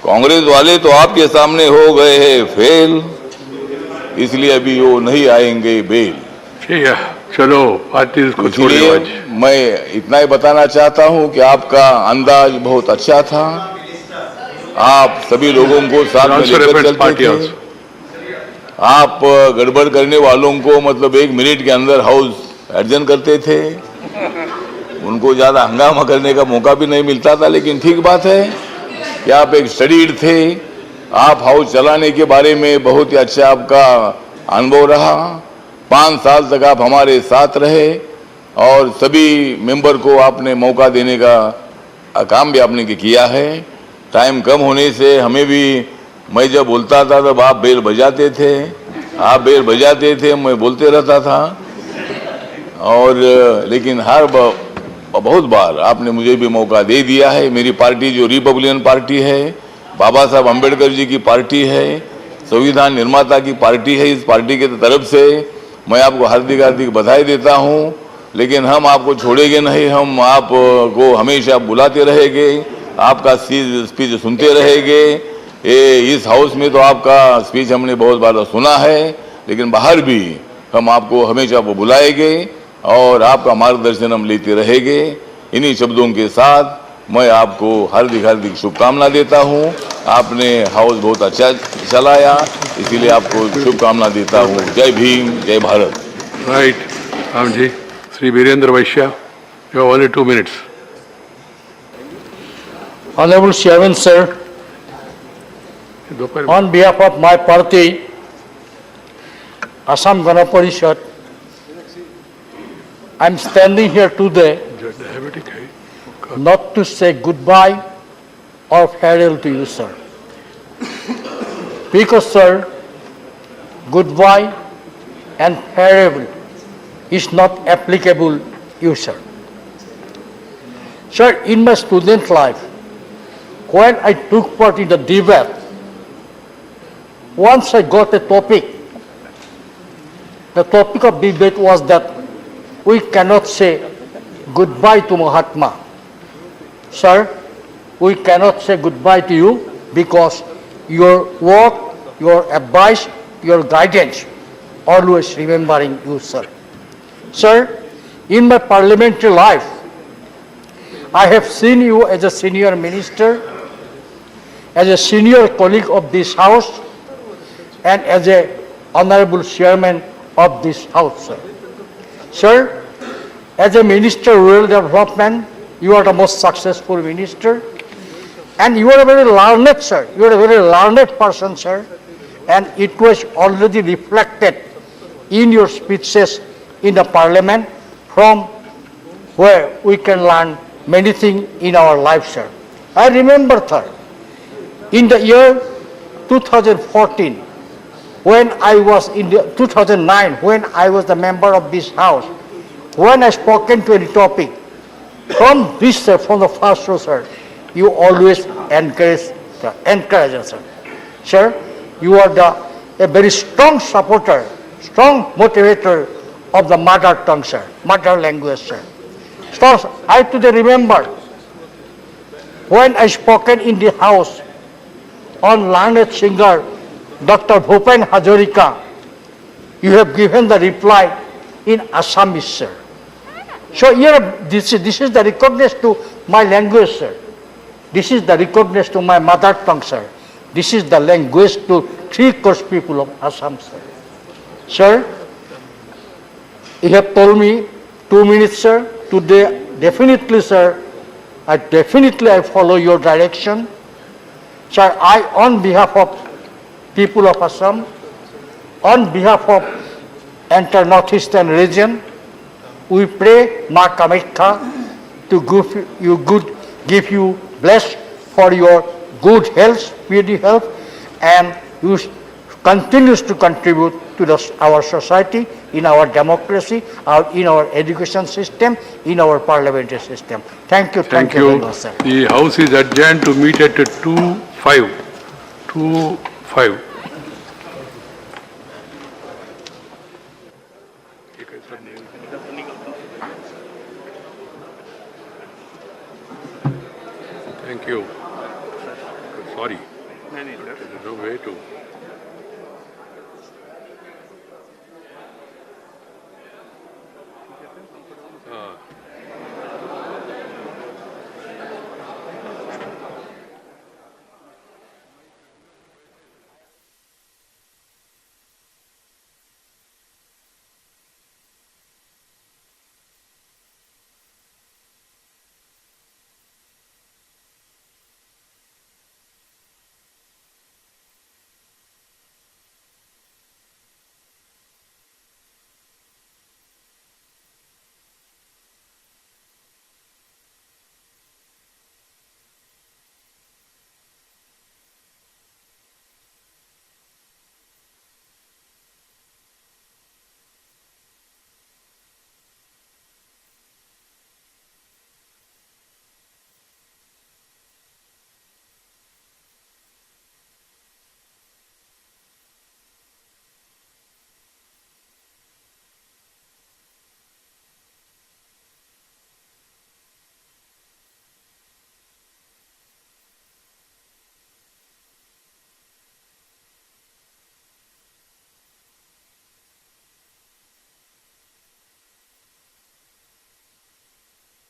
कांग्रेस वाले तो आपके सामने हो गए हैं फेल, इसलिए अभी वो नहीं आएंगे बेल। ठीक है, चलो पार्टी को छोड़िए। आज मैं इतना ही बताना चाहता हूं कि आपका अंदाज बहुत अच्छा था, आप सभी लोगों को साथ में लेकर चलते थे। आप गड़बड़ करने वालों को मतलब 1 मिनट के अंदर हाउस एडजन करते थे, उनको ज्यादा हंगामा करने का मौका भी नहीं मिलता था। लेकिन ठीक बात है कि आप एक स्टडीड थे, आप हाउस चलाने के बारे में बहुत ही अच्छा आपका अनुभव रहा। 5 साल तक आप हमारे साथ रहे और सभी मेंबर को आपने मौका देने का काम भी आपने किया है। टाइम कम होने से हमें भी, मैं जब बोलता था तब आप बेल बजाते थे, आप बेल बजाते थे, मैं बोलते रहता था। और लेकिन हर बहुत बार आपने मुझे भी मौका दे दिया है। मेरी पार्टी जो रिपब्लिकन पार्टी है, बाबा साहब अम्बेडकर जी की पार्टी है, संविधान निर्माता की पार्टी है, इस पार्टी की तरफ से मैं आपको हार्दिक हार्दिक बधाई देता हूं। लेकिन हम आपको छोड़ेंगे नहीं, हम आपको हमेशा बुलाते रहेंगे, आपका स्पीच सुनते रहेंगे। इस हाउस में तो आपका स्पीच हमने बहुत बार सुना है, लेकिन बाहर भी हम आपको हमेशा बुलाएंगे और आपका मार्गदर्शन हम लेते रहेंगे। इन्हीं शब्दों के साथ मैं आपको हार्दिक हार्दिक शुभकामना देता हूं। आपने हाउस बहुत अच्छा चलाया, इसीलिए आपको शुभकामना देता हूं। जय भीम, जय Bharat. Right, Ram ji. Shri Virendra Vysya, you have only 2 minutes. Honorable Chairman, sir, on behalf of my party, Assam Gana Parishad, I am standing here today not to say goodbye or farewell to you, sir. Because, sir, goodbye and farewell is not applicable to you, sir. Sir, in my student life, when I took part in the debate, once I got a topic. The topic of debate was that we cannot say goodbye to Mahatma. Sir, we cannot say goodbye to you because your work, your advice, your guidance, always remembering you, sir. Sir, in my parliamentary life, I have seen you as a senior minister, as a senior colleague of this house, and as a honorable chairman of this house, sir. Sir, as a minister of rural development, you are the most successful minister, and you are a very learned, sir. You are a very learned person, sir, and it was already reflected in your speeches in the parliament, from where we can learn many things in our life, sir. I remember, sir, in the year 2014, when I was in the 2009, when I was the member of this house, when I spoken to any topic, from this, sir, from the first row, sir, you always encourage us, sir. Sir, you are a very strong supporter, strong motivator of the mother tongue, sir, mother language, sir. So I today remember when I spoken in the house on learned singer Dr. Bhupen Hazarika, you have given the reply in Assamese, sir. So here, this is the recognition to my language, sir. This is the recognition to my mother tongue, sir. This is the language to 3 crore people of Assam, sir. Sir, you have told me 2 minutes, sir. Today, definitely, sir, I follow your direction. Sir, I, on behalf of people of Assam, on behalf of entire northeastern region, we pray Ma Kamakhya to give you bless for your good health, speedy health, and you continues to contribute to our society, in our democracy, in our education system, in our parliamentary system. Thank you. Thank you very much, sir. The House is adjourned to meet at 2:05. 2:05. Thank you. Sorry. There's no way to.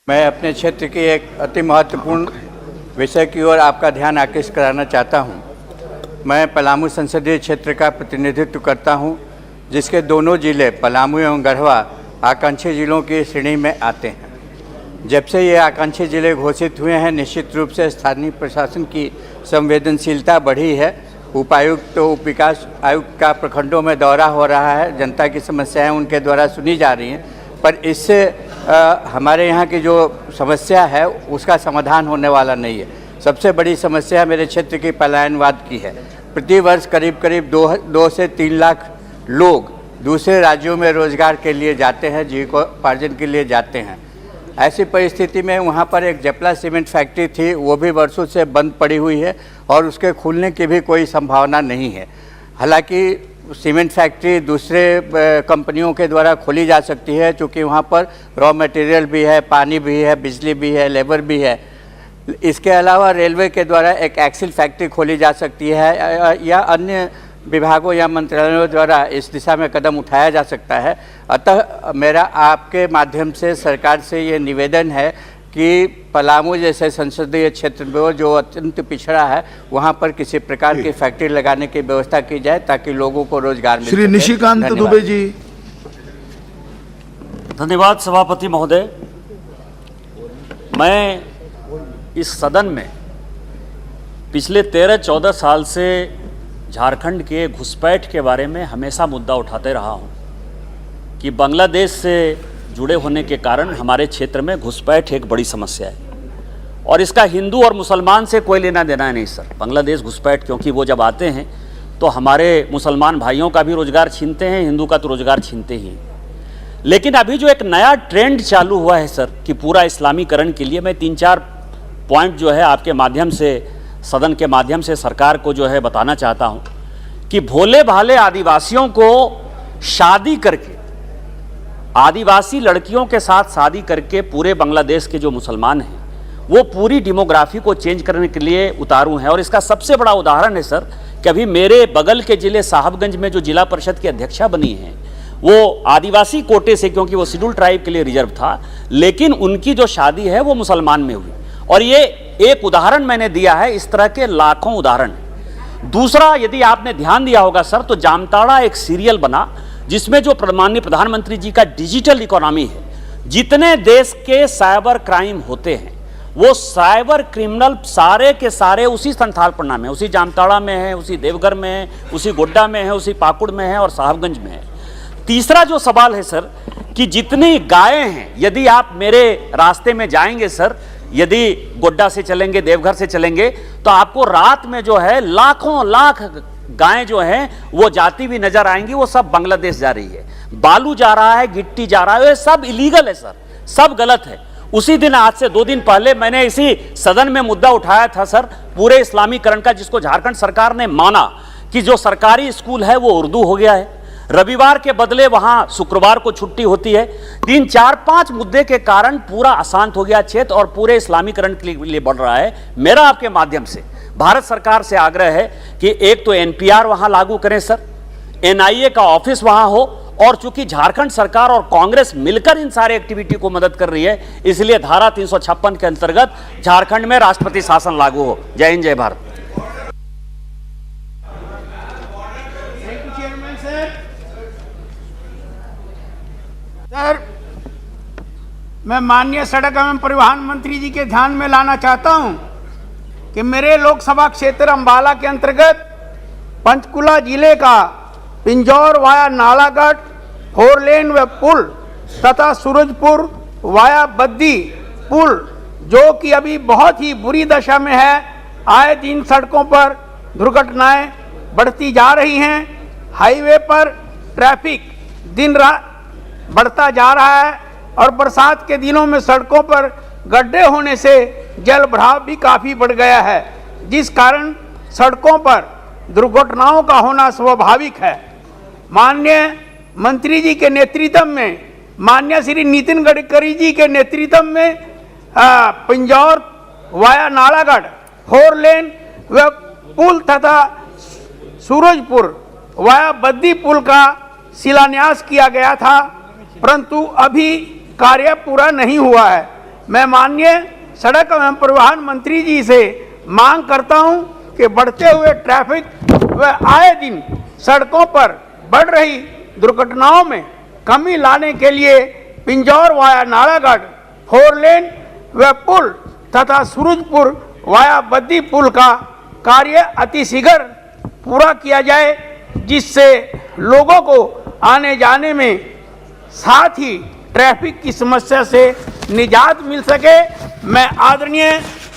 मैं अपने क्षेत्र के एक अति महत्वपूर्ण विषय की ओर आपका ध्यान आकृष्ट कराना चाहता हूं। मैं पलामू संसदीय क्षेत्र का प्रतिनिधित्व करता हूं, जिसके दोनों जिले पलामू एवं गढ़वा आकांक्षी जिलों की श्रेणी में आते हैं। जब से ये आकांक्षी जिले घोषित हुए हैं, निश्चित रूप से स्थानीय प्रशासन की संवेदनशीलता बढ़ी है। उपायुक्त तो उप विकास आयुक्त का प्रखंडों में दौरा हो रहा है, जनता की समस्याएं उनके द्वारा सुनी जा रही हैं, पर इससे हमारे यहाँ की जो समस्या है उसका समाधान होने वाला नहीं है। सबसे बड़ी समस्या मेरे क्षेत्र की पलायनवाद की है। प्रतिवर्ष करीब करीब 2 से 3 लाख लोग दूसरे राज्यों में रोजगार के लिए जाते हैं, जीविकोपार्जन के लिए जाते हैं। ऐसी परिस्थिति में वहाँ पर एक जपला सीमेंट फैक्ट्री थी, वो भी वर्षों से बंद पड़ी हुई है और उसके खुलने की भी कोई संभावना नहीं है। हालांकि सीमेंट फैक्ट्री दूसरे कंपनियों के द्वारा खोली जा सकती है, क्योंकि वहाँ पर रॉ मटेरियल भी है, पानी भी है, बिजली भी है, लेबर भी है। इसके अलावा रेलवे के द्वारा एक एक्सिल फैक्ट्री खोली जा सकती है या अन्य विभागों या मंत्रालयों द्वारा इस दिशा में कदम उठाया जा सकता है। अतः मेरा आपके माध्यम से सरकार से ये निवेदन है कि पलामू जैसे संसदीय क्षेत्र में जो अत्यंत पिछड़ा है वहाँ पर किसी प्रकार की फैक्ट्री लगाने की व्यवस्था की जाए ताकि लोगों को रोजगार मिल श्री सके। निशिकांत धन्यवाद। दुबे जी। धन्यवाद सभापति महोदय। मैं इस सदन में पिछले 13-14 साल से झारखंड के घुसपैठ के बारे में हमेशा मुद्दा उठाते रहा हूं कि बांग्लादेश से जुड़े होने के कारण हमारे क्षेत्र में घुसपैठ एक बड़ी समस्या है और इसका हिंदू और मुसलमान से कोई लेना देना नहीं सर। बांग्लादेश घुसपैठ क्योंकि वो जब आते हैं तो हमारे मुसलमान भाइयों का भी रोजगार छीनते हैं, हिंदू का तो रोजगार छीनते ही। लेकिन अभी जो एक नया ट्रेंड चालू हुआ है सर कि पूरा इस्लामीकरण के लिए मैं 3-4 पॉइंट जो है आपके माध्यम से, सदन के माध्यम से सरकार को जो है बताना चाहता हूं कि भोले भाले आदिवासियों को शादी करके, आदिवासी लड़कियों के साथ शादी करके पूरे बांग्लादेश के जो मुसलमान हैं वो पूरी डेमोग्राफी को चेंज करने के लिए उतारू हैं। और इसका सबसे बड़ा उदाहरण है सर कि अभी मेरे बगल के जिले साहबगंज में जो जिला परिषद की अध्यक्षा बनी हैं वो आदिवासी कोटे से, क्योंकि वो शेड्यूल ट्राइब के लिए रिजर्व था, लेकिन उनकी जो शादी है वो मुसलमान में हुई। और ये एक उदाहरण मैंने दिया है, इस तरह के लाखों उदाहरण हैं। दूसरा, यदि आपने ध्यान दिया होगा सर तो जामताड़ा एक सीरियल बना जिसमें जो माननीय प्रधानमंत्री जी का डिजिटल इकोनॉमी है, जितने देश के साइबर क्राइम होते हैं वो साइबर क्रिमिनल सारे के सारे उसी संथाल पन्ना में, उसी जामताड़ा में है, उसी देवघर में है, उसी गोड्डा में है, उसी पाकुड़ में है और साहबगंज में है। तीसरा जो सवाल है सर कि जितनी गायें हैं, यदि आप मेरे रास्ते में जाएंगे सर, यदि गोड्डा से चलेंगे, देवघर से चलेंगे, तो आपको रात में जो है लाखों लाख गायें जो हैं वो जाती भी नजर आएंगी। वो सब बांग्लादेश जा रही है, बालू जा रहा है, गिट्टी जा रहा है, ये सब इलीगल है सर, सब गलत है। उसी दिन, आज से 2 दिन पहले मैंने इसी सदन में मुद्दा उठाया था सर पूरे इस्लामीकरण का, जिसको झारखंड सरकार ने माना कि जो सरकारी स्कूल है वो उर्दू हो गया है, रविवार के बदले वहां शुक्रवार को छुट्टी होती है। 3-4-5 मुद्दे के कारण पूरा अशांत हो गया क्षेत्र और पूरे इस्लामीकरण के लिए बढ़ रहा है। मेरा आपके माध्यम से भारत सरकार से आग्रह है कि एक तो एनपीआर वहां लागू करें सर, एनआईए का ऑफिस वहां हो, और चूंकि झारखंड सरकार और कांग्रेस मिलकर इन सारे एक्टिविटी को मदद कर रही है, इसलिए धारा 356 के अंतर्गत झारखंड में राष्ट्रपति शासन लागू हो। जय हिंद, जय भारत। सर, मैं माननीय सड़क एवं परिवहन मंत्री जी के ध्यान में लाना चाहता हूं कि मेरे लोकसभा क्षेत्र अंबाला के अंतर्गत पंचकुला जिले का पिंजौर वाया नालागढ़ 4 लेन व पुल तथा सूरजपुर वाया बद्दी पुल, जो कि अभी बहुत ही बुरी दशा में है, आए दिन सड़कों पर दुर्घटनाएं बढ़ती जा रही हैं। हाईवे पर ट्रैफिक दिन रात बढ़ता जा रहा है और बरसात के दिनों में सड़कों पर गड्ढे होने से जल भराव भी काफ़ी बढ़ गया है, जिस कारण सड़कों पर दुर्घटनाओं का होना स्वाभाविक है। माननीय मंत्री जी के नेतृत्व में, माननीय श्री नितिन गडकरी जी के नेतृत्व में पिंजौर वाया नालागढ़ 4 लेन व पुल तथा सूरजपुर वाया बद्दी पुल का शिलान्यास किया गया था, परंतु अभी कार्य पूरा नहीं हुआ है। मैं माननीय सड़क एवं परिवहन मंत्री जी से मांग करता हूं कि बढ़ते हुए ट्रैफिक व आए दिन सड़कों पर बढ़ रही दुर्घटनाओं में कमी लाने के लिए पिंजौर वाया नालागढ़ 4 लेन व पुल तथा सूरजपुर वाया बद्दी पुल का कार्य अतिशीघ्र पूरा किया जाए, जिससे लोगों को आने जाने में, साथ ही ट्रैफिक की समस्या से निजात मिल सके। मैं आदरणीय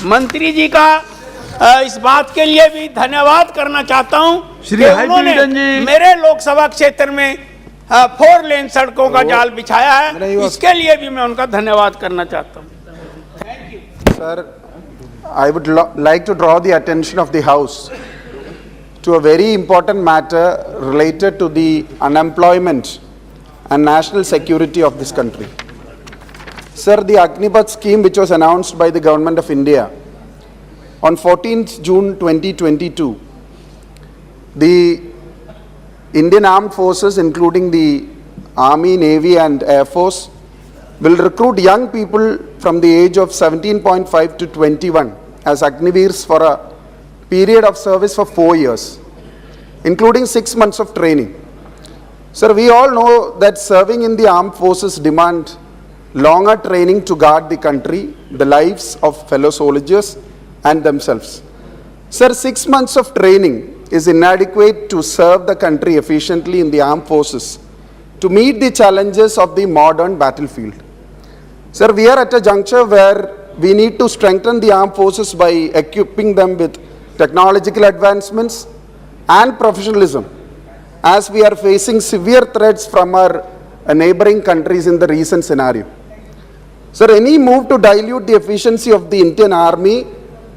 मंत्री जी का इस बात के लिए भी धन्यवाद करना चाहता हूं कि उन्होंने मेरे लोकसभा क्षेत्र में 4 लेन सड़कों का जाल बिछाया है, इसके लिए भी मैं उनका धन्यवाद करना चाहता हूं। Thank you sir. I would like to draw the attention of the House to a very important matter related to the unemployment and national security of this country. Sir, the Agnipath scheme, which was announced by the Government of India on 14th June 2022, the Indian Armed Forces, including the Army, Navy and Air Force, will recruit young people from the age of 17.5 to 21 as Agniveers for a period of service for 4 years, including 6 months of training. Sir, we all know that serving in the armed forces demand longer training to guard the country, the lives of fellow soldiers and themselves. Sir, 6 months of training is inadequate to serve the country efficiently in the armed forces to meet the challenges of the modern battlefield. Sir, we are at a juncture where we need to strengthen the armed forces by equipping them with technological advancements and professionalism, as we are facing severe threats from our neighboring countries in the recent scenario. Sir, any move to dilute the efficiency of the Indian Army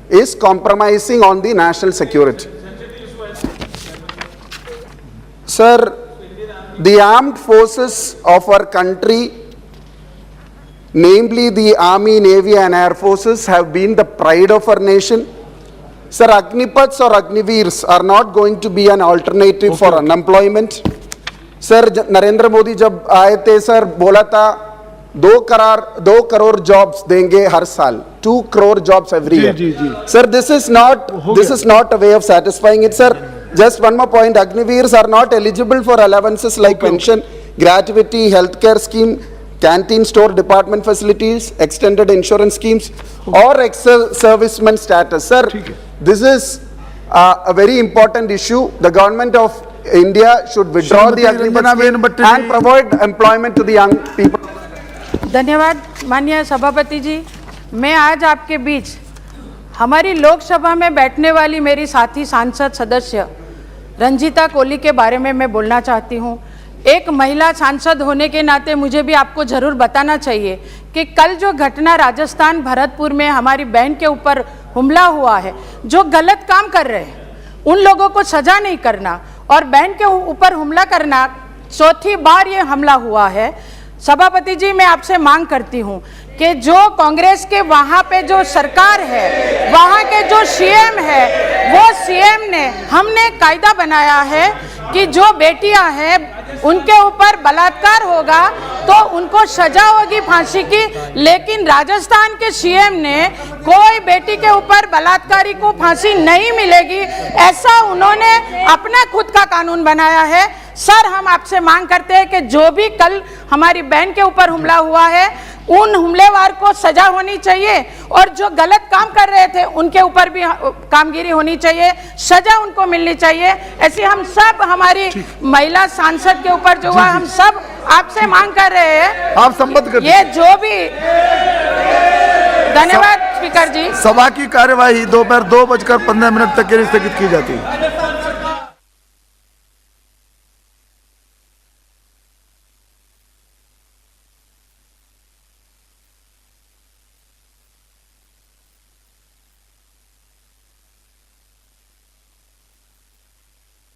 is compromising on the national security. Sir, the armed forces of our country, namely the Army, Navy and Air Forces, have been the pride of our nation. Sir, Agnipats or Agniveers are not going to be an alternative for unemployment. Sir, Narendra Modi जब आए थे sir बोला था 2 crore jobs देंगे हर साल, 2 crore jobs every year. Sir, this is not a way of satisfying it, sir. Just one more point, Agniveers are not eligible for allowances like pension, gratuity, healthcare scheme, canteen store department facilities, extended insurance schemes or ex-serviceman status. Sir, this is a very important issue. The government of India should withdraw the Agniveer scheme and provide employment to the young people. धन्यवाद माननीय सभापति जी। मैं आज आपके बीच हमारी लोकसभा में बैठने वाली मेरी साथी सांसद सदस्य रंजीता कोली के बारे में मैं बोलना चाहती हूँ। एक महिला सांसद होने के नाते मुझे भी आपको ज़रूर बताना चाहिए कि कल जो घटना राजस्थान भरतपुर में हमारी बहन के ऊपर हमला हुआ है, जो गलत काम कर रहे हैं उन लोगों को सजा नहीं करना और बहन के ऊपर हमला करना, चौथी बार ये हमला हुआ है। सभापति जी, मैं आपसे मांग करती हूँ कि जो कांग्रेस के वहाँ पे जो सरकार है, वहाँ के जो सीएम है, वो सीएम ने हमने कायदा बनाया है कि जो बेटियां हैं उनके ऊपर बलात्कार होगा तो उनको सजा होगी फांसी की, लेकिन राजस्थान के सीएम ने कोई बेटी के ऊपर बलात्कारी को फांसी नहीं मिलेगी, ऐसा उन्होंने अपना खुद का कानून बनाया है। सर, हम आपसे मांग करते हैं कि जो भी कल हमारी बहन के ऊपर हमला हुआ है उन हमलेवार को सजा होनी चाहिए और जो गलत काम कर रहे थे उनके ऊपर भी कामगिरी होनी चाहिए, सजा उनको मिलनी चाहिए। ऐसे हम सब हमारी महिला सांसद के ऊपर जो हुआ, हम सब आपसे मांग कर रहे हैं, आप संबद्ध कर ये जो भी। धन्यवाद स्पीकर जी। सभा की कार्यवाही दोपहर 2:15 तक के लिए स्थगित की जाती है।